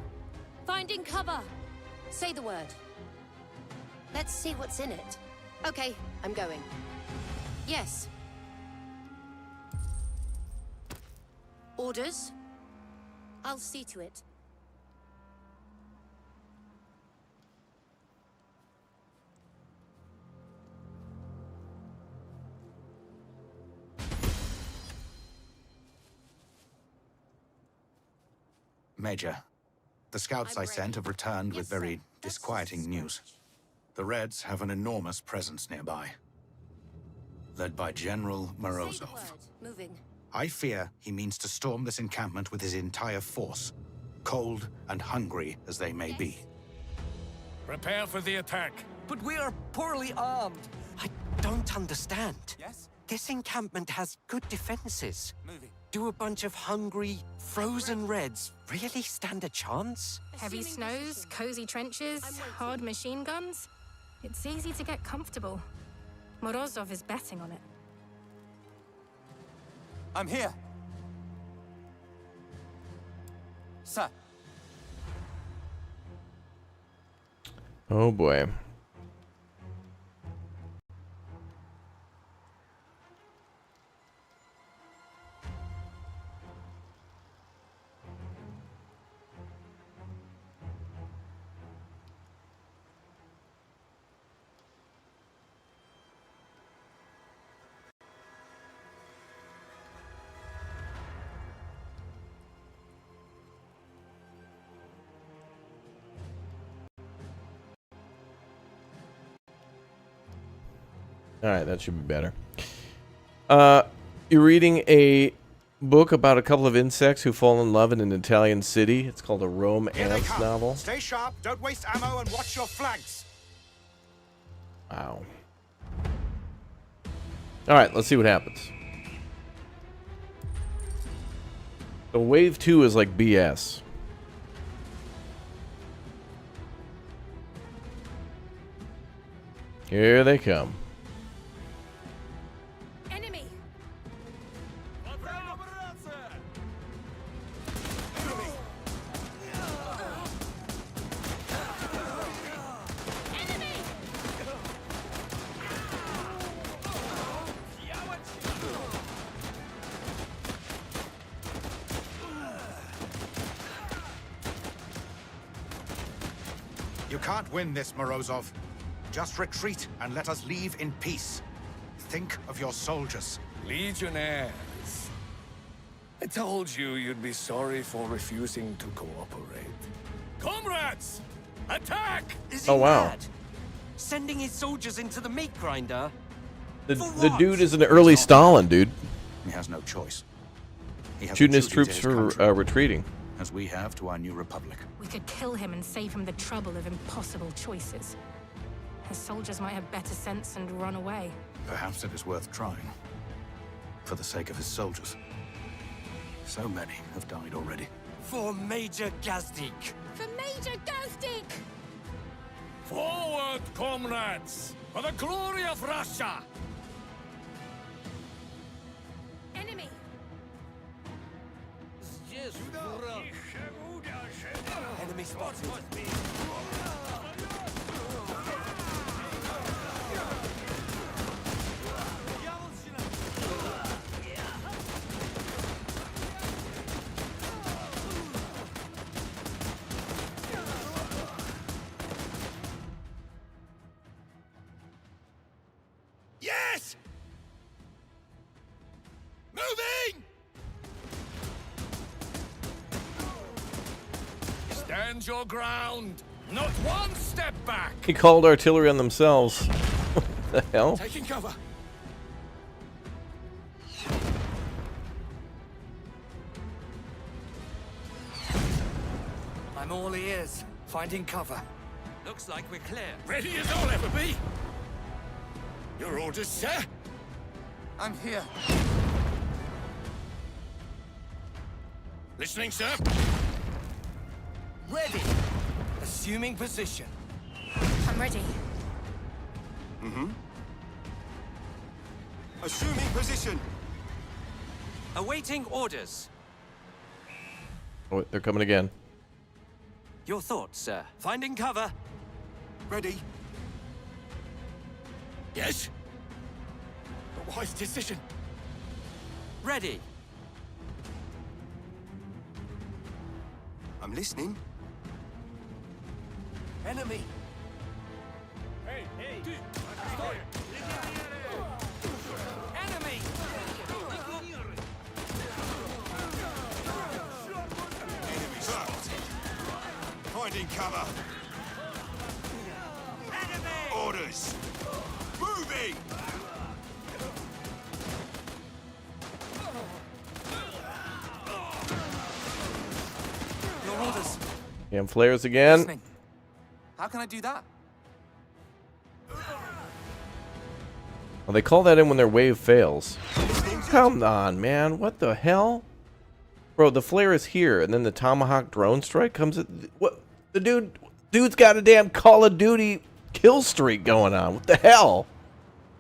Finding cover. Say the word. Let's see what's in it. Okay, I'm going. Yes. Orders? I'll see to it. Major, the scouts I'm I sent have returned with Yes, sir. very That's disquieting just a news. The Reds have an enormous presence nearby, led by General Say the Morozov. word. Moving. I fear he means to storm this encampment with his entire force, cold and hungry as they may be. Prepare for the attack. But we are poorly armed. don't understand. Yes? This encampment has good defenses. Moving. Do a bunch of hungry, frozen Reds really stand a chance? Heavy snows, cozy trenches, hard machine guns. It's easy to get comfortable. Morozov is betting on it. I'm here. Sir. Oh boy. Alright, that should be better. You're reading a book about a couple of insects who fall in love in an Italian city. It's called a Rome Here they Ants come. novel. Stay sharp, don't waste ammo, and watch your flanks. Wow. Alright, let's see what happens. So wave 2 is like BS. Here they come. Enemy! Enemy! You can't win this, Morozov. Just retreat and let us leave in peace. Think of your soldiers. Legionnaires. I told you you'd be sorry for refusing to cooperate. Comrades! Attack! Is he Oh, wow. mad? Sending his soldiers into the meat grinder? The dude is an early Stalin, dude. He has no choice. He has Shooting a his duty to troops for country, retreating. as we have to our new republic. We could kill him and save him the trouble of impossible choices. His soldiers might have better sense and run away. Perhaps it is worth trying. For the sake of his soldiers. So many have died already. For Major Gazdik. For Major Ghostic! Forward, comrades! For the glory of Russia! Enemy! Enemy spotted. Yes! Moving! Stand your ground! Not one step back! He called artillery on themselves. What the hell? Taking cover! I'm all ears, finding cover. Looks like we're clear. Ready as I'll ever be! Your orders, sir? I'm here. Listening, sir? Ready! Assuming position. I'm ready. Assuming position. Awaiting orders. Oh, they're coming again. Your thoughts, sir. Finding cover. Ready. Yes? A wise decision. Ready. I'm listening. Enemy! Hey! Enemy! Enemy spotted. Finding cover. Enemy! Orders. Moving! Your orders. Damn flares again. Listening. How can I do that? Well, they call that in when their wave fails. Come on, man. What the hell? Bro, the flare is here, and then the Tomahawk drone strike comes at... What? The dude's got a damn Call of Duty kill streak going on. What the hell?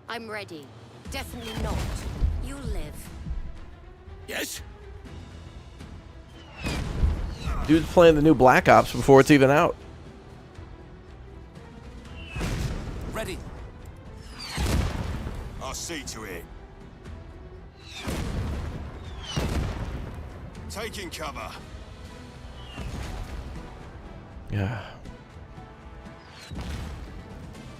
I'm ready. Definitely not. You live. Yes? Dude's playing the new Black Ops before it's even out. Ready. I'll see to it. Taking cover. Yeah.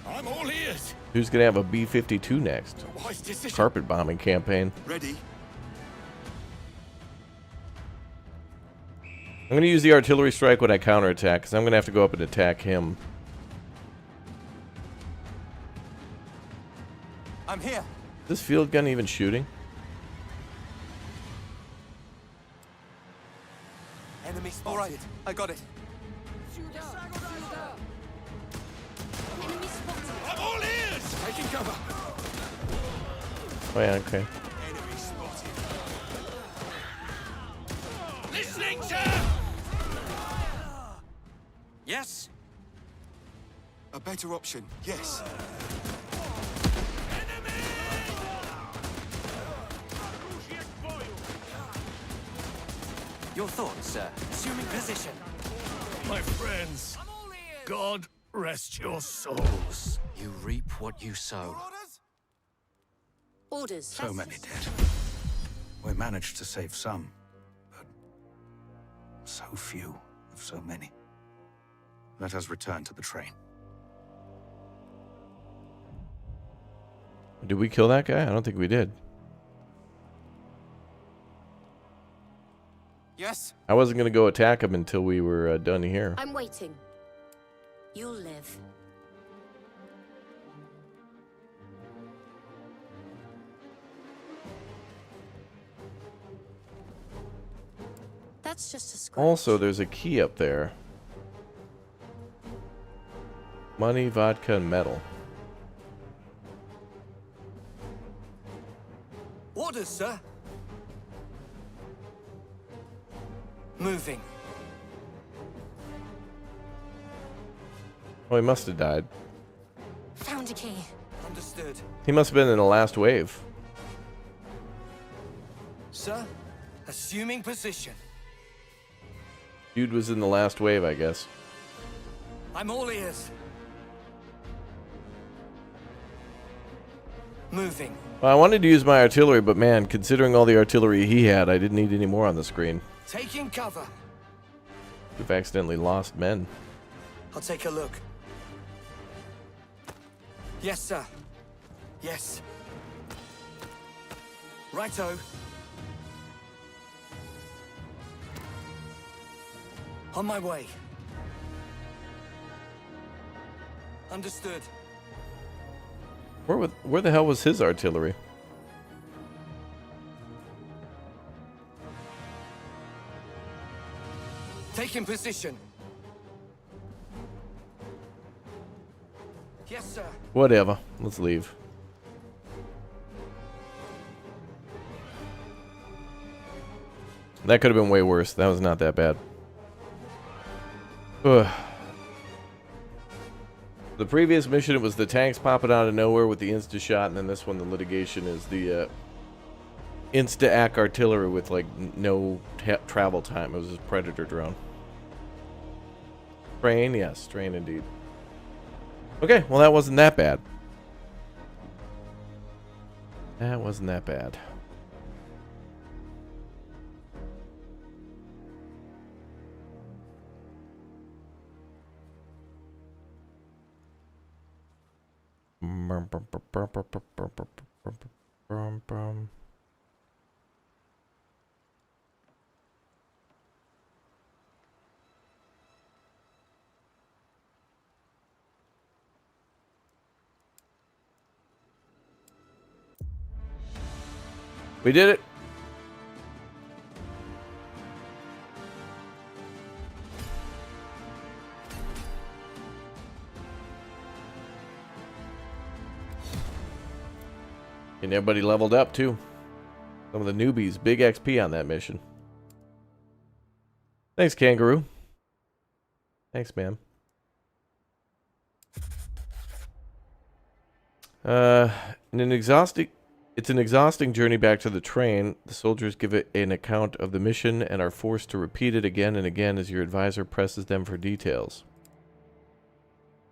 I'm all ears. Who's gonna have a B-52 next? Wise decision. Carpet bombing campaign. Ready? I'm gonna use the artillery strike when I counterattack, because I'm gonna have to go up and attack him. I'm here. Is this field gun even shooting? Enemy spotted. All right, I got it. Enemy spotted. I'm all ears. Taking cover. Oh yeah, okay. Enemy spotted. Listening, sir. Yes? A better option, yes. Your thoughts, sir? Assuming position. My friends, God rest your souls. You reap what you sow. Orders. So many dead. We managed to save some, but so few of so many. Let us return to the train. Did we kill that guy? I don't think we did. Yes? I wasn't gonna go attack him until we were done here. I'm waiting. You'll live. That's just a scratch. Also, there's a key up there. Money, vodka, and metal. Orders, sir. Moving. Oh, he must have died. Found a key. Understood. He must have been in the last wave. Sir, assuming position. Dude was in the last wave, I guess. I'm all ears. Moving. Well, I wanted to use my artillery, but man, considering all the artillery he had, I didn't need any more on the screen. Taking cover. We've accidentally lost men. I'll take a look. Yes, sir. Yes. Righto. On my way. Understood. Where the hell was his artillery? Taking position. Yes, sir. Whatever. Let's leave. That could have been way worse. That was not that bad. Ugh. The previous mission, it was the tanks popping out of nowhere with the insta-shot, and then this one, the litigation, is the insta-ack artillery with, like, no travel time. It was a Predator drone. Train? Yes, train indeed. Okay, well that wasn't that bad. That wasn't that bad. We did it. And everybody leveled up too. Some of the newbies, big XP on that mission. Thanks, Kangaroo. Thanks, man. It's an exhausting journey back to the train. The soldiers give it an account of the mission and are forced to repeat it again and again as your advisor presses them for details.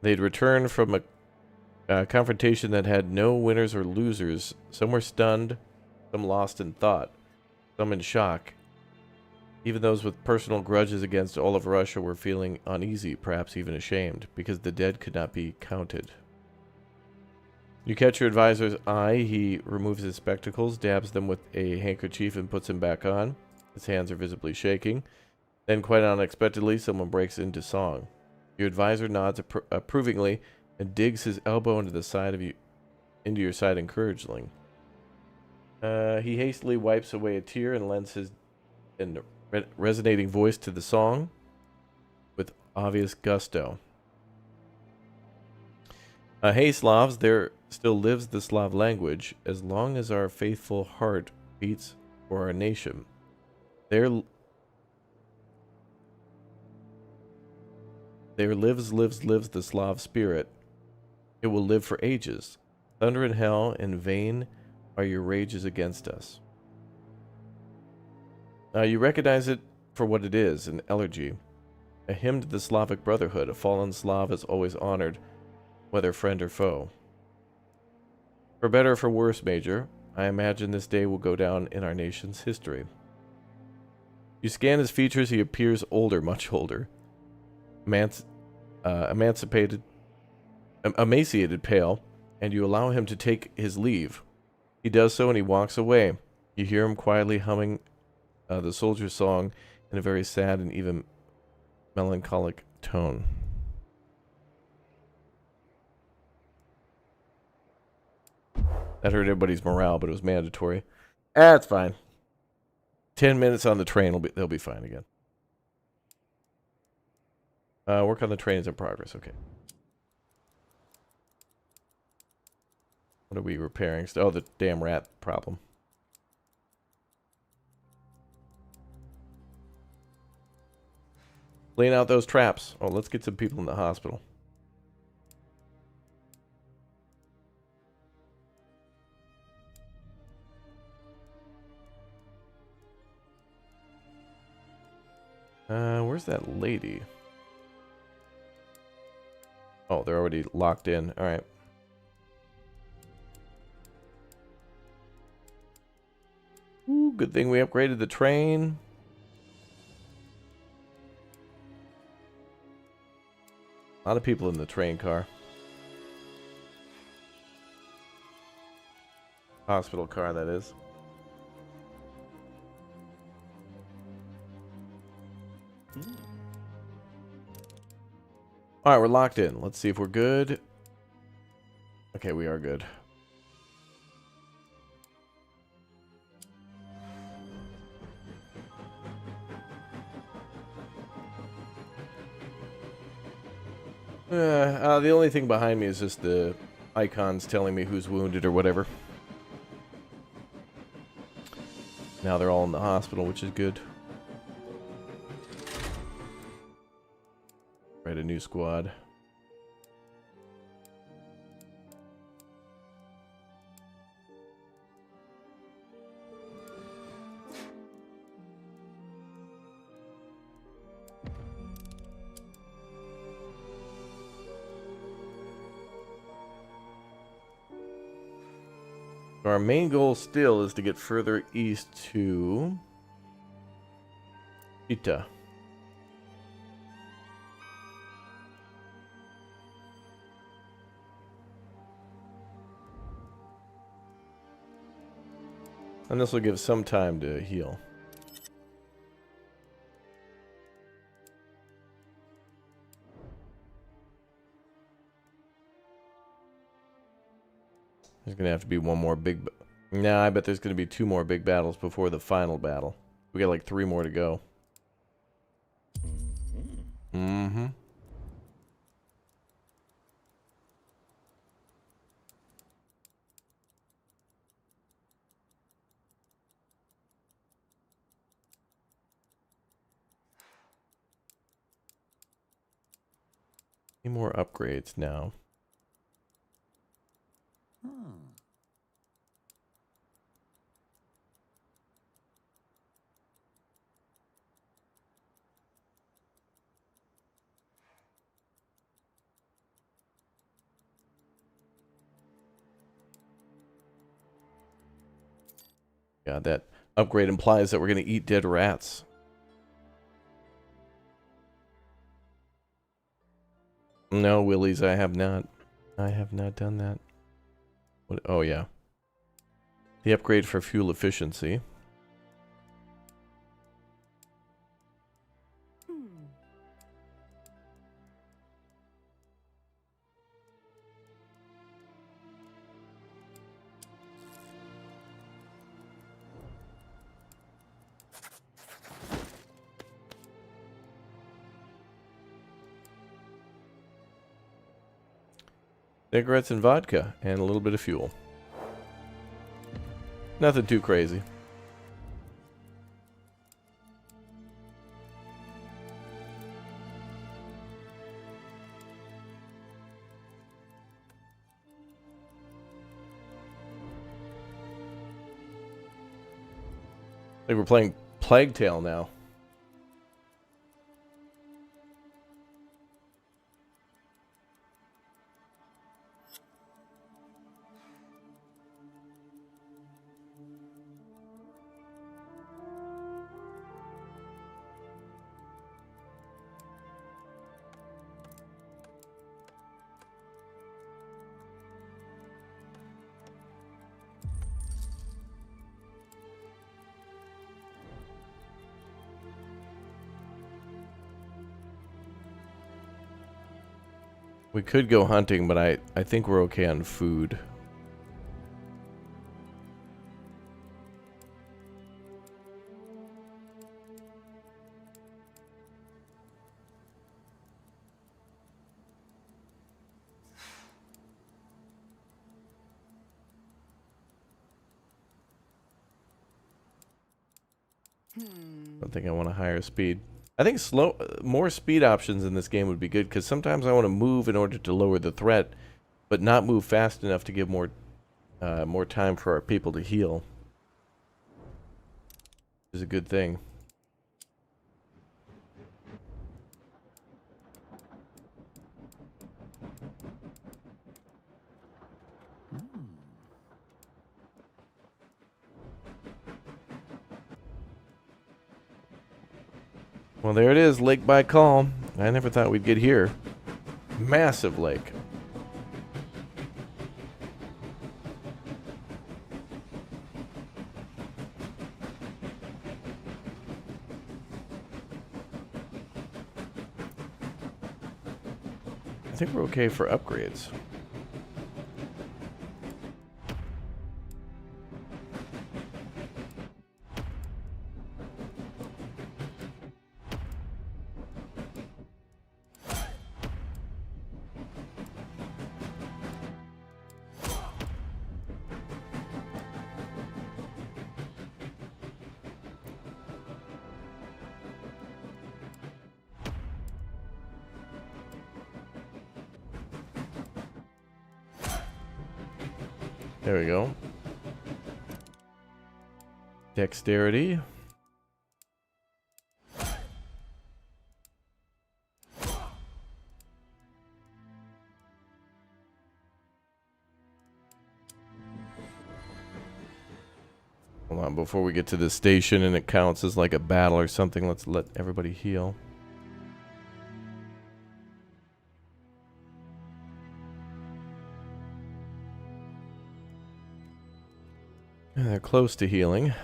They'd returned from a confrontation that had no winners or losers. Some were stunned, some lost in thought, some in shock. Even those with personal grudges against all of Russia were feeling uneasy, perhaps even ashamed, because the dead could not be counted. You catch your advisor's eye. He removes his spectacles, dabs them with a handkerchief, and puts them back on. His hands are visibly shaking. Then, quite unexpectedly, someone breaks into song. Your advisor nods approvingly and digs his elbow into your side encouragingly. He hastily wipes away a tear and lends his resonating voice to the song with obvious gusto. Hey Slavs, there still lives the Slav language. As long as our faithful heart beats for our nation, there lives the Slav spirit. It will live for ages. Thunder and hell, in vain are your rages against us. You recognize it for what it is, an elegy. A hymn to the Slavic brotherhood. A fallen Slav is always honored, whether friend or foe. For better or for worse, Major, I imagine this day will go down in our nation's history. You scan his features. He appears older, much older. Emaciated, pale, and you allow him to take his leave. He does so and he walks away. You hear him quietly humming the soldier's song in a very sad and even melancholic tone. That hurt everybody's morale, but it was mandatory. It's fine. 10 minutes on the train, they'll be fine again. Work on the train is in progress. Okay. What are we repairing? Oh, the damn rat problem. Clean out those traps. Oh, let's get some people in the hospital. Where's that lady? Oh, they're already locked in. All right. Ooh, good thing we upgraded the train. A lot of people in the train car. Hospital car, that is. Alright, we're locked in. Let's see if we're good. Okay, we are good. The only thing behind me is just the icons telling me who's wounded or whatever. Now they're all in the hospital, which is good. Right, a new squad. Our main goal still is to get further east to Ita. And this will give some time to heal. There's going to have to be one more big... Nah, I bet there's going to be 2 more big battles before the final battle. We got like 3 more to go. Mm-hmm. Any more upgrades now? Yeah, that upgrade implies that we're going to eat dead rats. No, Willies, I have not. I have not done that. What? Oh, yeah. The upgrade for fuel efficiency. Cigarettes and vodka, and a little bit of fuel. Nothing too crazy. I think we're playing Plague Tale now. We could go hunting, but I think we're okay on food. I don't think I want a higher speed. I think more speed options in this game would be good, because sometimes I want to move in order to lower the threat, but not move fast enough to give more time for our people to heal. Is a good thing. Well, there it is, Lake Baikal. I never thought we'd get here. Massive lake. I think we're okay for upgrades. There we go. Dexterity. Hold on, before we get to the station and it counts as like a battle or something, let's let everybody heal. And they're close to healing.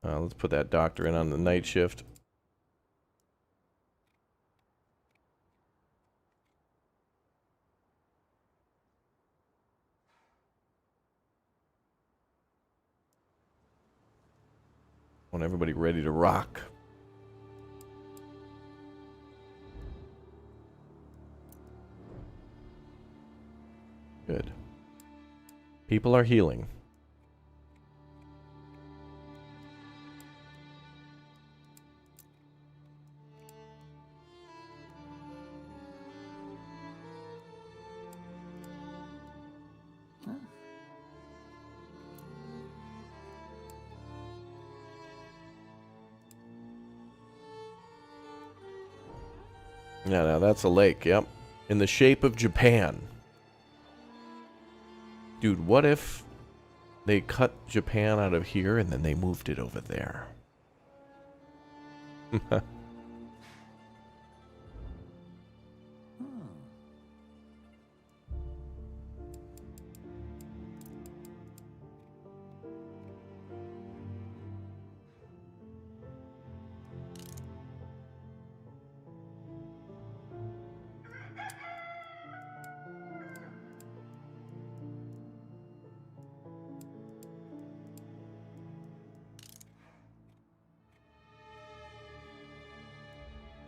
Let's put that doctor in on the night shift. Want everybody ready to rock. Good. People are healing. No, that's a lake, yep. In the shape of Japan. Dude, what if they cut Japan out of here and then they moved it over there?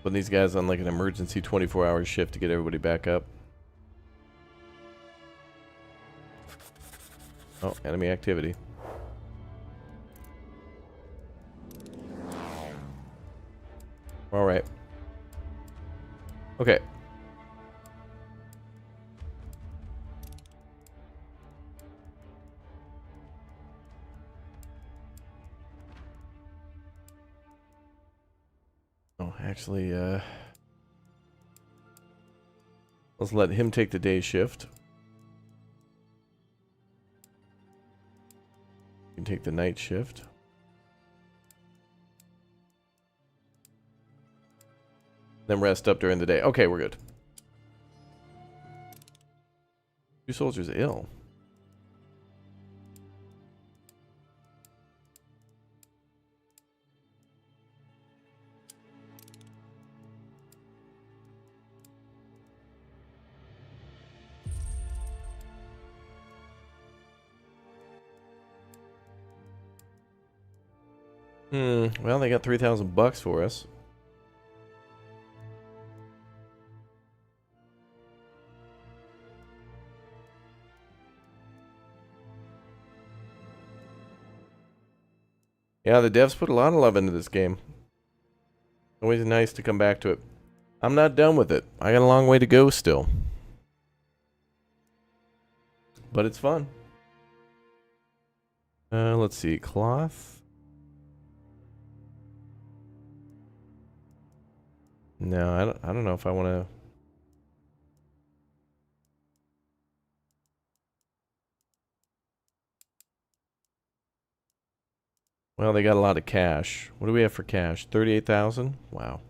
Putting these guys on like an emergency 24-hour shift to get everybody back up. Oh, enemy activity. All right. Okay. Oh, actually, let's let him take the day shift. You can take the night shift. Then rest up during the day. Okay, we're good. 2 soldiers ill. Well, they got $3,000 for us. Yeah, the devs put a lot of love into this game. Always nice to come back to it. I'm not done with it. I got a long way to go still. But it's fun. Let's see. Cloth. No, I don't know if I want to. Well, they got a lot of cash. What do we have for cash? 38,000? Wow.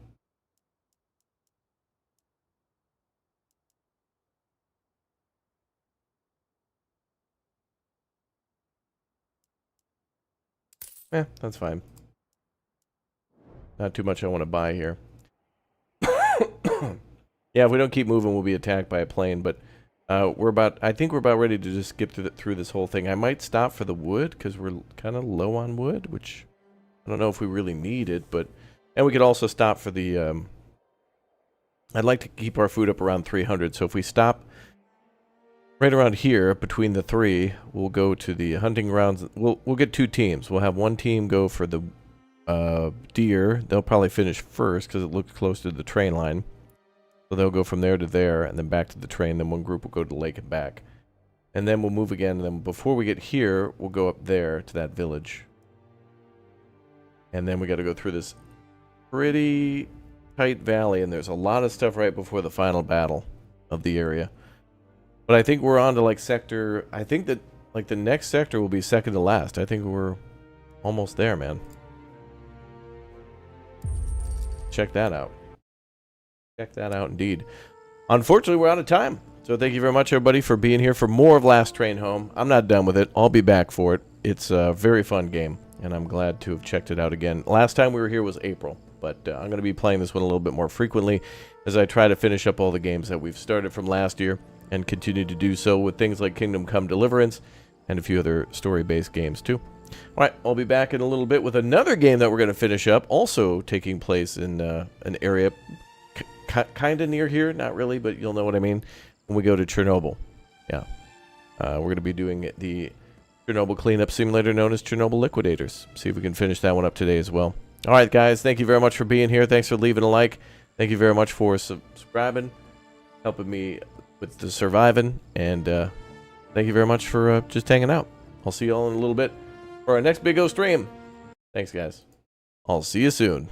That's fine. Not too much I want to buy here. Yeah, if we don't keep moving, we'll be attacked by a plane, but I think we're about ready to just skip through this whole thing. I might stop for the wood, because we're kind of low on wood, which I don't know if we really need it, but... And we could also stop for the... I'd like to keep our food up around 300, so if we stop right around here, between the 3, we'll go to the hunting grounds. We'll get 2 teams. We'll have one team go for the deer. They'll probably finish first, because it looks close to the train line. So they'll go from there to there, and then back to the train. Then one group will go to the lake and back. And then we'll move again, and then before we get here, we'll go up there to that village. And then we got to go through this pretty tight valley, and there's a lot of stuff right before the final battle of the area. But I think we're on to, like, sector... I think that, like, the next sector will be second to last. I think we're almost there, man. Check that out. Check that out, indeed. Unfortunately, we're out of time. So thank you very much, everybody, for being here for more of Last Train Home. I'm not done with it. I'll be back for it. It's a very fun game, and I'm glad to have checked it out again. Last time we were here was April, but I'm going to be playing this one a little bit more frequently as I try to finish up all the games that we've started from last year and continue to do so with things like Kingdom Come Deliverance and a few other story-based games, too. All right, I'll be back in a little bit with another game that we're going to finish up, also taking place in an area... kind of near here, not really, but you'll know what I mean when we go to Chernobyl. Yeah. We're going to be doing the Chernobyl cleanup simulator known as Chernobyl Liquidators. See if we can finish that one up today as well. All right, guys, thank you very much for being here. Thanks for leaving a like. Thank you very much for subscribing, helping me with the surviving, and thank you very much for just hanging out. I'll see you all in a little bit for our next Big O stream. Thanks, guys. I'll see you soon.